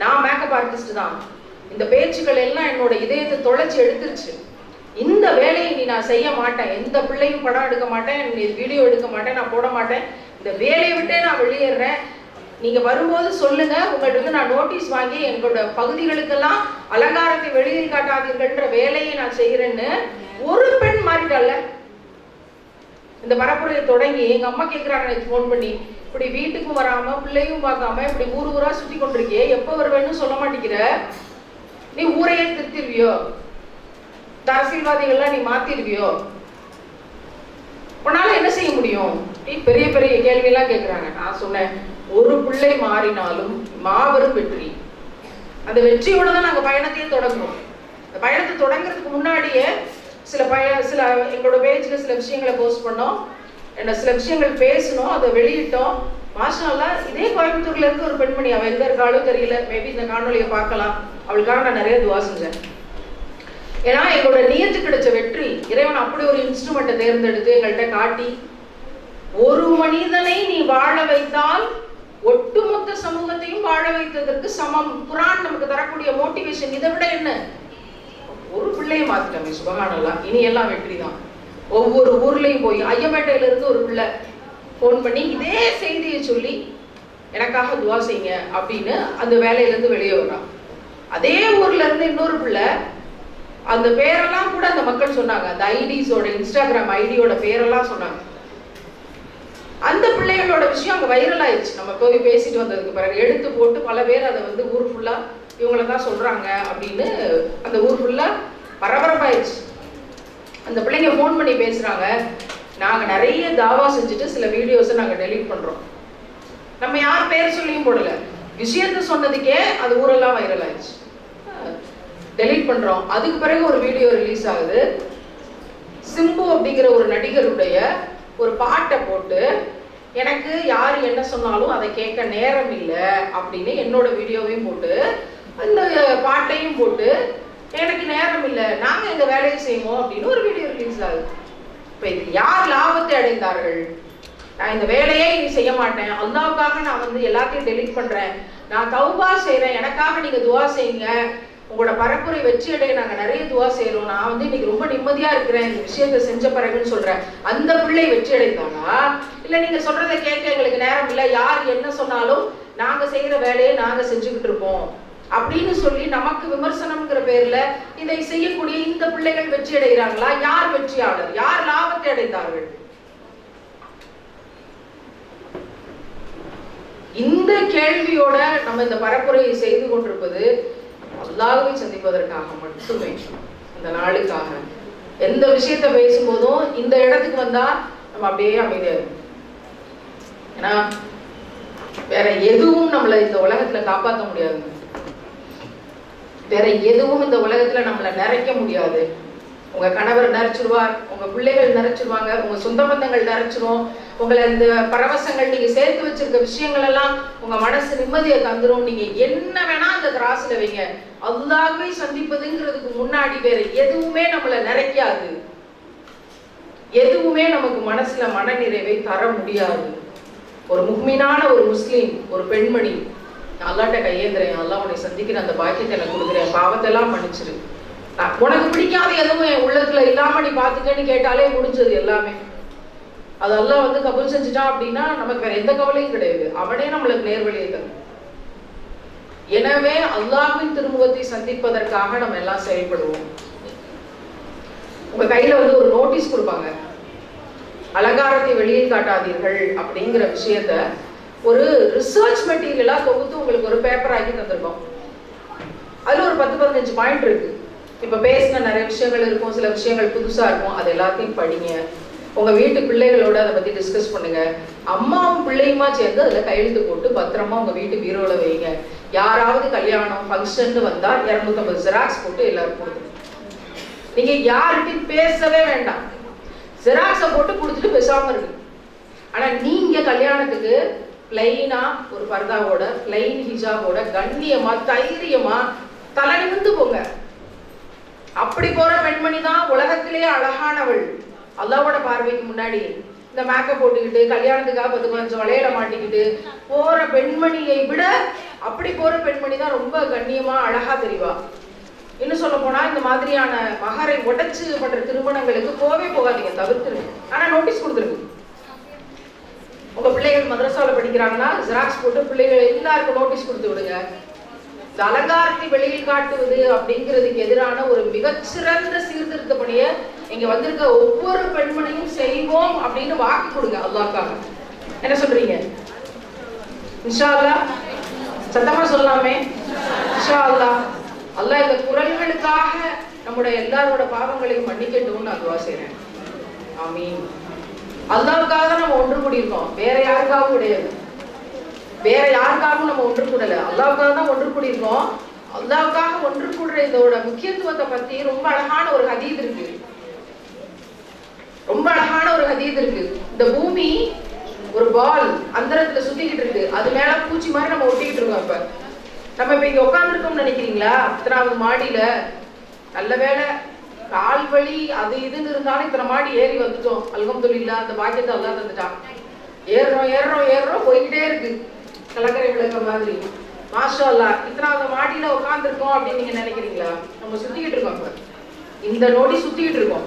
நான் மேக்கப் ஆர்டிஸ்ட் தான், இந்த பேச்சுக்கள் எல்லாம் என்னோட இதயத்தை தொலைச்சி எடுத்துருச்சு, இந்த வேலையை நீ நான் செய்ய மாட்டேன், எந்த பிள்ளையும் படம் எடுக்க மாட்டேன், வீடியோ எடுக்க மாட்டேன், நான் போட மாட்டேன், இந்த வேலையை விட்டே நான் வெளியேறேன், நீங்க வரும்போது சொல்லுங்க, உங்கள்கிட்ட இருந்து நான் நோட்டீஸ் வாங்கி எங்களோட பகுதிகளுக்கெல்லாம் அலங்காரத்தை வெளியில் காட்டாதீர்கள்ன்ற வேலையை நான் செய்யறேன்னு ஒரு பெண் மாறிட்டால. இந்த பரப்புரையை தொடங்கி எங்க அம்மா கேட்கிறாங்க எனக்கு ஃபோன் பண்ணி, இப்படி வீட்டுக்கும் வராம பிள்ளையும் பார்க்காம இப்படி ஊரா சுத்தி கொண்டிருக்கியே, எப்ப வருவேன்னு சொல்ல மாட்டேங்கிற, நீ ஊரையே திருத்திருவியோ, அரசியல்வாதிகள்லாம் நீ மாத்திருவியோ, உன்னால என்ன செய்ய முடியும்? பெரிய பெரிய கேள்வி எல்லாம் கேட்கிறாங்க. நான் சொன்னேன், ஒரு பிள்ளை மாறினாலும் மாபெரும் வெற்றி. அந்த வெற்றியோட தான் நாங்க பயணத்தையே தொடங்கணும். இந்த பயணத்தை தொடங்குறதுக்கு முன்னாடியே சில எங்களோட பேஜ்ல சில விஷயங்களை போஸ்ட் பண்ணோம், சில விஷயங்கள் பேசணும், அதை வெளியிட்டோம். மாஷா அல்லாஹ், இதே கோயம்புத்தூர்ல இருந்து ஒரு பெண்மணி, அவ எங்க இருக்காலும் தெரியல, மேபி இந்த காணொலியை பார்க்கலாம், அவளுக்காக நான் நிறைய துவா செஞ்சேன். ஏன்னா எங்களோட நியத்து கிடைச்ச வெற்றி, இறைவன் அப்படி ஒரு இன்ஸ்ட்ருமெண்ட்டை தேர்ந்தெடுத்து எங்கள்கிட்ட காட்டி, ஒரு மனிதனை நீ வாழ வைத்தால் ஒட்டுமொத்த சமூகத்தையும் வாழ வைத்ததற்கு சமம். குர்ஆன் நமக்கு தரக்கூடிய மோட்டிவேஷன் இதை விட என்ன? ஒரு பிள்ளையை மாத்திட்டோமே, சுபஹானல்லாஹ், இனி எல்லாம் வெற்றி தான். ஒவ்வொரு ஊர்லயும் போய், ஐயம்பேட்டையில இருந்து ஒரு பிள்ளை ஃபோன் பண்ணி இதே செய்தியை சொல்லி எனக்காக துவா செய்யுங்க அப்படின்னு அந்த வேலையில இருந்து வெளியே வர்றான். அதே ஊர்ல இருந்து இன்னொரு பிள்ளை, அந்த பேரெல்லாம் கூட அந்த மக்கள் சொன்னாங்க, அந்த ஐடிஸோட இன்ஸ்டாகிராம் ஐடியோட பேரெல்லாம் சொன்னாங்க. அந்த பிள்ளைகளோட விஷயம் அங்க வைரல் ஆயிடுச்சு. நம்ம போய் பேசிட்டு வந்ததுக்கு பிறகு எடுத்து போட்டு பல பேர் அதை வந்து ஊர் ஃபுல்லா இவங்கள தான் சொல்றாங்க அப்படின்னு அந்த ஊர் ஃபுல்லா பரபரப்பாயிடுச்சு. அந்த பிள்ளைங்க ஃபோன் பண்ணி பேசுறாங்க, நாங்க நிறைய தாவா செஞ்சுட்டு சில வீடியோஸை நாங்க டெலீட் பண்றோம், நம்ம யார் பேர் சொல்லியும் போடல, விஷயத்த சொன்னதுக்கே அது ஊரெல்லாம் வைரல் ஆயிடுச்சு, டெலீட் பண்றோம். அதுக்கு பிறகு ஒரு வீடியோ ரிலீஸ் ஆகுது, சிம்பு அப்படிங்கிற ஒரு நடிகருடைய ஒரு பாட்டை போட்டு, எனக்கு யார் என்ன சொன்னாலும் அதை கேட்க நேரம் இல்லை அப்படின்னு என்னோட வீடியோவையும் போட்டு, அந்த பாட்டையும் போட்டு, எனக்கு நேரம் இல்லை, நாங்க எங்க வேலையை செய்வோம் அப்படின்னு ஒரு வீடியோ ரிலீஸ் ஆகுது. இப்ப இது யார் லாபத்தை அடைந்தார்கள்? நான் இந்த வேலையே இனி செய்ய மாட்டேன், அல்லாஹ்வுக்காக நான் வந்து எல்லாத்தையும் டெலீட் பண்றேன், நான் தௌபா செய்யறேன், எனக்காக நீங்க துவா செய்யுங்க, உங்களோட பரப்புரை வெற்றி அடைய நாங்க நிறைய துவா செய்யறோம், நான் வந்து இன்னைக்கு ரொம்ப நிம்மதியா இருக்கிறேன் இந்த விஷயத்தை செஞ்ச பிறகுன்னு சொல்றேன். அந்த பிள்ளை வெற்றி அடைந்தானா? இல்ல நீங்க சொல்றதை கேட்க எங்களுக்கு நேரம் இல்லை, யார் என்ன சொன்னாலும் நாங்க செய்யற வேலையை நாங்க செஞ்சுக்கிட்டு இருப்போம் அப்படின்னு சொல்லி நமக்கு விமர்சனம்ங்கிற பேர்ல இதை செய்யக்கூடிய இந்த பிள்ளைகள் வெற்றி அடைகிறாங்களா? யார் வெற்றியாளர்? யார் லாபத்தை அடைந்தார்கள்? இந்த கேள்வியோட நம்ம இந்த பரப்புரையை செய்து கொண்டிருப்பது அல்லாஹ்வை சந்திப்பதற்காக மட்டுமே, இந்த நாளுக்காக. எந்த விஷயத்த பேசும்போதும் இந்த இடத்துக்கு வந்தா நம்ம அப்படியே அமைதியா இருக்கும். ஏன்னா வேற எதுவும் நம்மளை இந்த உலகத்துல காப்பாற்ற முடியாது, வேற எதுவும் இந்த உலகத்துல நம்மளை நிறைக்க முடியாது. உங்க கணவர் நிறைச்சிருவார், உங்க பிள்ளைகள் நிறைச்சிருவாங்க, உங்க சொந்த பந்தங்கள் நிறைச்சிரும், உங்களை இந்த பரவசங்கள் நீங்க சேர்த்து வச்சிருக்க விஷயங்கள் எல்லாம் உங்க மனசு நிம்மதியை தந்துரும். நீங்க என்ன வேணா அந்த திராசுல வைங்க. அல்லாஹ்வை சந்திப்பதுங்கிறதுக்கு முன்னாடி வேற எதுவுமே நம்மளை நிறைக்காது, எதுவுமே நமக்கு மனசுல மன நிறைவை தர முடியாது. ஒரு முக்மீனான ஒரு முஸ்லீம், ஒரு பெண்மணி, அல்லாட்ட கையேந்திரேன், அல்லாஹ் உன்னை சந்திக்கிற அந்த பாக்கியத்தை எனக்கு கொடுக்குறேன், பாவத்தெல்லாம் மன்னிச்சிரு, உனக்கு பிடிக்காத எதுவும் என் உள்ளத்துல இல்லாம நீ பாத்துக்கன்னு கேட்டாலே முடிஞ்சது எல்லாமே. அதெல்லாம் வந்து கபூல் செஞ்சுட்டான் அப்படின்னா நமக்கு வேற எந்த கவலையும் கிடையாது, அவனே நம்மளுக்கு நேர்வழியை தரும். எனவே அல்லாஹ்வின் திருமுகத்தை சந்திப்பதற்காக நம்ம எல்லாம் செயல்படுவோம். உங்க கையில வந்து ஒரு நோட்டீஸ் கொடுப்பாங்க, அலங்காரத்தை வெளியில் காட்டாதீர்கள் அப்படிங்கிற விஷயத்த ஒரு ரிசர்ச் மெட்டீரியலா தொகுத்து உங்களுக்கு ஒரு பேப்பர் ஆக்கி தந்திருக்கோம். அதுல ஒரு 10-15 பாயிண்ட் இருக்கு. இப்ப பேசின நிறைய விஷயங்கள் இருக்கும், சில விஷயங்கள் புதுசா இருக்கும், அது எல்லாத்தையும் படிங்க. உங்க வீட்டு பிள்ளைகளோட அதை பத்தி டிஸ்கஸ் பண்ணுங்க. அம்மாவும் பிள்ளையுமா சேர்ந்து அதுல கையெழுத்து போட்டு பத்திரமா உங்க வீட்டு பீரோல வைங்க. யாராவது கல்யாணம் ஃபங்க்ஷன் வந்தா 250 ஜெராக்ஸ் போட்டு எல்லாரும் கொடுங்க. நீங்க யார்கிட்டையும் பேசவே வேண்டாம், ஜெராக்ஸை போட்டு கொடுத்துட்டு பேசாம இருக்கு. ஆனா நீங்க கல்யாணத்துக்கு பிளைனா ஒரு பர்தாவோட, பிளைன் ஹிஜாபோட, கண்ணியமா தைரியமா தலை நிமிர்ந்து போங்க. அப்படி போற பெண்மணி தான் உலகத்திலேயே அழகானவள். அல்லாஹ்வோட பார்வைக்கு முன்னாடி இந்த மேக்கப் போட்டுக்கிட்டு கல்யாணத்துக்காக 10-15 வளையல மாட்டிக்கிட்டு போற பெண்மணியை விட அப்படி போற பெண்மணி தான் ரொம்ப கண்ணியமா அழகா தெரிவா. இன்னும் சொல்ல போனா இந்த மாதிரியான மகரை உடைச்சு பண்ற திருமணங்களுக்கு போகாதீங்க, தவிர்த்துருங்க. ஆனா நோட்டீஸ் கொடுத்துருங்க. உங்க பிள்ளைகள் மதரசால படிக்கிறாங்கன்னா ஜெராக்ஸ் போட்டு பிள்ளைகள் எல்லாருக்கும் நோட்டீஸ் கொடுத்து விடுங்க. இந்த அலங்காரத்தை வெளியில் காட்டுவது அப்படிங்கிறதுக்கு எதிரான ஒரு மிகச்சிறந்த சீர்திருத்த பணியை இங்க வந்திருக்க ஒவ்வொரு பெண்மணியும் செய்வோம் அப்படின்னு வாக்கு கொடுங்க அல்லாஹ்க்காக. என்ன சொல்றீங்க? இன்ஷா அல்லாஹ் சத்தமா சொல்லாமே, இன்ஷா அல்லாஹ். அல்லாஹ் இந்த குரல்களுக்காக நம்முடைய எல்லாரோட பாவங்களையும் மன்னிக்கட்டும்னு நான் துஆ செய்றேன். ஆமீன். அல்லாஹ்வுக்காக நம்ம ஒன்று கூடியிருக்கோம், வேற யாருக்காகவும் கிடையாது. வேற யாருக்காகவும் நம்ம ஒன்று கூடல, அல்லாஹ்வுக்காக தான் ஒன்று கூடியிருக்கோம். அல்லாஹ்வுக்காக ஒன்று கூடுற இதோட முக்கியத்துவத்தை பத்தி ரொம்ப அழகான ஒரு ஹதீஸ் இருக்கு, ரொம்ப அழகான ஒரு ஹதீஸ் இருக்கு. இந்த பூமி ஒரு பால் அந்தரத்துல சுத்திக்கிட்டு இருக்கு, அது மேல பூச்சி மாதிரி நம்ம ஒட்டிக்கிட்டு இருக்கோம். இப்ப நம்ம இப்ப இங்க உட்காந்துருக்கோம்னு நினைக்கிறீங்களா? 10வது மாடியில, நல்ல வேலை கால் வலி அது இதுன்னு இருந்தாலும் இத்தனை மாடி ஏறி வந்துட்டோம், அல்ஹம்துலில்லாஹ். அந்த பாக்கியத்தை அல்லாஹ் தந்துட்டான். ஏறுறோம் ஏறுறோம் ஏறுறோம் போய்கிட்டே இருக்கு, கலக்கரை விளக்க மாதிரி. மாஷா அல்லாஹ். 10வது மாடியில உட்காந்துருக்கோம் அப்படின்னு நீங்க நினைக்கிறீங்களா? நம்ம சுத்திக்கிட்டு இருக்கோம். இப்ப இந்த நொடி சுத்திக்கிட்டு இருக்கோம்,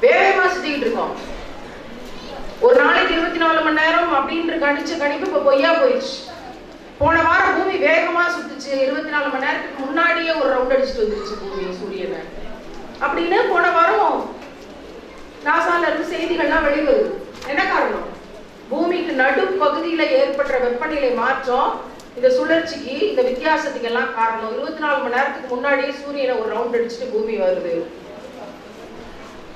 வேகமா சுத்திக்கிட்டு இருக்கோம். ஒரு நாளைக்கு 24 மணி நேரம் அப்படின்ற கணிச்ச கணிப்பு இப்ப பொய்யா போயிடுச்சு. போன வாரம் பூமி வேகமா சுத்துச்சு, 24 மணி நேரத்துக்கு முன்னாடியே ஒரு ரவுண்ட் அடிச்சுட்டு வந்துருச்சு பூமி சூரியனை அப்படின்னு போன வாரம் நாசால இருந்து செய்திகள்லாம் வெளிவருது. என்ன காரணம்? பூமிக்கு நடுப்பகுதியில ஏற்பட்ட வெப்பநிலை மாற்றம், இந்த சுழற்சிக்கு, இந்த வித்தியாசத்துக்கு எல்லாம் காரணம். 24 மணி நேரத்துக்கு முன்னாடியே சூரியனை ஒரு ரவுண்ட் அடிச்சுட்டு பூமி வருது.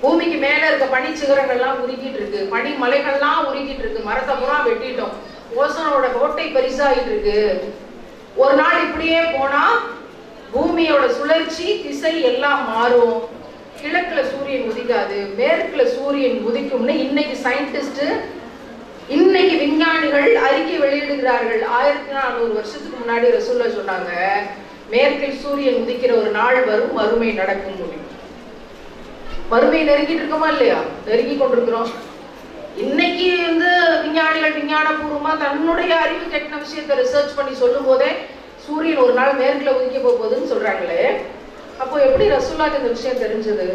பூமிக்கு மேல இருக்க பனி சிகரங்கள்லாம் உருகிட்டு இருக்கு, பனி மலைகள்லாம் உருகிட்டு இருக்கு, மரத்தை பூரா வெட்டிட்டோம், ஓசோனோட கோட்டை பரிசாயிட்டு இருக்கு. ஒரு நாள் இப்படியே போனா பூமியோட சுழற்சி திசை எல்லாம் மாறும். கிழக்குல சூரியன் உதிக்காது, மேற்குல சூரியன் உதிக்கும்னு இன்னைக்கு சயின்டிஸ்ட், இன்னைக்கு விஞ்ஞானிகள் அறிக்கை வெளியிடுகிறார்கள். 1400 வருஷத்துக்கு முன்னாடி ரசூலுல்லாஹ் சொன்னாங்க, மேற்கில் சூரியன் உதிக்கிற ஒரு நாள் வரும், மறுமை நடக்கும். மறுமை நெருங்கிட்டு இருக்கோமா இல்லையா? நெருங்கி கொண்டிருக்கிறோம். இன்னைக்கு வந்து விஞ்ஞானிகள் விஞ்ஞானபூர்வமா தன்னுடைய அறிவு கெட்டின விஷயத்தை ரிசர்ச் பண்ணி சொல்லும் போதே சூரியன் ஒரு நாள் மேற்குல உதிக்க போகுதுன்னு சொல்றாங்களே, அப்போ எப்படி ரசூலுல்லாஹ்க்கு இந்த விஷயம் தெரிஞ்சது?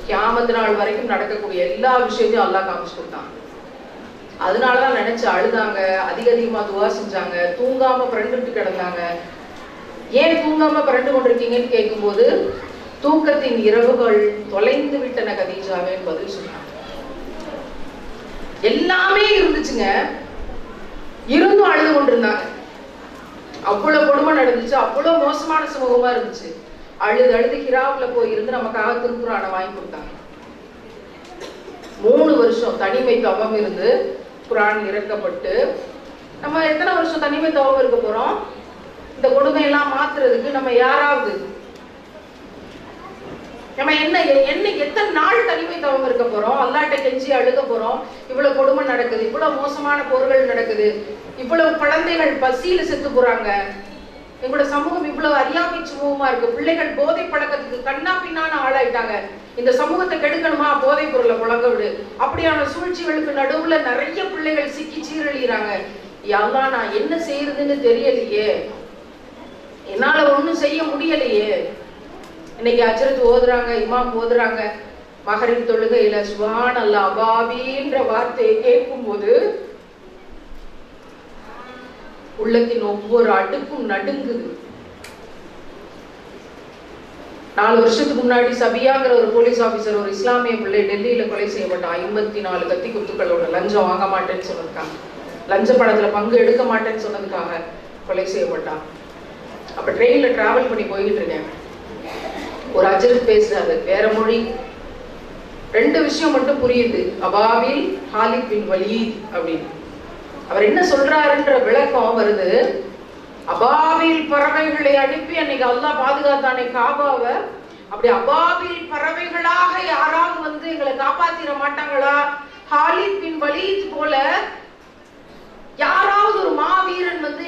கியாமத் நாள் வரைக்கும் நடக்கக்கூடிய எல்லா விஷயத்தையும் அல்லாஹ் காமிச்சு கொடுத்தான். அதனாலதான் நினைச்சு அழுதாங்க, அதிகமா துவா செஞ்சாங்க, தூங்காம பிறண்டுட்டு கிடந்தாங்க. ஏன் தூங்காம பிறண்டு கொண்டிருக்கீங்கன்னு கேட்கும்போது, தூக்கத்தின் இரவுகள் தொலைந்து விட்டன கதீஜாவேன்னு பதில் சொன்னாங்க. எல்லாமே இருந்துச்சுங்க, இருந்தும் அழுது கொண்டிருந்தாங்க. அவ்வளவு கொடுமை நடந்துச்சு, அவ்வளவு மோசமான சமூகமா இருந்துச்சு. அழுது ஹிராவுல போய் இருந்து நமக்காக திருக்குரானை வாங்கி கொடுத்தாங்க. 3 வருஷம் தனிமை தவம் இருந்து குரான் இறக்கப்பட்டு, நம்ம எத்தனை வருஷம் தனிமை தவம் இருக்க போறோம்? இந்த கொடுமை எல்லாம் மாத்துறதுக்கு நம்ம யாராவது நம்ம என்ன எத்தனை நாள் தனிமை தவம் இருக்க போறோம்? அல்லாட்ட கெஞ்சி அழுக போறோம்? இவ்வளவு கொடுமை நடக்குது, இவ்வளவு மோசமான போர்கள் நடக்குது, இவ்வளவு குழந்தைகள் பசியில செத்து போறாங்க, எங்களோட சமூகம் இவ்வளவு அறியாமை சமூகமா இருக்கு, பிள்ளைகள் போதை பழக்கத்துக்கு கண்ணா பின்னான ஆளாயிட்டாங்க, இந்த சமூகத்தை கெடுக்கணுமா, போதை பொருளை புழங்க விடு, அப்படியான சூழ்ச்சிகளுக்கு நடுவுல நிறைய பிள்ளைகள் சிக்கி சீரழிகிறாங்க. யாரெல்லாம் நான் என்ன செய்யறதுன்னு தெரியலையே, என்னால ஒண்ணும் செய்ய முடியலையே. இன்னைக்கு அஜரத் ஓதுறாங்க, இமாம் ஓதுறாங்க, மகரின் தொழுகையில சுபான் அல்லாஹ் அபாபின்ற வார்த்தையை கேட்கும் போது உள்ளத்தின் ஒவ்வொரு அடுக்கும் நடுங்குது. 4 வருஷத்துக்கு முன்னாடி சபியாங்கிற ஒரு போலீஸ் ஆபீசர் ஒரு இஸ்லாமிய பிள்ளை டெல்லியில கொலை செய்யப்பட்டான். 54 கத்தி குத்துக்களோட. லஞ்சம் வாங்க மாட்டேன்னு சொன்னதுக்காக, லஞ்ச பணத்துல பங்கு எடுக்க மாட்டேன்னு சொன்னதுக்காக கொலை செய்யப்பட்டான். அப்ப ட்ரெயின்ல டிராவல் பண்ணி போய்கிட்டு இருக்கேன். ஒரு அஜரத் பேசுறாரு, வேற மொழி. 2 விஷயம் மட்டும் புரியுது, அபாவில் ஹாலித் பின் வலீத் அப்படின்னு. அவர் என்ன சொல்றாருன்ற விளக்கம் வருது. அபாவில் பறவைகளை அனுப்பி அன்னைக்கு அல்லாஹ் பாதுகாத்தானே காபாவை, அப்படி அபாவில் பறவைகளாக யாராவது வந்து எங்களை காப்பாத்திர மாட்டாங்களா? ஹாலித் பின் வலீத் போல யாராவது ஒரு மாவீரன் வந்து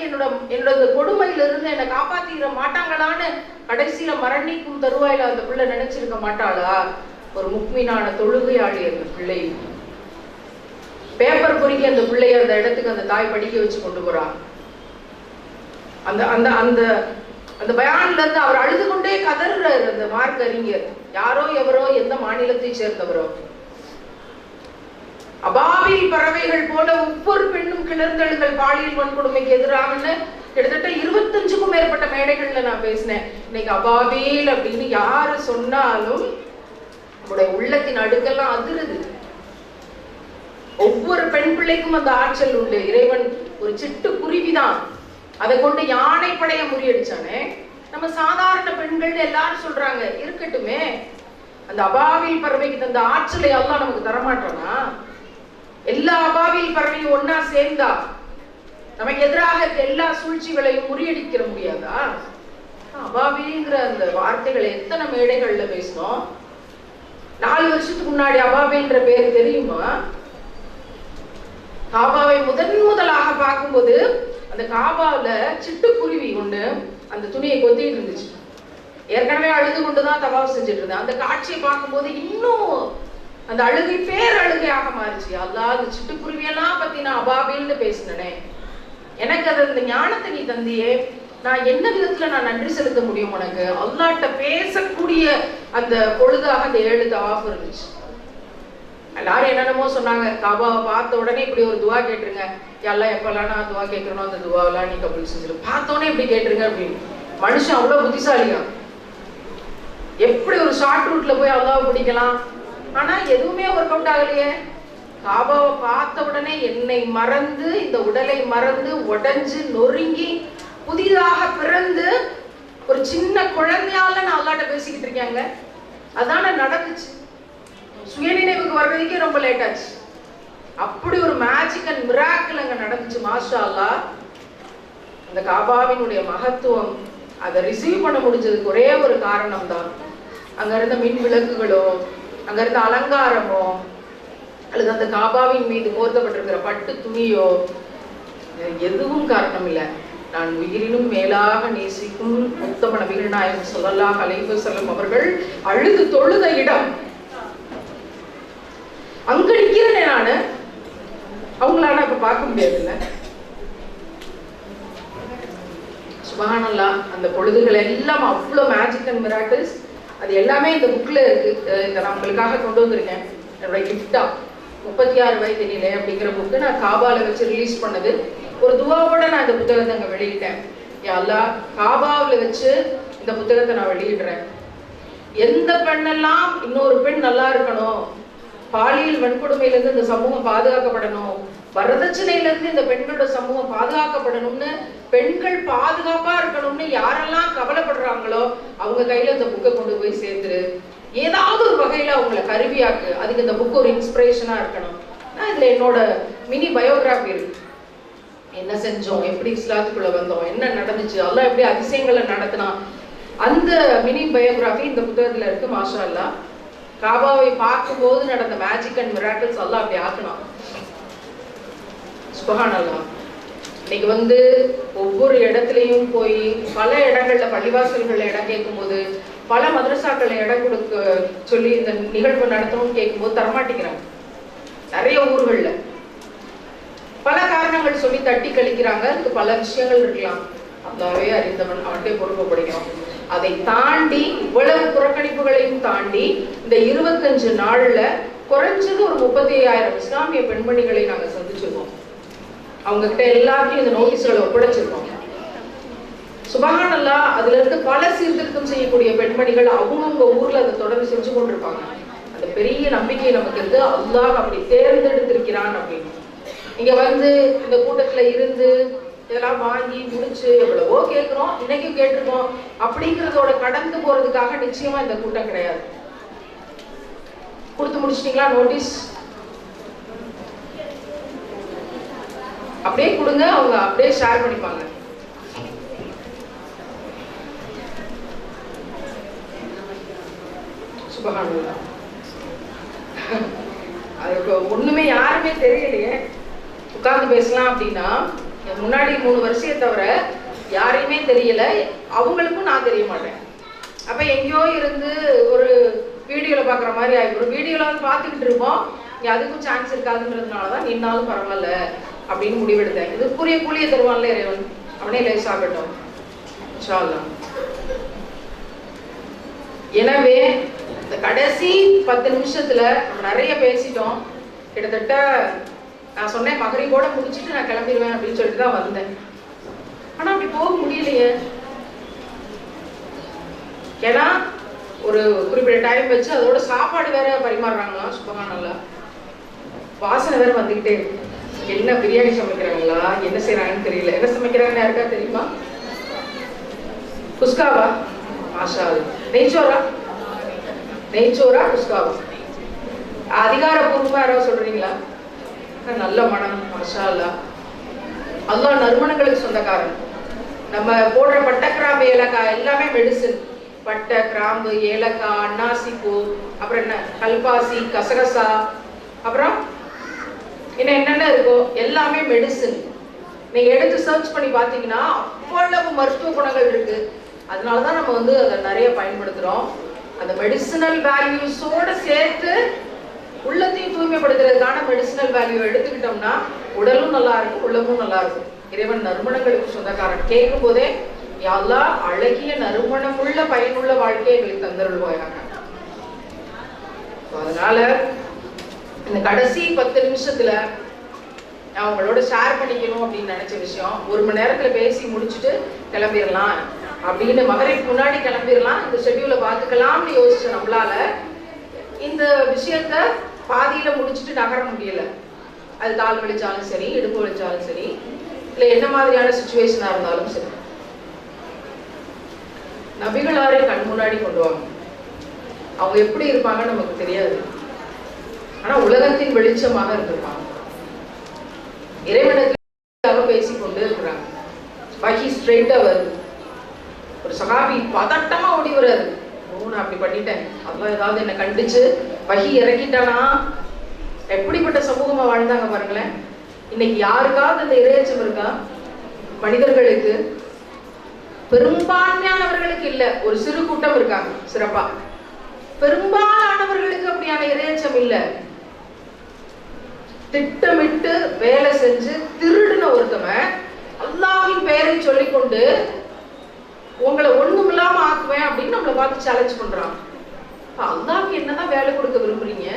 என்னோட கொடுமையில இருந்து என்னை காப்பாத்திர மாட்டாங்களான்னு கடைசியில மரணிக்கும் தருவாயில அந்த பிள்ளை நினைச்சிருக்க மாட்டாளா? ஒரு முக்மீனான தொழுகையாளி அந்த பிள்ளை. பேப்பர் பொறிக்க அந்த பிள்ளைய அந்த இடத்துக்கு அந்த தாய் படிக்க வச்சு கொண்டு போறான். அந்த அந்த அந்த அந்த பயான்ல இருந்து அவர் அழுது கொண்டே கதறாரு. அந்த மார்க் அறிஞர் யாரோ எவரோ எந்த மாநிலத்தை சேர்ந்தவரோ, அபாவில் பறவைகள் போல ஒவ்வொரு பெண்ணும் கிளர்ந்தெழுங்கள் பாலியல் வன்கொடுமைக்கு எதிராகன்னு கிட்டத்தட்ட 25க்கும் மேற்பட்ட மேடைகள்ல நான் பேசினேன். இன்னைக்கு அபாவில் அப்படின்னு யாரு சொன்னாலும் நம்முடைய உள்ளத்தின் அடுக்கெல்லாம் அதிருது. ஒவ்வொரு பெண் பிள்ளைக்கும் அந்த ஆற்றல் உண்டு. இறைவன் ஒரு சிட்டு குருவிதான், அதை கொண்டு யானை படைய முறியடிச்சானே. நம்ம சாதாரண பெண்கள் எல்லாரும் சொல்றாங்க, இருக்கட்டுமே, அந்த அபாவில் பறவைக்கு அந்த ஆற்றலை எல்லாம் நமக்கு தரமாட்டானா? எல்லா அபாவில் பறவையும் ஒன்னா சேர்ந்தா நமக்கு எதிராக எல்லா சூழ்ச்சிகளையும் முறியடிக்க முடியாதா? அபாவிங்கிற அந்த வார்த்தைகளை எத்தனை மேடைகள்ல பேசணும். 4 வருஷத்துக்கு முன்னாடி அபாவின்ற பேர் தெரியுமா? காபாவை முதலாக பார்க்கும்போது அந்த காபாவில சிட்டுக்குருவி ஒண்ணு அந்த துணியை கொத்திட்டு இருந்துச்சு. ஏற்கனவே அழுது கொண்டுதான் தவாஃப் செஞ்சுட்டு இருந்தேன். அந்த காட்சியை பார்க்கும்போது இன்னும் அந்த அழுகை பேரழுகையாக மாறிச்சு. அல்லாஹ், அந்த சிட்டுக்குருவியெல்லாம் பத்தி நான் அபாபில்னு பேசினேனே, எனக்கு அது அந்த ஞானத்தை நீ தந்தியே, நான் என்ன விதத்துல நான் நன்றி செலுத்த முடியும் உனக்கு? அல்லாஹ்ட்ட பேசக்கூடிய அந்த பொழுதாக அந்த 7 தவாஃப் இருந்துச்சு. எல்லாரும் என்னென்னமோ சொன்னாங்க. காபாவை பார்த்த உடனே இப்படி ஒரு துவா கேட்டுருங்க, எல்லாம் எப்பெல்லாம் நான் துவா கேட்கணும் அந்த துவாவெல்லாம் நீ கபூல் செஞ்சிரு, பார்த்தோன்னே இப்படி கேட்டுருங்க அப்படின்னு. மனுஷன் அவ்வளவு புத்திசாலியா, எப்படி ஒரு ஷார்ட் ரூட்ல போய் அல்லாஹ் பிடிக்கலாம். ஆனா எதுவுமே ஒர்க் அவுட் ஆகலையே. காபாவை பார்த்த உடனே என்னை மறந்து, இந்த உடலை மறந்து, உடைஞ்சு நொறுங்கி புதிதாக பிறந்து ஒரு சின்ன குழந்தையால நான் அல்லாட்ட பேசிக்கிட்டு இருக்காங்க. அதான நடந்துச்சு. சுயநினைவுக்கு வர்றதுக்கே ரொம்ப லேட் ஆச்சு. அப்படி ஒரு மேஜிக் அண்ட் மிராக்கிள் அங்க நடந்துச்சு. மாஷா அல்லாஹ். அந்த காபாவினுடைய மகத்துவம் அதை ரிசீவ் பண்ண முடிஞ்சதுக்கு ஒரே ஒரு காரணம் தான், அங்க இருந்த மின் விளக்குகளோ, அங்க இருந்த அலங்காரமோ, அல்லது அந்த காபாவின் மீது கோர்க்கப்பட்டிருக்கிற பட்டு துணியோ, எதுவும் காரணம் இல்லை. நான் உயிரினும் மேலாக நேசிக்கும் உத்தம நபிகள் நாயகம் ஸல்லல்லாஹு அலைஹி வஸல்லம் அவர்கள் அழுது தொழுத இடம். அங்க நிக்கிறேனே நானு, அவங்களால இப்ப பார்க்க முடியாதுல்ல. சுப்ஹானல்லாஹ். அந்த பொழுதுகள் எல்லாம் அவ்வளவு மேஜிக் அண்ட் மிராக்கிள்ஸ். அது எல்லாமே இந்த புக்ல இருக்கு. இதை நான் உங்களுக்காக கொண்டு வந்திருக்கேன், என்னோட கிஃப்டா. 36 வயதிலே அப்படிங்கிற புக்கு நான் காபால வச்சு ரிலீஸ் பண்ணது. ஒரு துவாவோட நான் இந்த புத்தகத்தை அங்க வெளியிட்டேன். யா அல்லாஹ், காபாவில வச்சு இந்த புத்தகத்தை நான் வெளியிடுறேன். எந்த பெண்ணெல்லாம் இன்னொரு பெண் நல்லா இருக்கணும், பாலியல் வன்கொடுமையிலிருந்து இந்த சமூகம் பாதுகாக்கப்படணும், வரதட்சணையிலிருந்து இந்த பெண்களோட சமூகம் பாதுகாக்கப்படணும்னு, பெண்கள் பாதுகாப்பா இருக்கணும்னு யாரெல்லாம் கவலைப்படுறாங்களோ அவங்க கையில இந்த புக்கை கொண்டு போய் சேர்த்துரு. ஏதாவது ஒரு வகையில அவங்களை கருவியாக்கு. அதுக்கு இந்த புக் ஒரு இன்ஸ்பிரேஷனா இருக்கணும். இதுல என்னோட மினி பயோகிராஃபி இருக்கு. என்ன செஞ்சோம், எப்படி இஸ்லாத்துக்குள்ள வந்தோம், என்ன நடந்துச்சு, அல்லாஹ் எப்படி அதிசயங்களை நடத்தினா, அந்த மினி பயோகிராஃபி இந்த புத்தகத்துல இருக்கு. மாஷா அல்லாஹ். காபாவை பார்க்கும்போது நடந்த மேஜிக் அண்ட் மிராக்கிள்ஸ் எல்லாம் அப்படி ஆக்கணும். சுப்ஹானல்லாஹ். இன்னைக்கு ஒவ்வொரு இடத்துலையும் போய் பல இடங்கள்ல பள்ளிவாசல்கள்ல இடம் கேட்கும்போது, பல மதரசாக்களை இடம் கொடுக்க சொல்லி இந்த நிகழ்வு நடத்தணும்னு கேட்கும்போது தரமாட்டிக்கிறாங்க. நிறைய ஊர்கள்ல பல காரணங்கள் சொல்லி தட்டி கழிக்கிறாங்க. அதுக்கு பல விஷயங்கள் இருக்கலாம். அல்லாவே அறிந்தவன், அவன்கிட்ட பொறுப்பு படிக்கணும். அதை தாண்டி இவ்வளவு புறக்கணிப்புகளையும் தாண்டி இந்த 25 நாள்ல குறைஞ்சது ஒரு 35,000 இஸ்லாமிய பெண்மணிகளை நாங்க சந்திச்சிருக்கோம். அவங்க கிட்ட எல்லாத்தையும் இந்த நோட்டீஸ்களை ஒப்படைச்சிருக்கோம். சுப்ஹானல்லாஹ். அதுல இருந்து பல சீர்திருத்தம் செய்யக்கூடிய பெண்மணிகள் அவங்கவுங்க ஊர்ல அதை தொடர்ந்து செஞ்சு கொண்டிருப்பாங்க. அந்த பெரிய நம்பிக்கை நமக்கு இருந்து அல்லாஹ் அப்படி தேர்ந்தெடுத்திருக்கிறான் அப்படின்னு. இங்க இந்த கூட்டத்துல இருந்து இதெல்லாம் வாங்கி முடிச்சு எவ்வளவோ கேட்கிறோம், இன்னைக்கும் கேட்டிருக்கோம் அப்படிங்கிறதோட கடந்து போறதுக்காக நிச்சயமா இந்த கூட்டம் கிடையாது. கொடுத்து முடிச்சிட்டீங்களா நோட்டீஸ்? அப்படியே கொடுங்க, அவங்க அப்படியே ஷேர் பண்ணிப்பாங்க. சுப்ஹானல்லாஹ். அதுக்கு ஒண்ணுமே யாருமே தெரியலையே. உட்கார்ந்து பேசலாம் அப்படின்னா முன்னாடி 3 வருஷத்தை தவிர யாரையுமே தெரியல, அவங்களுக்கும் நான் தெரிய மாட்டேன். அப்ப எங்கேயோ இருந்து ஒரு வீடியோல பாக்குற மாதிரி ஆயிடும். வீடியோல பார்த்துக்கிட்டு இருப்போம், அதுக்கும் சான்ஸ் இருக்காதுன்றதுனாலதான் நின்னாலும் பரவாயில்ல அப்படின்னு முடிவெடுத்தேன். இதுக்குரிய கூலிய தருவான்ல இறைவன், அவனே லேசாகட்டும் இன்ஷா அல்லாஹ். எனவே இந்த கடைசி 10 நிமிஷத்துல நம்ம நிறைய பேசிட்டோம். கிட்டத்தட்ட நான் சொன்னேன் மகரிபோட முடிச்சுட்டு நான் கிளம்பிடுவேன் அப்படின்னு சொல்லிட்டு தான் வந்தேன். ஆனா அப்படி போக முடியலையே. ஏன்னா ஒரு குறிப்பிட்ட டைம் வச்சு அதோட சாப்பாடு வேற பரிமாறுறாங்களாம். சுப்ஹானல்லாஹ். வாசனை வேற வந்துகிட்டே இருக்கு. என்ன பிரியாணி சமைக்கிறாங்களா, என்ன செய்யறாங்கன்னு தெரியல. என்ன சமைக்கிறாங்கன்னு யாருக்கா தெரியுமா? குஸ்காவா? மாஷா அல்லாஹ். நெய்ச்சோரா? நெய்ச்சோரா குஸ்காவா? அதிகாரப்பூர்வமா யாராவது சொல்றீங்களா? நல்ல மனம். மாஷா அல்லாஹ். அல்லாஹ் நறுமணங்களுக்கு சொந்தக்காரன். நம்ம போடுற பட்டை, கிராம்பு, ஏலக்காய் எல்லாமே மெடிசின். பட்டை, கிராம்பு, ஏலக்காய், அன்னாசிப்பூ, அப்புறம் என்ன கல்பாசி, கசகசா, அப்புறம் இன்னும் என்னென்ன இருக்கோ எல்லாமே மெடிசின். நீங்க எடுத்து சர்ச் பண்ணி பார்த்தீங்கன்னா அவ்வளவு மருத்துவ குணங்கள் இருக்கு. அதனாலதான் நம்ம அதை நிறைய பயன்படுத்துறோம். அந்த மெடிசினல் வேல்யூஸோட சேர்த்து உள்ளத்தையும் தூய்மைப்படுத்துறதுக்கான மெடிசினல் வேல்யூ எடுத்துக்கிட்டோம்னா உடலும் நல்லா இருக்கும், உள்ளமும் நல்லா இருக்கும். இறைவன் நறுமணங்களுக்கு சொந்தக்காரன். கேட்கும் போதே யா அல்லாஹ் அழகிய நறுமணமுள்ள பயனுள்ள வாழ்க்கையை எங்களுக்கு தந்தருள்வாயாக. அதனால இந்த கடைசி 10 நிமிஷத்துல நான் உங்களோட ஷேர் பண்ணிக்கணும் அப்படின்னு நினைச்ச விஷயம், 1 மணி நேரத்துல பேசி முடிச்சுட்டு கிளம்பிடலாம் அப்படின்னு, மகரிக்கு முன்னாடி கிளம்பிடலாம், இந்த ஷெட்யூலை பார்த்துக்கலாம்னு யோசிச்ச நம்மளால இந்த விஷயத்த பாதியில முடிச்சுட்டு நகர முடியல. அது கால் வலிச்சாலும் சரி, இடுப்பு வலிச்சாலும் சரி, இல்ல என்ன மாதிரியான சிச்சுவேஷனா இருந்தாலும் சரி, நபிகளாரை கண் முன்னாடி கொண்டு வாங்க. அவங்க எப்படி இருப்பாங்கன்னு நமக்கு தெரியாது, ஆனா உலகத்தின் வெளிச்சமாக இருந்திருப்பாங்க. இறைவனத்துக்காக பேசிக்கொண்டு இருக்கிறாங்க. வஹி ஸ்ட்ரெயிட்டா வருது. ஒரு சஹாபி பதட்டமா ஓடி வராது, நான் அப்படி பண்ணிட்டேன், அல்லாஹ் ஏதாவது என்ன கண்டிச்சு வஹி இறக்கிட்டானா. எப்படிப்பட்ட சமூகமா வாழ்ந்தாங்க பாருங்களேன். இன்னைக்கு யாருக்காவது அந்த இறையச்சம் இருக்கா? மனிதர்களுக்கு, பெரும்பான்மையானவர்களுக்கு இல்ல, ஒரு சிறு கூட்டம் இருக்காங்க சிறப்பா. பெரும்பாலானவர்களுக்கு அப்படியான இறையச்சம் இல்ல. திட்டமிட்டு வேலை செஞ்சு திருடுன ஒருத்தவன் அல்லாஹ்வின் பெயரை சொல்லிக்கொண்டு உங்களை ஒண்ணும் இல்லாம ஆக்குவேன் அப்படின்னு நம்மளை பார்த்து சேலஞ்ச் பண்றான். அல்லாஹ்வுக்கு என்னதான் வேலை கொடுக்க விரும்புறீங்க?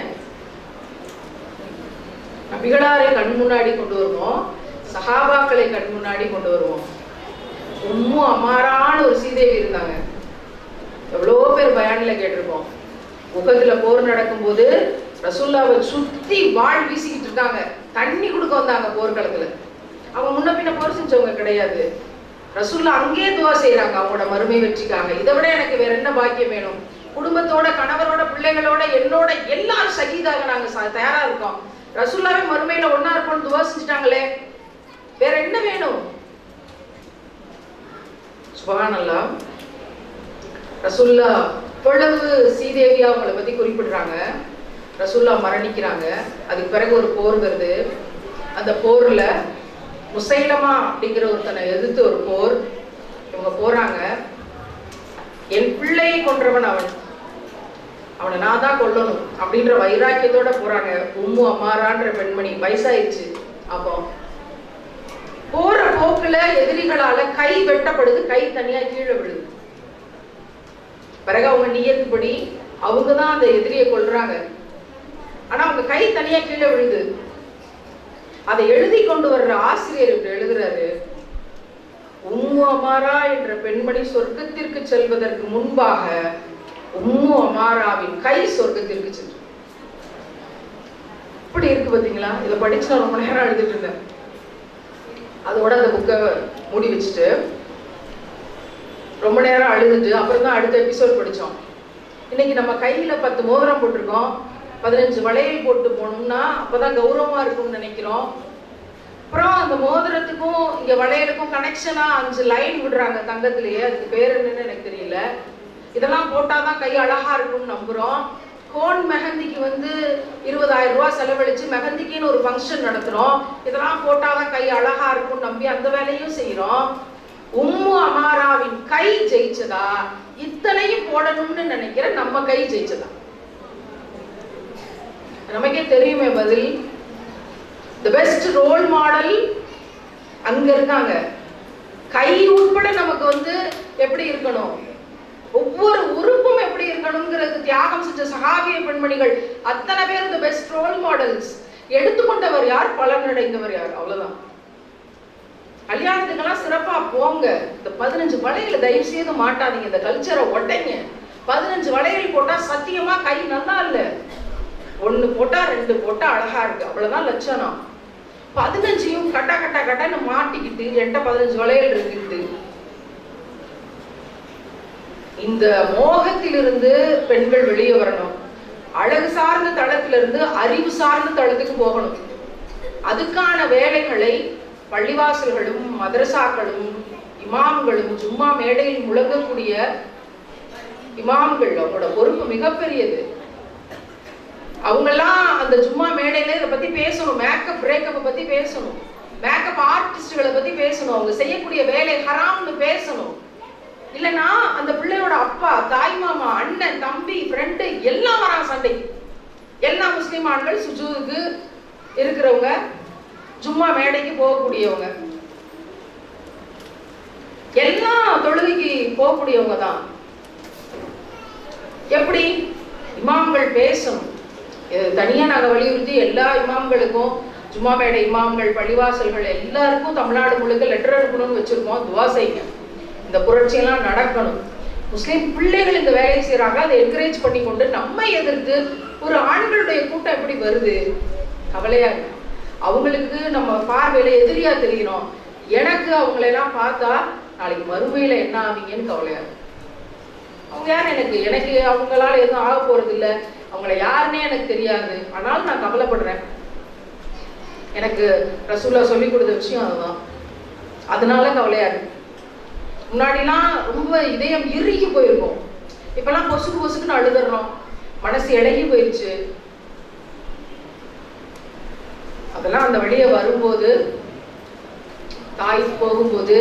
நபிகளாரை கண் முன்னாடி கொண்டு வருவோம், சஹாபாக்களை கண் முன்னாடி கொண்டு வருவோம். உம்மு அமாரான ஒரு சீதேவி இருந்தாங்க. எவ்வளவோ பேர் பயானில கேட்டிருக்கோம். உஹதுல போர் நடக்கும் போது ரசூலுல்லாவை சுத்தி வாழ் வீசிக்கிட்டு இருக்காங்க, தண்ணி கொடுக்க வந்தாங்க போர்க்களத்துல. அவங்க முன்ன பின்ன போர் செஞ்சவங்க கிடையாது. ரசூலுல்லாஹ் அங்கேயே துவா செய்யறாங்க அவங்களோட மறுமை வெற்றிக்காக. இதை விட எனக்கு வேற என்ன பாக்கியம் வேணும்? குடும்பத்தோட, கணவரோட, பிள்ளைகளோட, என்னோட எல்லாரும் ஷஹீதாக நாங்க தயாரா இருக்கோம். ரசூலுல்லாஹ்வே மறுமையில ஒன்னா இருப்போம்னு துவா செஞ்சுட்டாங்களே, வேற என்ன வேணும்? சுப்ஹானல்லாஹ். ரசூல்லா இவ்வளவு ஸ்ரீதேவியா அவங்களை பத்தி குறிப்பிடுறாங்க. ரசூல்லா மரணிக்கிறாங்க. அதுக்கு பிறகு ஒரு போர் வருது. அந்த போர்ல முசைலமா அப்படிங்கிற ஒருத்தனை எதிர்த்து ஒரு போர். இவங்க போறாங்க. என் பிள்ளையை கொன்றவன் அவனை நான் தான் கொல்லணும் அப்படின்ற வைராக்கியத்தோட போறாங்க. உம்மு அமாரான்ற பெண்மணி, வயசாயிடுச்சு. அப்போ போற போக்குல எதிரிகளால கை வெட்டப்படுது, கை தனியா கீழே விழுது. பிறகு அவங்க நியத்துப்படி அவங்கதான் அந்த எதிரியை கொல்றாங்க. ஆனா அவங்க கை தனியா கீழே விழுது. அதை எழுதி கொண்டு வர்ற ஆசிரியர் இப்படி எழுதுறாரு, உம்மு அமாரா என்ற பெண்மணி சொர்க்கத்திற்கு செல்வதற்கு முன்பாக உம்மு அமாராவின் கை சொர்க்கத்திற்கு சென்று. இப்படி இருக்கு பாத்தீங்களா? இதை படிச்சு நான் ரொம்ப நேரம் எழுதிட்டு இருந்தேன். அதோட அந்த புக்கை மூடி வச்சுட்டு ரொம்ப நேரம் அழுதுட்டு அப்புறம் தான் அடுத்த எபிசோட் படித்தோம். இன்னைக்கு நம்ம கையில் 10 மோதிரம் போட்டிருக்கோம், 15 வளையல் போட்டு போனோம்னா அப்போதான் கௌரவமாக இருக்கும்னு நினைக்கிறோம். அப்புறம் அந்த மோதிரத்துக்கும் இங்கே வளையலுக்கும் கனெக்ஷனாக 5 லைன் விடுறாங்க தங்கத்திலேயே. அதுக்கு பேர் என்னன்னு எனக்கு தெரியல. இதெல்லாம் போட்டால் தான் கை அழகாக இருக்கும்னு நம்புகிறோம். கோன் மெஹந்திக்கு 20,000 ரூபா செலவழிச்சு மெஹந்திக்குன்னு ஒரு ஃபங்க்ஷன் நடத்துகிறோம். இதெல்லாம் போட்டால் தான் கை அழகாக இருக்கும்னு நம்பி அந்த வேலையும் செய்கிறோம். உம்மு அமாராவின் கை ஜெயிச்சதா, இத்தனையும் போடணும்னு நினைக்கிற நம்ம கை ஜெயிச்சதா? நமக்கே தெரியுமே பதில். தி பெஸ்ட் ரோல் மாடல் அங்க இருக்காங்க. கை உட்பட நமக்கு எப்படி இருக்கணும், ஒவ்வொரு உறுப்பும் எப்படி இருக்கணும்ங்கிறது தியாகம் செஞ்ச சஹாபிய பெண்மணிகள் அத்தனை பேர் தி பெஸ்ட் ரோல் மாடல்ஸ். எடுத்துக்கொண்டவர் யார், பலனடைந்தவர் யார், அவ்வளவுதான். கல்யாணத்துக்கெல்லாம் சிறப்பா போங்க. இந்த 15 வளையல தயவு செய்து மாட்டாதீங்க. இந்த கல்ச்சரை உடைங்க. 15 வளையல் போட்டா சத்தியமா கை நல்லா இல்ல. 1 போட்டா 2 போட்டா அழகா இருக்கு, அவ்வளவுதான் லட்சணம். 15ஐயும் கட்டன்னு மாட்டிக்கிட்டு என்கிட்ட 15 வளையல் இருக்குது. இந்த மோகத்திலிருந்து பெண்கள் வெளியே வரணும். அழகு சார்ந்த தளத்திலிருந்து அறிவு சார்ந்த தளத்துக்கு போகணும். அதுக்கான வேலைகளை பள்ளிவாசல்களும் மதரசாக்களும் இமாம்களும், ஜும்மா மேடையில் முழங்கக்கூடிய இமாம்கள், அவங்களோட பொறுப்பு மிகப்பெரியது. அவங்கெல்லாம் அந்த ஜும்மா மேடையில இதை பத்தி பேசணும். மேக்கப் பிரேக்கப்பை பத்தி பேசணும், மேக்கப் ஆர்டிஸ்டுகளை பத்தி பேசணும், அவங்க செய்யக்கூடிய வேலை ஹராம்னு பேசணும். இல்லைன்னா அந்த பிள்ளையோட அப்பா, தாய் மாமா, அண்ணன், தம்பி, ஃப்ரெண்டு எல்லாம் வராங்க சண்டைக்கு. எல்லா முஸ்லிம் ஆண்கள் சுஜூதுக்கு இருக்கிறவங்க, ஜும்மா மேடைக்கு போகக்கூடியவங்க, எல்லா தொழுகைக்கு போகக்கூடியவங்க தான். எப்படி இமாம்கள் பேசணும். தனியா நாங்க வலியுறுத்தி எல்லா இமாம்களுக்கும், ஜும்மா மேடை இமாம்கள், பள்ளிவாசல்கள் எல்லாருக்கும் தமிழ்நாடு முழுக்க லெட்டர் அனுப்பணும்னு வச்சிருக்கோம். துவா செய்யுங்க. இந்த புரட்சியெல்லாம் நடக்கணும். முஸ்லிம் பிள்ளைகள் இந்த வேலையை செய்யறாங்க, அதை என்கரேஜ் பண்ணி கொண்டு நம்மை எதிர்த்து ஒரு ஆண்களுடைய கூட்டம் எப்படி வருது? கவலையா இருக்கு. அவங்களுக்கு நம்ம பார்வையில எதிரியா தெரியணும். எனக்கு அவங்களெல்லாம் பார்த்தா நாளைக்கு மறுமையில என்ன ஆவீங்கன்னு கவலையா இருக்கு. அவங்க யார் எனக்கு அவங்களால எதுவும் ஆக போறது இல்லை. அவங்கள யாருன்னே எனக்கு தெரியாது. ஆனாலும் நான் கவலைப்படுறேன். எனக்கு ரசூல்லா சொல்லி கொடுத்த விஷயம் அதுதான். அதனால கவலையா இருக்கு. முன்னாடிலாம் ரொம்ப இதயம் இறுகி போயிருக்கும். இப்பெல்லாம் பொசுக்குன்னு அழுதுறோம். மனசு இழகி போயிடுச்சு. அதெல்லாம் அந்த வெளியே வரும்போது, தாய் போகும்போது,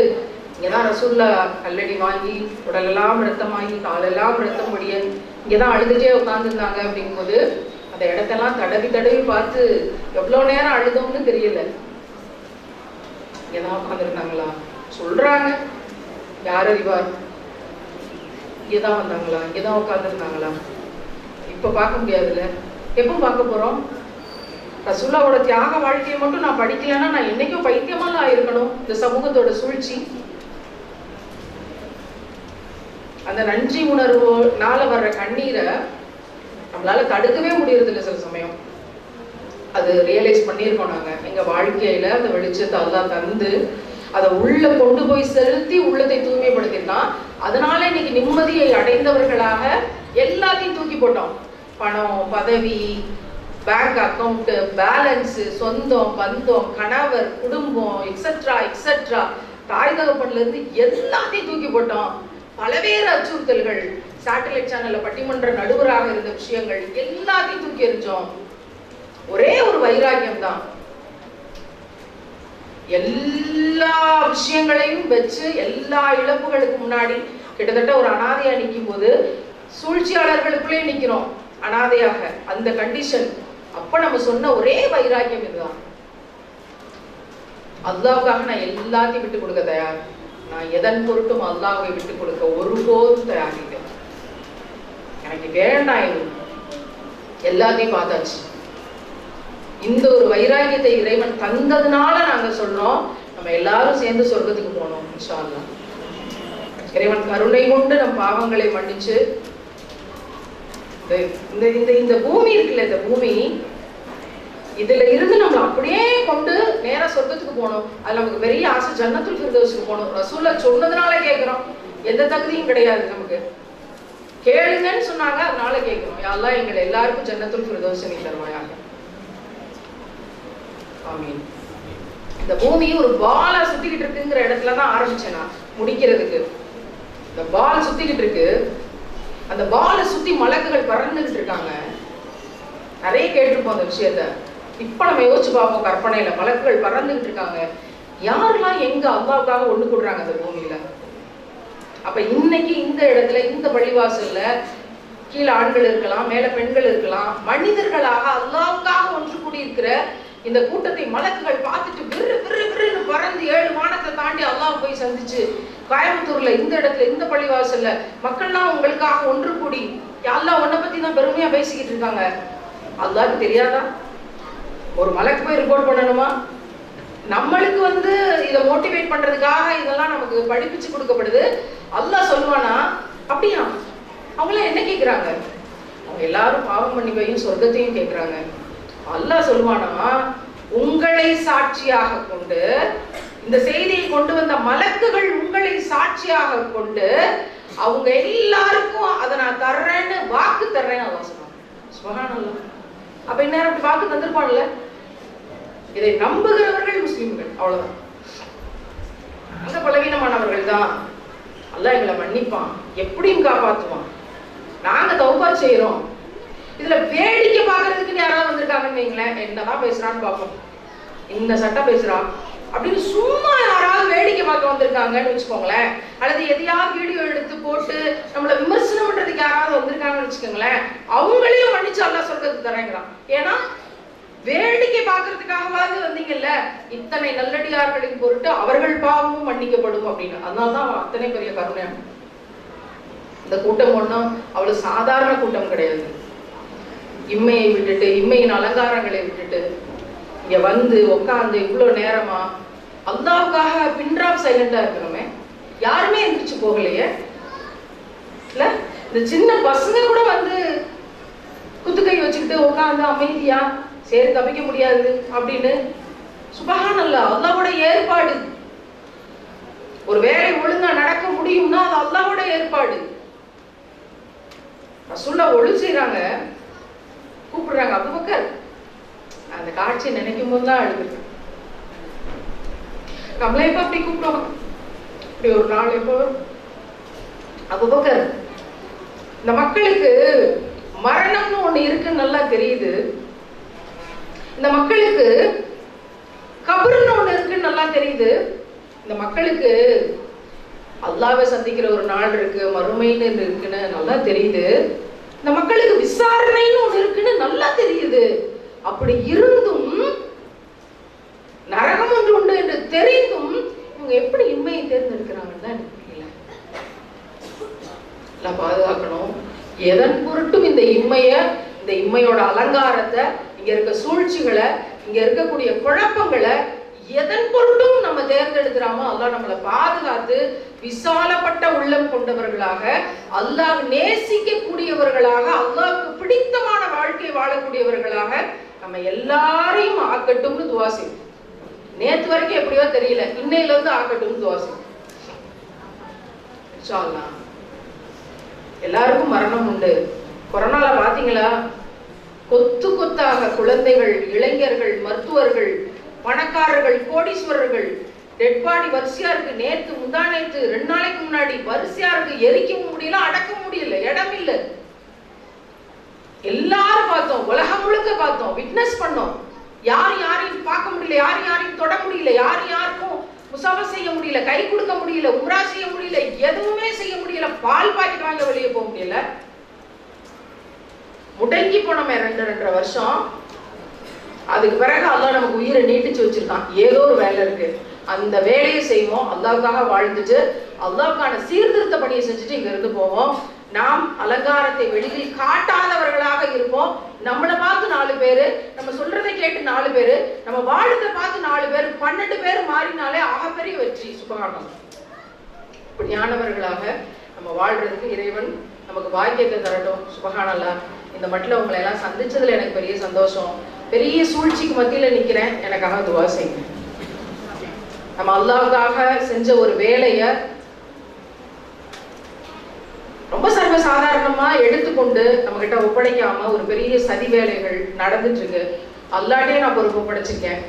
இங்கதான் ரசூல்லா கல்லடி வாங்கி உடலெல்லாம் ரத்தமாகி காலெல்லாம் ரத்தம் படிய இங்கதான் அழுதுட்டே உட்காந்துருந்தாங்க. அப்படிங்கும்போது அந்த இடத்தெல்லாம் தடவி பார்த்து எவ்வளவு நேரம் அழுதோம்னு தெரியல. இங்கதான் உட்காந்துருந்தாங்களா சொல்றாங்க, யார் அறிவார். இங்கதான் வந்தாங்களா, இங்கதான் உட்காந்துருந்தாங்களா? இப்ப பார்க்க முடியாதுல்ல. எப்போ பார்க்க போறோம்? ரசூல்லாவோட தியாக வாழ்க்கையை மட்டும் நான் படிக்கலன்னா நான் என்னைக்கும் பைத்தியமால ஆயிருக்கணும். இந்த சமூகத்தோட சூழ்ச்சி, அந்த நன்றி உணர்வுனால வர்ற கண்ணீரை நம்மளால தடுக்கவே முடியறது இல்லை. சில சமயம் அது ரியலைஸ் பண்ணியிருக்கோம். நாங்க எங்க வாழ்க்கையில அந்த வெளிச்சத்தை அல்லாஹ் தந்து அதை உள்ள கொண்டு போய் செலுத்தி உள்ளத்தை தூய்மைப்படுத்திருக்கான். அதனால இன்னைக்கு நிம்மதியை அடைந்தவர்களாக எல்லாத்தையும் தூக்கி போட்டோம். பணம், பதவி, பேங்க் அக்கௌண்ட் பேலன்ஸ், சொந்தம், பந்தம், கணவர், குடும்பம், எக்ஸெட்ரா தாய் தகப்பன்ல இருந்து எல்லாத்தையும் தூக்கி போட்டோம். பலவேறு அச்சுறுத்தல்கள், சேட்டலைட் சேனல்ல பட்டிமன்ற நடுவராக இருந்த விஷயங்கள் எல்லாத்தையும் தூக்கி எறிஞ்சோம். ஒரே ஒரு வைராக்கியம் தான். எல்லா விஷயங்களையும் வச்சு எல்லா இழப்புகளுக்கு முன்னாடி கிட்டத்தட்ட ஒரு அனாதையா நிற்கும் போது சூழ்ச்சியாளர்களுக்குள்ளே நிக்கிறோம் அனாதையாக, அந்த கண்டிஷன். அப்ப நம்ம சொன்ன ஒரே வைராக்கியம் இதுதான், அல்லாஹ்வுக்காக நான் எல்லாத்தையும் விட்டு கொடுக்க தயார், நான் எதன் பொருட்டும் அல்லாஹ்வை விட்டு கொடுக்க ஒருபோதும் தயார் இல்லை, எனக்கு வேண்டாம், எல்லாத்தையும் பார்த்தாச்சு. இந்த ஒரு வைராக்கியத்தை இறைவன் தந்ததுனால நாங்க சொல்றோம் நம்ம எல்லாரும் சேர்ந்து சொர்க்கத்துக்கு போனோம் இன்ஷா அல்லாஹ். இறைவன் கருணை கொண்டு நம் பாவங்களை மன்னிச்சு இந்த பூமி இருக்குல்ல, இந்த பூமி இதுல இருந்து நம்ம அப்படியே கொண்டு நேரா சொர்க்கத்துக்கு போனோம். அது நமக்கு பெரிய ஆசை, ஜன்னத்துல் ஃபிர்தௌஸ்க்கு போகணும். ரசூலுல்லாஹ் சொன்னதுனால கேட்கிறோம், எந்த தகுதியும் கிடையாது நமக்கு. கேளுங்கன்னு சொன்னாங்க, அதனால கேட்கிறோம். யா அல்லாஹ் எங்களை எல்லாருக்கும் ஜன்னத்துல் ஃபிர்தௌஸ் நீ தருவாயாக. ஆமீன். இந்த பூமி ஒரு பாலா சுத்திக்கிட்டு இருக்குங்கிற இடத்துலதான் ஆரம்பிச்சேன் நான் முடிக்கிறதுக்கு. இந்த பால் சுத்திக்கிட்டு இருக்கு, அந்த பாலை சுத்தி மலக்குகள் பறந்துகிட்டு இருக்காங்க. நிறைய கேட்டிருப்போம் அந்த விஷயத்த. இப்ப நம்ம யோசிச்சு பார்ப்போம், கற்பனையில மலக்குகள் பறந்துகிட்டு இருக்காங்க. யாரெல்லாம் எங்க அல்லாஹ்வுக்காக ஒண்ணு கூடுறாங்க அந்த பூமியில? அப்ப இன்னைக்கு இந்த இடத்துல, இந்த பள்ளிவாசல்ல கீழே ஆண்கள் இருக்கலாம், மேல பெண்கள் இருக்கலாம், மனிதர்களாக அல்லாஹ்வுக்காக ஒன்று கூடி இருக்கிற இந்த கூட்டத்தை மலக்குகள் பார்த்துட்டு விரு விரு விருன்னு பறந்து 7 வானத்தை தாண்டி அல்லாஹ் போய் சந்திச்சு, கோயம்புத்தூர்ல இந்த இடத்துல இந்த பள்ளிவாசல்ல மக்கள்லாம் உங்களுக்காக ஒன்று கூடி அல்லாஹ் உன்னை பத்தி தான் பெருமையா பேசிக்கிட்டு இருக்காங்க. அல்லாஹ்க்கு தெரியாதா? ஒரு மலக்கு போய் ரிப்போர்ட் பண்ணணுமா? நம்மளுக்கு இதை மோட்டிவேட் பண்றதுக்காக இதெல்லாம் நமக்கு படிப்பிச்சு கொடுக்கப்படுது. அல்லாஹ் சொல்லுவானா? அப்படியா? அவங்களாம் என்ன கேட்கிறாங்க? அவங்க எல்லாரும் பாவம் மன்னிப்பையும் சொர்க்கத்தையும் கேட்கிறாங்க. அல்லாஹ் சொல்லுவானா, உங்களை சாட்சியாக கொண்டு, இந்த செய்தியை கொண்டு வந்த மலக்குகள் உங்களை சாட்சியாக கொண்டு அவங்க எல்லாருக்கும் அதை நான் தர்றேன்னு வாக்கு தர்றேன்னு அல்லாஹ் சொன்னாங்க. சுப்ஹானல்லாஹ். அப்ப இந்நேரம் அப்படி வாக்கு தந்திருப்பான்ல. இதை நம்புகிறவர்கள் முஸ்லிம்கள், அவ்வளவுதான். அந்த பலவீனமானவர்கள் தான். அல்லாஹ் எங்களை மன்னிப்பான், எப்படியும் காப்பாற்றுவான். நாங்க தௌபா செய்யறோம். இதுல வேடிக்கை பார்க்கறதுக்கு யாராவது வந்திருக்காங்கன்னு வைங்களேன், என்னதான் பேசுறான்னு பார்ப்போம். இந்த சட்டம் பேசுறான் அப்படின்னு சும்மா யாராவது வேடிக்கை பார்க்க வந்திருக்காங்கன்னு வச்சுக்கோங்களேன், அல்லது எதையாவது வீடியோ எடுத்து போட்டு நம்மளை விமர்சனம் பண்றதுக்கு யாராவது வந்திருக்காங்கன்னு வச்சுக்கோங்களேன், அவங்களையும் மன்னிச்சு அல்லாஹ் சொர்க்கத்துக்கு தரேங்கிறான். ஏன்னா வேடிக்கை பார்க்கறதுக்காகவாது வந்தீங்கல்ல, இத்தனை நல்லடியார்களின் பொருட்டு அவர்கள் பாவமும் மன்னிக்கப்படும் அப்படின்னு. அதனால்தான் அத்தனை பெரிய கருணை. இந்த கூட்டம் ஒன்றும் அவ்வளவு சாதாரண கூட்டம் கிடையாது. இம்மையை விட்டுட்டு, இம்மையின் அலங்காரங்களை விட்டுட்டு இங்க வந்து உட்காந்து இவ்வளவு நேரமா அல்லாஹ்வுக்காக பின்ட்ராப் சைலண்டா இருக்கணுமே, யாருமே எந்திரிச்சு போகலையே இல்ல. இந்த சின்ன பசங்க கூட குத்துக்கை வச்சுக்கிட்டு உட்காந்து அமைதியா, சரி தப்பிக்க முடியாது அப்படின்னு. சுப்ஹானல்லாஹ், அல்லாஹ்வோட ஏற்பாடு. ஒரு வேலை ஒழுங்கா நடக்க முடியும்னா அது அல்லாஹ்வோட ஏற்பாடு. ரசூலுல்லாஹ் ஒழு செய்றாங்க, கூப்பிடுறாங்க அபூபக்கர். அந்த காட்சியை நினைக்கும் போது தான் அழுது. நம்மள எப்ப அப்படி கூப்பிடுவோம்? இப்படி ஒரு நாள் எப்போ அபூபக்கர், இந்த மக்களுக்கு மரணம்னு ஒண்ணு இருக்குன்னு நல்லா தெரியுது, இந்த மக்களுக்கு கபர்னு ஒண்ணு இருக்குன்னு நல்லா தெரியுது, இந்த மக்களுக்கு அல்லாஹ்வை சந்திக்கிற ஒரு நாள் இருக்கு, மறுமைன்னு இருக்குன்னு நல்லா தெரியுது, இந்த மக்களுக்கு விசாரணைன்னு ஒண்ணு இருக்குன்னு நல்லா தெரியுது. அப்படி இருந்தும் நரகம் ஒன்று உண்டு என்று தெரிந்தும் இவங்க எப்படி இம்மையை தேர்ந்தெடுக்கிறாங்கன்னு தான் எனக்கு தெரியல. எல்லாம் பாதுகாக்கணும். எதன் பொருட்டும் இந்த இம்மையோட அலங்காரத்தை, இங்க இருக்க சூழ்ச்சிகளை, இங்க இருக்கக்கூடிய குழப்பங்களை எதன் பொருட்டும் நம்ம தேர்ந்தெடுக்கிறாமோ அல்லாஹ் நம்மளை பாதுகாத்து விசாலப்பட்ட உள்ளம் கொண்டவர்களாக, அல்லாஹ் நேசிக்க கூடியவர்களாக, அல்லாஹ்வுக்கு பிடித்தமான வாழ்க்கையை வாழக்கூடியவர்களாக நம்ம எல்லாரையும் ஆக்கட்டும்னு துவா செய்வோம். நேத்து வரைக்கும் எப்படியோ தெரியல, இன்னையில இருந்து ஆக்கட்டும்னு துவா செய்வோம். இன்ஷா அல்லாஹ். எல்லாருக்கும் மரணம் உண்டு. கொரோனால பாத்தீங்களா, கொத்து கொத்தாக குழந்தைகள், இளைஞர்கள், மருத்துவர்கள், பணக்காரர்கள், கோடீஸ்வரர்கள் டெட் பாடி வரிசையா இருக்கு. நேத்து முந்தா நேத்து 2 நாளைக்கு முன்னாடி வரிசையா இருக்கு. எரிக்கவும் முடியல, அடக்கவும் முடியல, இடம் இல்லை. எல்லாரும் பார்த்தோம், உலகம் முழுக்க பார்த்தோம், விட்னஸ் பண்ணோம். யாரையும் பார்க்க முடியல, யாரையும் தொட முடியல, யாருக்கும் முசாஃபா செய்ய முடியல, கை கொடுக்க முடியல, உம்ரா செய்ய முடியல, எதுவுமே செய்ய முடியல. பால் பாக்கெட் வாங்க வெளியே போக முடியல. முடங்கி போனோமே 2.5 வருஷம். அதுக்கு பிறகு அல்லாஹ் நமக்கு உயிரை நீட்டிச்சு வச்சிருக்கான். ஏதோ ஒரு வேலை இருக்கு, அந்த வேலையை செய்வோம். அல்லாஹ்வுக்காக வாழ்ந்துட்டு அல்லாஹ்வுக்கான சீர்திருத்த பணியை செஞ்சுட்டு இங்க இருந்து போவோம். நாம் அலங்காரத்தை வெளியில் காட்டாதவர்களாக இருப்போம். நம்மளை பார்த்து 4 பேரு, நம்ம சொல்றதை கேட்டு 4 பேரு, நம்ம வாழ்றதை பார்த்து 4 பேர், 12 பேர் மாறினாலே ஆகப்பெரிய வெற்றி. சுபகானம். இப்படியானவர்களாக நம்ம வாழ்றதுக்கு இறைவன் நமக்கு பாக்கியத்தை தரட்டும். சுபஹானல்லாஹ். இந்த மட்டில் உங்களை எல்லாம் சந்திச்சதுல எனக்கு பெரிய சந்தோஷம். பெரிய சூழ்ச்சிக்கு மத்தியில நிக்கிறேன், எனக்காக துவா செய்யுங்க. நம்ம அல்லாஹ்வுக்காக செஞ்ச ஒரு வேலையை ரொம்ப சர்வசாதாரணமா எடுத்துக்கொண்டு நம்ம கிட்ட ஒப்படைக்காம ஒரு பெரிய சதி வேலைகள் நடந்துட்டு இருக்கு. அல்லாஹ்ட்டே நான் பொறுப்பு ஒப்படைச்சிருக்கேன்.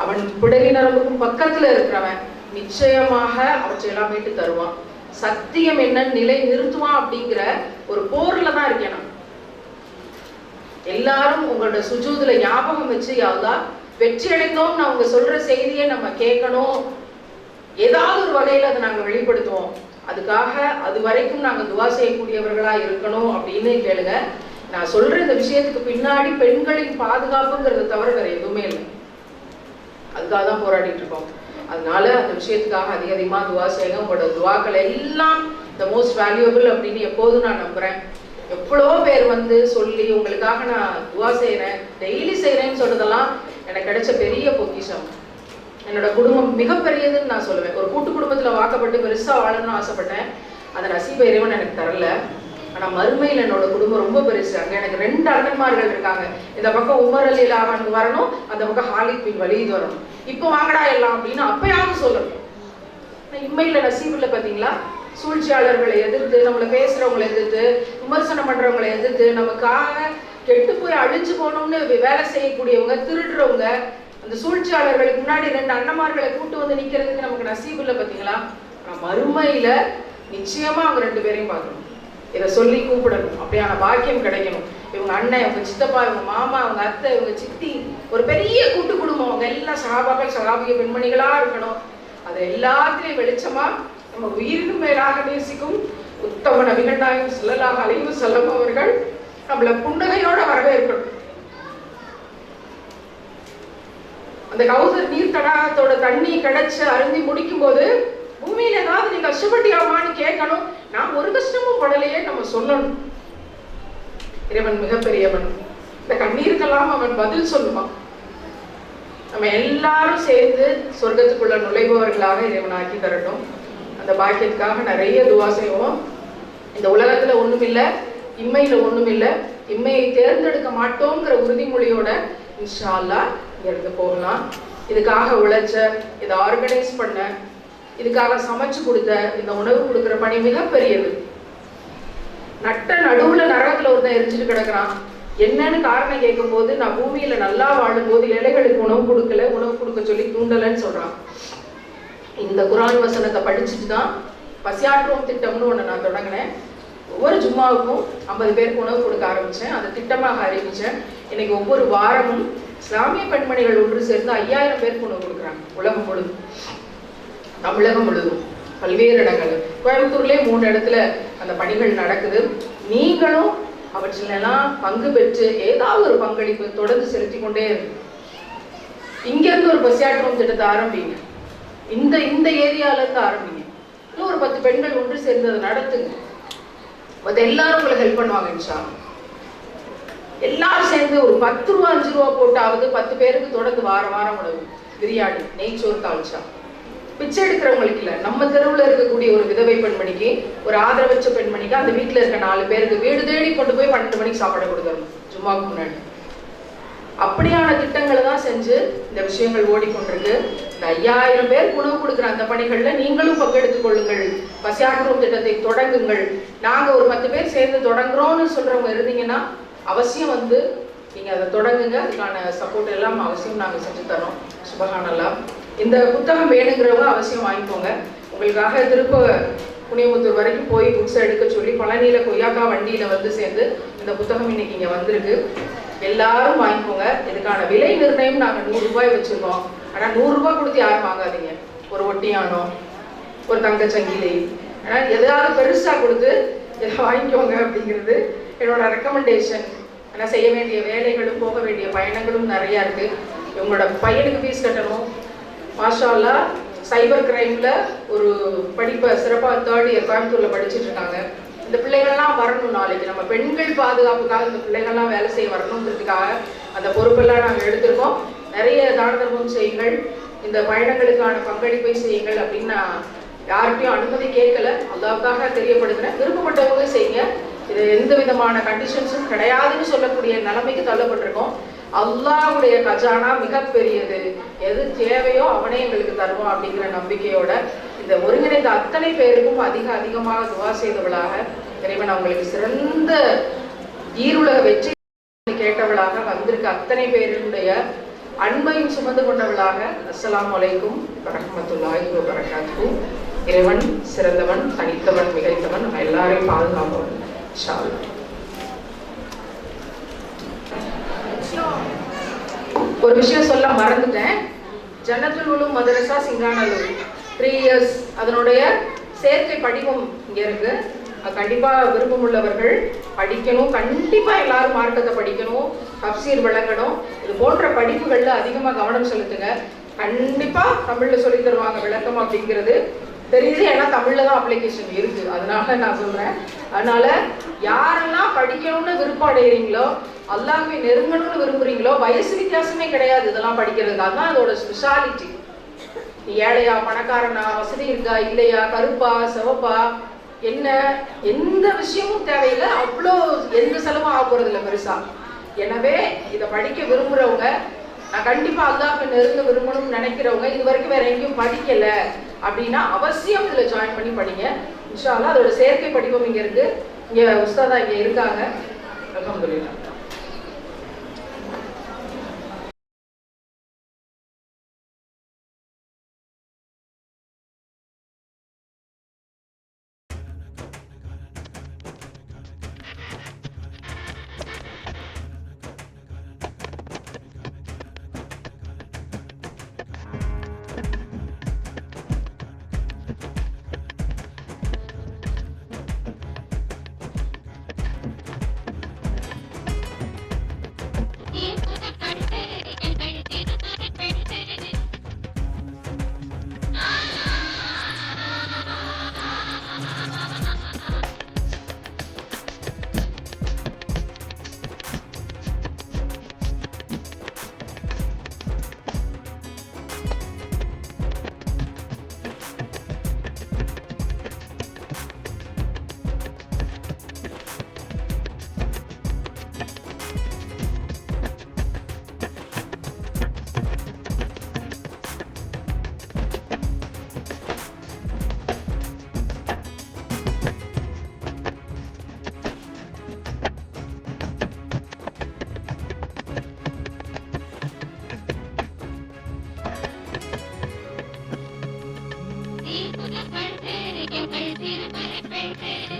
அவன் பிடரி நரம்புக்கும் பக்கத்துல இருக்கிறவன் நிச்சயமாக அவற்றையெல்லாம் மீட்டு தருவான். சத்தியம் என்ன நிலை நிறுத்துவான் அப்படிங்கிற ஒரு போர்ல தான் இருக்கேன் நான். எல்லாரும் உங்களோட சுஜூதுல ஞாபகம் வச்சு, யா அல்லாஹ் வெற்றி அடைந்தோம், நான் உங்க சொல்ற செய்தியை நம்ம கேட்கணும், ஏதாவது ஒரு வகையில அதை நாங்க வெளிப்படுத்துவோம், அதுக்காக அது வரைக்கும் நாங்க துவா செய்யக்கூடியவர்களா இருக்கணும் அப்படின்னு கேளுங்க. நான் சொல்ற இந்த விஷயத்துக்கு பின்னாடி பெண்களின் பாதுகாப்புங்கிறத தவிர வேற எதுவுமே இல்லை. அதுக்காக தான் போராடிட்டு இருக்கோம். அதனால அந்த விஷயத்துக்காக அதிகமா துவா செய்யுங்க. உங்களோட துவாக்கள் எல்லாம் த மோஸ்ட் வேல்யூபிள் அப்படின்னு எப்போதும் நான் நம்புறேன். எவ்வளோ பேர் வந்து சொல்லி உங்களுக்காக நான் துவா செய்யறேன், டெய்லி செய்யறேன்னு சொல்றதெல்லாம் எனக்கு கிடைச்ச பெரிய பொக்கிஷம். என்னோட குடும்பம் மிகப்பெரியதுன்னு நான் சொல்லுவேன். ஒரு கூட்டு குடும்பத்துல வாக்கப்பட்டு பெருசா வாழணும்னு ஆசைப்பட்டேன். அந்த நசீப இறைவன் எனக்கு தரல. ஆனா மறுமையில் என்னோட குடும்பம் ரொம்ப பெருசு. அங்க எனக்கு 2 அண்ணன்மார்கள் இருக்காங்க. இந்த பக்கம் உமர் அலி அவனுக்கு வரணும், அந்த பக்கம் ஹாலித் பின் வலீத் வரணும். இப்போ வாங்கடா எல்லாம் அப்படின்னு அப்பயாவது சொல்லணும். இம்மையில நசீபுல பாத்தீங்களா, சூழ்ச்சியாளர்களை எதிர்த்து, நம்மளை பேசுறவங்களை எதிர்த்து, விமர்சனம் பண்றவங்களை எதிர்த்து, நமக்காக கெட்டு போய் அழிஞ்சு போகணும்னு வேலை செய்யக்கூடியவங்க, திருடுறவங்க, அந்த சூழ்ச்சியாளர்களுக்கு முன்னாடி 2 அண்ணன்மார்களை கூட்டு வந்து நிக்கிறதுக்கு நமக்கு நசீபு இல்லை. பாத்தீங்களா, மறுமையில நிச்சயமா அவங்க 2 பேரையும் பார்க்கணும். இதை சொல்லி கூப்பிடணும். அப்படியான பாக்கியம் கிடைக்கணும். இவங்க அண்ணன், இவங்க சித்தப்பா, இவங்க மாமா, இவங்க அத்தை, இவங்க சித்தி, ஒரு பெரிய கூட்டு குடும்பம். அவங்க எல்லாம் சகாபாக்கள், சகாபிய பெண்மணிகளா இருக்கணும். அது எல்லாத்திலையும் வெளிச்சமா நம்ம உயிருக்கு மேலாக நேசிக்கும் உத்தம நபிகள் நாயகம் ஸல்லல்லாஹு அலைஹி வஸல்லம் அவர்கள் நம்மள புன்னகையோட வரவேற்கணும். அந்த கௌசர் நீர் தடாகத்தோட தண்ணி கிடைச்சு அருந்தி முடிக்கும் போது பூமியில ஏதாவது நீ கஷ்டப்பட்டியாமான்னு கேட்கணும். நான் ஒரு கஷ்டமும் படலையே நம்ம சொல்லணும். இறைவன் மிகப்பெரியவன். இந்த கண்ணீருக்கெல்லாம் அவன் பதில் சொல்லுவான். நம்ம எல்லாரும் சேர்ந்து சொர்க்கத்துக்குள்ள நுழைபவர்களாக இறைவன் ஆக்கி தரட்டும். அந்த பாக்கியத்துக்காக நிறைய துவா செய்வோம். இந்த உலகத்துல ஒண்ணும் இல்லை, இம்மையில ஒண்ணும் இல்லை, இம்மையை தேர்ந்தெடுக்க மாட்டோங்கிற உறுதிமொழியோட இன்ஷா அல்லாஹ் இருந்து போகலாம். இதுக்காக உழைச்ச, இதை ஆர்கனைஸ் பண்ண, இதுக்காக சமைச்சு கொடுத்த, இந்த உணவு கொடுக்குற பணி மிகப்பெரியது. நட்ட நடுவுல நரகத்துல ஒருத்தன் எரிஞ்சுட்டு கிடக்குறான். என்னன்னு காரணம் கேட்கும் போது, நான் பூமியில நல்லா வாழும் போது ஏழைகளுக்கு உணவு கொடுக்கல, உணவு கொடுக்க சொல்லி தூண்டலன்னு சொல்றான். இந்த குர்ஆன் வசனத்தை படிச்சுட்டு தான் பசியாற்றுவோம் திட்டம்னு ஒண்ணு நான் தொடங்கினேன். ஒவ்வொரு ஜும்மாவுக்கும் 50 பேருக்கு உணவு கொடுக்க ஆரம்பிச்சேன். அதை திட்டமாக அறிவிச்சேன். இன்னைக்கு ஒவ்வொரு வாரமும் இஸ்லாமிய பெண்மணிகள் ஒன்று சேர்ந்து 5000 பேருக்கு உணவு கொடுக்குறாங்க. உலகம் முழுதும், தமிழகம் முழுதும், பல்வேறு இடங்கள். கோயம்புத்தூர்லேயே 3 இடத்துல அந்த பணிகள் நடக்குது. நீங்களும் அவற்றிலெல்லாம் பங்கு பெற்று ஏதாவது ஒரு பங்களிப்பு தொடர்ந்து செலுத்தி கொண்டே இருக்கு. இங்கிருந்து ஒரு பசியாற்றுவோம் திட்டத்தை ஆரம்பிங்க. இந்த ஏரியால இருந்து ஆரம்பிங்க. இன்னும் ஒரு 10 பெண்கள் ஒன்று சேர்ந்து அதை நடத்துங்க. அது எல்லாரும் உங்களை ஹெல்ப் பண்ணுவாங்க இன்ஷா அல்லாஹ். எல்லாரும் சேர்ந்து ஒரு 10 ரூபா 5 ரூபா போட்டாவது 10 பேருக்கு தொடர்ந்து வாரம் உணவு, பிரியாணி, நெய்ச்சோறு, தால்ச்சா. பிச்சை எடுக்கிறவங்களுக்கு இல்லை, நம்ம தெருவில் இருக்கக்கூடிய ஒரு விதவை பெண்மணிக்கு, ஒரு ஆதரவற்ற பெண்மணிக்கு, அந்த வீட்டில் இருக்க 4 பேருக்கு வீடு தேடி கொண்டு போய் 12 மணிக்கு சாப்பாடு கொடுக்கணும் ஜும்மாவுக்கு முன்னாடி. அப்படியான திட்டங்களை தான் செஞ்சு இந்த விஷயங்கள் ஓடிக்கொண்டிருக்கு. இந்த 5000 பேருக்கு உணவு கொடுக்குற அந்த பணிகள்ல நீங்களும் பங்கெடுத்துக் கொள்ளுங்கள். பசியாற்றுவோம் திட்டத்தை தொடங்குங்கள். நாங்க ஒரு 10 பேர் சேர்ந்து தொடங்குறோம்னு சொல்றவங்க இருந்தீங்கன்னா அவசியம் வந்து நீங்க அதை தொடங்குங்க. அதுக்கான சப்போர்ட் எல்லாம் அவசியம் நாங்க செஞ்சு தரோம். சுபஹானல்லாஹ். இந்த புத்தகம் வேணுங்கிறவங்க அவசியம் வாங்கிக்கோங்க. உங்களுக்காக திருப்ப புனியமுத்தூர் வரைக்கும் போய் புக்ஸ் எடுக்க சொல்லி பழனியில் கொய்யாக்கா வண்டியில் வந்து சேர்ந்து இந்த புத்தகம் இன்னைக்கு இங்கே வந்திருக்கு. எல்லாரும் வாங்கிக்கோங்க. இதுக்கான விலை நிர்ணயம் நாங்கள் 100 ரூபாய் வச்சுருக்கோம். ஆனால் 100 ரூபாய் கொடுத்து யாரும் வாங்காதீங்க. ஒரு ஒட்டியானோ, ஒரு தங்கச்சங்கிலி, ஆனால் எதாவது பெருசாக கொடுத்து இதை வாங்கிக்கோங்க அப்படிங்கிறது என்னோட ரெக்கமெண்டேஷன். ஆனால் செய்ய வேண்டிய வேலைகளும் போக வேண்டிய பயணங்களும் நிறையா இருக்குது. உங்களோட பையனுக்கு ஃபீஸ் கட்டணும். மாஷா அல்லாஹ் சைபர் கிரைமில் ஒரு படிப்பை சிறப்பாக 3rd இயர் கோயம்புத்தூரில் படிச்சுட்டு இருக்காங்க. இந்த பிள்ளைகள்லாம் வரணும். நாளைக்கு நம்ம பெண்கள் பாதுகாப்புக்காக இந்த பிள்ளைகள்லாம் வேலை செய்ய வரணுங்கிறதுக்காக அந்த பொறுப்பெல்லாம் நாங்கள் எடுத்திருக்கோம். நிறைய தான தர்மம் செய்யுங்கள், இந்த பயணங்களுக்கான பங்களிப்பை செய்யுங்கள் அப்படின்னு நான் யார்கிட்டையும் அனுமதி கேட்கல. அல்லாவுக்காக தெரியப்படுத்துகிறேன். விருப்பப்பட்டவங்க செய்யுங்க. இது எந்த விதமான கண்டிஷன்ஸும் கிடையாதுன்னு சொல்லக்கூடிய நிலைமைக்கு தள்ளப்பட்டிருக்கோம். அல்லாஹ்வுடைய கஜானா மிகப்பெரியது. எது தேவையோ அவனே எங்களுக்கு தருவான் அப்படிங்கிற நம்பிக்கையோட இந்த ஒருங்கிணைந்த அத்தனை பேருக்கும் அதிகமாக துவா செய்தவளாக, இறைவன் அவங்களுக்கு சிறந்த ஈருலக வெற்றி கேட்டவளாக வந்திருக்க அத்தனை பேருடைய அன்பையும் சுமந்து கொண்டவளாக, அஸ்ஸலாமு அலைக்கும் வரஹ்மத்துல்லாஹி வபரகாத்துஹு. இறைவன் சிறந்தவன், தனித்தவன், மிகைத்தவன், நம்ம எல்லாரையும் பாதுகாப்பவன். இன்ஷா அல்லாஹ். ஒரு விஷயம் சொல்ல மறந்துட்டேன். ஜன்னத்துல் உலூம் மதரசா சிங்கானல்லூர் 3 இயர்ஸ் அதனுடைய சேர்க்கை படிவம் இங்கே இருக்கு. கண்டிப்பாக விருப்பமுள்ளவர்கள் படிக்கணும். கண்டிப்பாக எல்லாரும் மார்க்கத்தை படிக்கணும், தஃப்சீர் விளங்கணும். இது போன்ற படிப்புகளில் அதிகமாக கவனம் செலுத்துங்க. கண்டிப்பாக தமிழில் சொல்லி தருவாங்க விளக்கம் அப்படிங்கிறது தெரியுது. ஏன்னா தமிழில் தான் அப்ளிகேஷன் இருக்குது, அதனால நான் சொல்கிறேன். அதனால யாரெல்லாம் படிக்கணும்னு விருப்பம் அடைகிறீங்களோ, அல்லாஹ்வை நெருங்கணும்னு விரும்புறீங்களோ, வயசு வித்தியாசமே கிடையாது இதெல்லாம் படிக்கிறதுக்கு. அதுதான் அதோட ஸ்பெஷாலிட்டி. ஏழையா, பணக்காரனா, வசதி இருக்கா இல்லையா, கருப்பா சிவப்பா, என்ன எந்த விஷயமும் தேவையில்லை. அவ்வளோ எந்த செலவும் ஆக போறது இல்லை பெருசா. எனவே இதை படிக்க விரும்புறவங்க, நான் கண்டிப்பா அல்லாஹ்வை நெருங்க விரும்பணும்னு நினைக்கிறவங்க, இது வரைக்கும் வேற எங்கேயும் படிக்கல அப்படின்னா அவசியம் இதுல ஜாயின் பண்ணி படிங்க. இன்ஷா அல்லாஹ் அதோட சேர்க்கை படிவம் இங்க இருக்கு. இங்க உஸ்தாதா இங்க இருக்காங்க. அல்ஹம்துலில்லாஹ். திருமலை பெய்தே